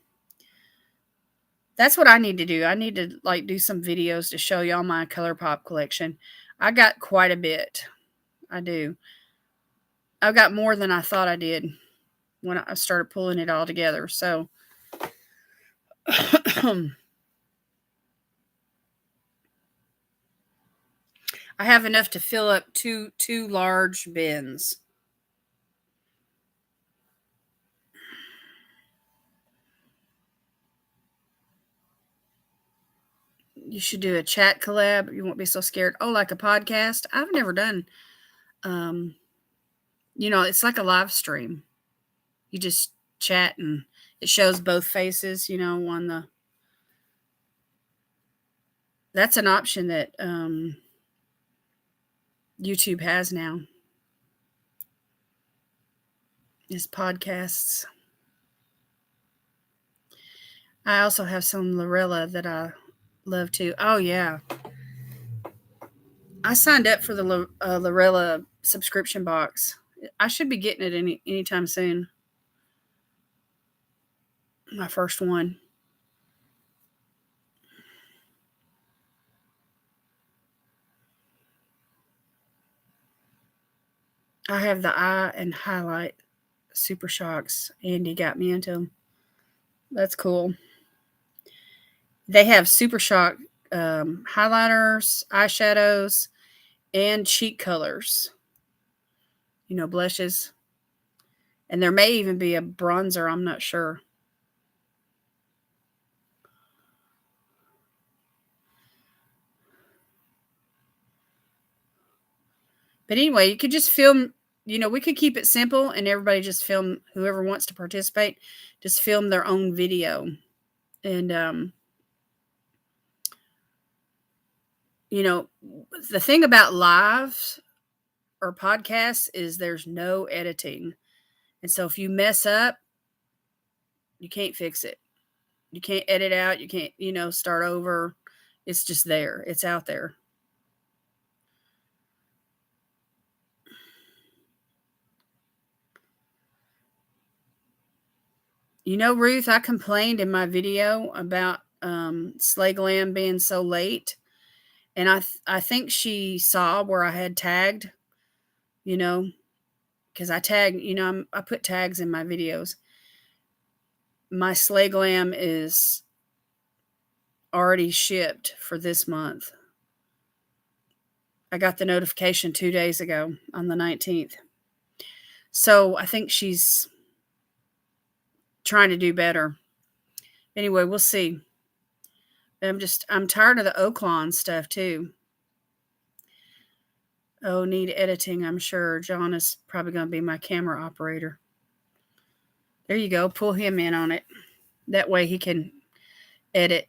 Speaker 1: That's what I need to do. I need to do some videos to show y'all my ColourPop collection. I got quite a bit. I do. I've got more than I thought I did when I started pulling it all together. So I have enough to fill up two large bins. You should do a chat collab. You won't be so scared. Oh, like a podcast? I've never done. Um, it's like a live stream. You just chat and it shows both faces, on the. That's an option that YouTube has now, is podcasts. I also have some Lorella that I love too. Oh, yeah. I signed up for the Lorella subscription box. I should be getting it anytime soon. My first one. I have the eye and highlight Super Shocks. Andy got me into them. That's cool. They have Super Shock highlighters, eyeshadows, and cheek colors. Blushes. And there may even be a bronzer. I'm not sure. But anyway, you could just film, we could keep it simple and everybody just film, whoever wants to participate, just film their own video. And, the thing about live or podcasts is there's no editing. And so if you mess up, you can't fix it. You can't edit out. You can't, start over. It's just there. It's out there. Ruth, I complained in my video about Slay Glam being so late. And I think she saw where I had tagged you know, because I tag, I put tags in my videos. My Slay Glam is already shipped for this month. I got the notification 2 days ago on the 19th. So I think she's trying to do better. Anyway, we'll see. I'm tired of the Oaklawn stuff too. Oh, need editing, I'm sure. John is probably going to be my camera operator. There you go. Pull him in on it. That way he can edit.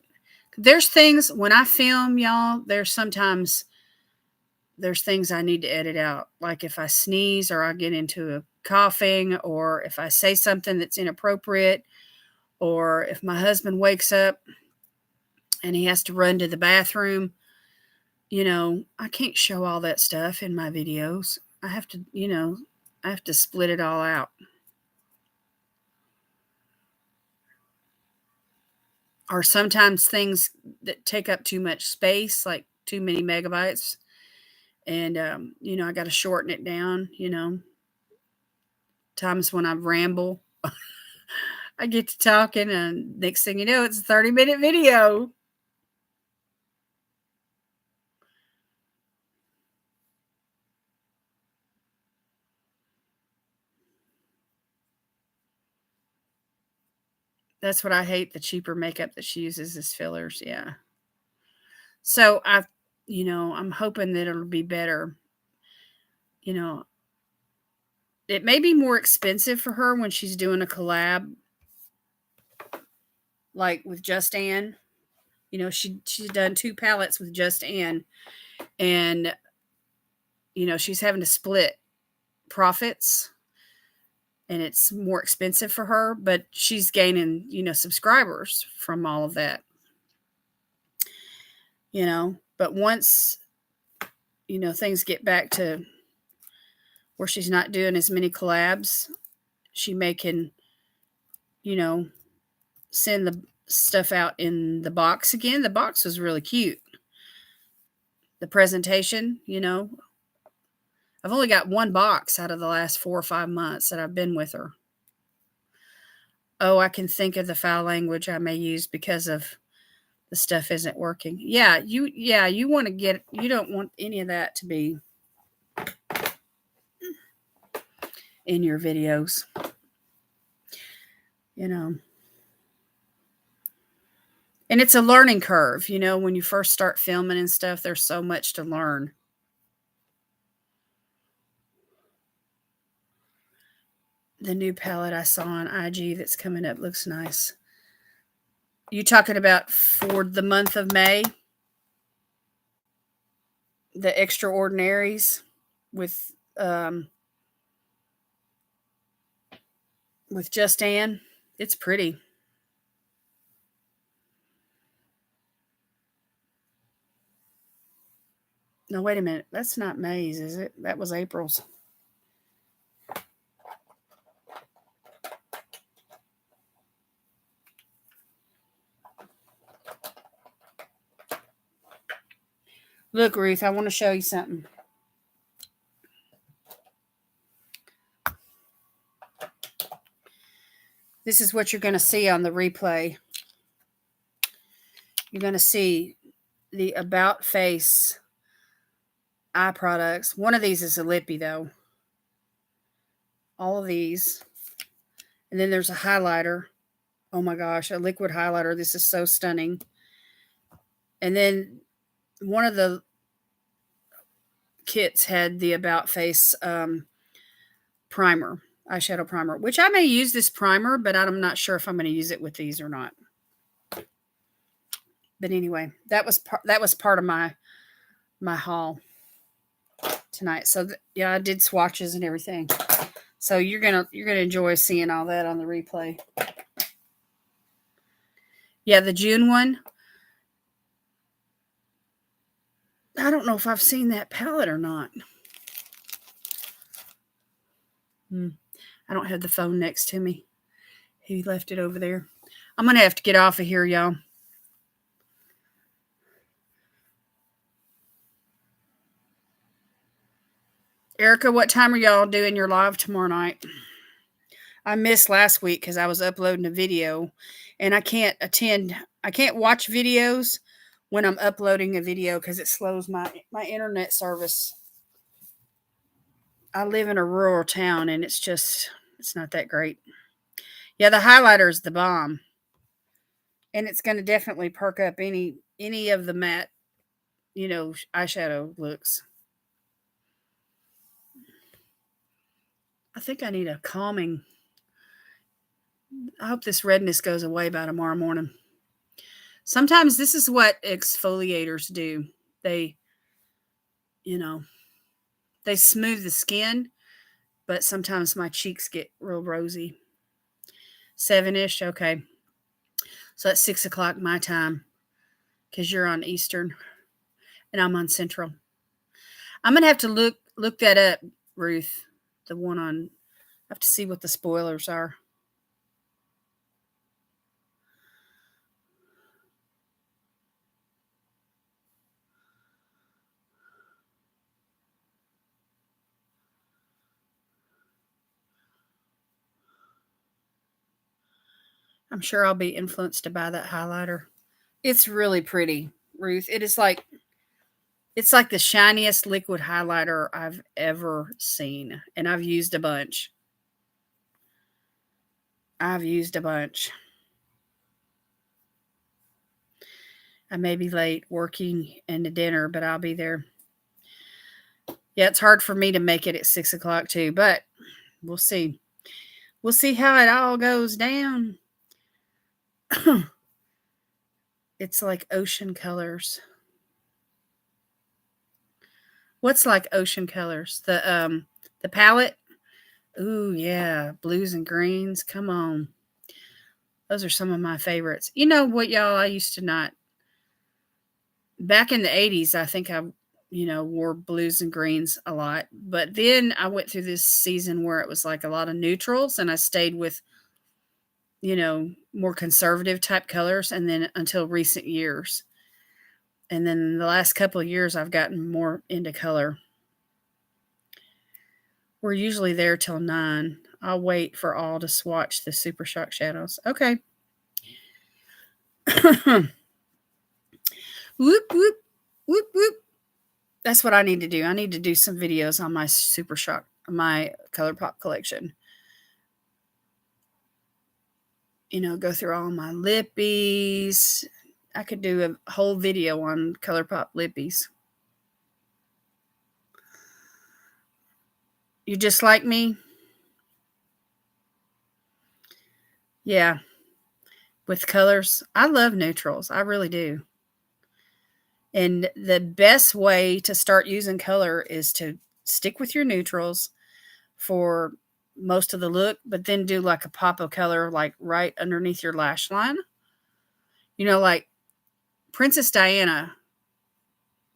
Speaker 1: There's things when I film, y'all, there's things I need to edit out. Like if I sneeze or I get into a coughing, or if I say something that's inappropriate, or if my husband wakes up and he has to run to the bathroom, I can't show all that stuff in my videos. I have to split it all out. Or sometimes things that take up too much space, like too many megabytes. And, I got to shorten it down, Times when I ramble, I get to talking, and next thing you know, it's a 30-minute video. That's what I hate, the cheaper makeup that she uses is fillers, yeah. So I'm hoping that it'll be better. It may be more expensive for her when she's doing a collab, like with Just Ann. She's done 2 palettes with Just Ann, and she's having to split profits, and it's more expensive for her, but she's gaining, subscribers from all of that. But once, things get back to where she's not doing as many collabs, she can, send the stuff out in the box again. The box was really cute. The presentation, I've only got 1 box out of the last 4 or 5 months that I've been with her. Oh, I can think of the foul language I may use because of the stuff isn't working. Yeah, you don't want any of that to be in your videos. And it's a learning curve, when you first start filming and stuff, there's so much to learn. The new palette I saw on IG that's coming up looks nice. You talking about for the month of May? The Extraordinaries with Just Ann. It's pretty. No, wait a minute. That's not May's, is it? That was April's. Look, Ruth, I want to show you something. This is what you're going to see on the replay. You're going to see the About Face eye products. One of these is a lippy, though. All of these. And then there's a highlighter. Oh my gosh, a liquid highlighter. This is so stunning. And then one of the kits had the About Face primer, eyeshadow primer, which I may use this primer, but I'm not sure if I'm going to use it with these or not. But anyway, that was part of my haul tonight. So yeah, I did swatches and everything. So you're gonna enjoy seeing all that on the replay. Yeah, the June one. I don't know if I've seen that palette or not. I don't have the phone next to me. He left it over there. I'm going to have to get off of here, y'all. Erica, what time are y'all doing your live tomorrow night? I missed last week because I was uploading a video, and I can't watch videos when I'm uploading a video because it slows my internet service. I live in a rural town, and it's not that great. Yeah, the highlighter is the bomb, and it's going to definitely perk up any of the matte, eyeshadow looks. I think I need a calming. I hope this redness goes away by tomorrow morning. Sometimes this is what exfoliators do. They, you know, they smooth the skin, but sometimes my cheeks get real rosy. 7-ish, okay. So that's 6 o'clock my time because you're on Eastern and I'm on Central. I'm gonna have to look that up, Ruth. The one on. I have to see what the spoilers are. I'm sure I'll be influenced by that highlighter. It's really pretty, Ruth. It's like the shiniest liquid highlighter I've ever seen, and I've used a bunch. I may be late working and to dinner, but I'll be there. Yeah, it's hard for me to make it at 6 o'clock too, but we'll see. We'll see how it all goes down. It's like ocean colors. What's like ocean colors? The palette? Ooh, yeah, blues and greens. Come on. Those are some of my favorites. You know what, y'all? I used to not. Back in the 80s, I think I, wore blues and greens a lot. But then I went through this season where it was like a lot of neutrals, and I stayed with, more conservative type colors, and then until recent years. And then the last couple of years, I've gotten more into color. We're usually there till 9. I'll wait for all to swatch the Super Shock shadows. Okay. Whoop, whoop, whoop, whoop. That's what I need to do. I need to do some videos on my Super Shock, my ColourPop collection. Go through all my lippies. I could do a whole video on ColourPop lippies. You just like me? Yeah. With colors. I love neutrals. I really do. And the best way to start using color is to stick with your neutrals for most of the look, but then do like a pop of color, like right underneath your lash line. Like Princess Diana,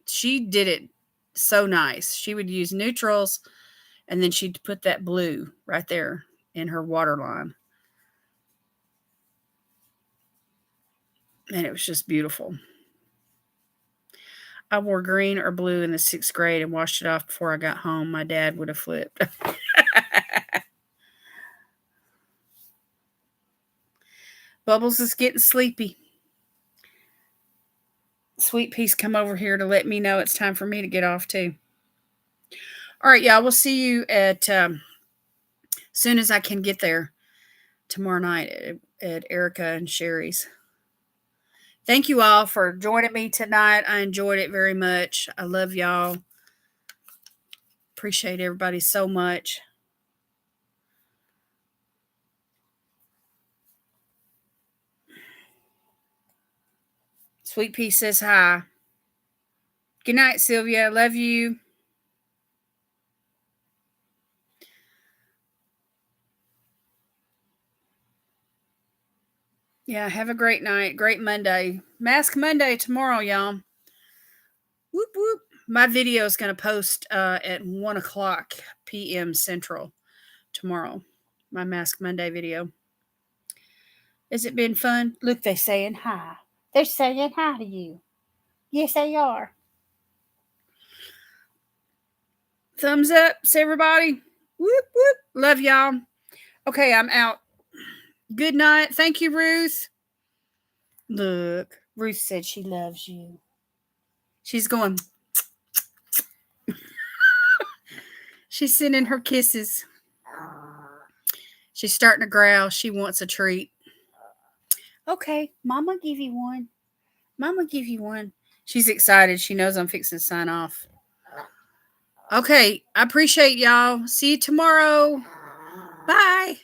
Speaker 1: she did it so nice. She would use neutrals and then she'd put that blue right there in her waterline. And it was just beautiful. I wore green or blue in the 6th grade and washed it off before I got home. My dad would have flipped. Bubbles is getting sleepy. Sweet Pea's come over here to let me know it's time for me to get off too. All right, y'all. We'll see you at soon as I can get there tomorrow night at Erica and Sherry's. Thank you all for joining me tonight. I enjoyed it very much. I love y'all. Appreciate everybody so much. Sweet Pea says hi. Good night, Sylvia. Love you. Yeah, have a great night. Great Monday. Mask Monday tomorrow, y'all. Whoop, whoop. My video is going to post at 1 o'clock p.m. Central tomorrow. My Mask Monday video. Has it been fun? Look, they're saying hi. They're saying hi to you. Yes, they are. Thumbs up, everybody. Whoop, whoop. Love y'all. Okay, I'm out. Good night. Thank you, Ruth. Look, Ruth said she loves you. She's going. She's sending her kisses. She's starting to growl. She wants a treat. Okay, Mama give you one. Mama give you one. She's excited. She knows I'm fixing to sign off. Okay, I appreciate y'all. See you tomorrow. Bye.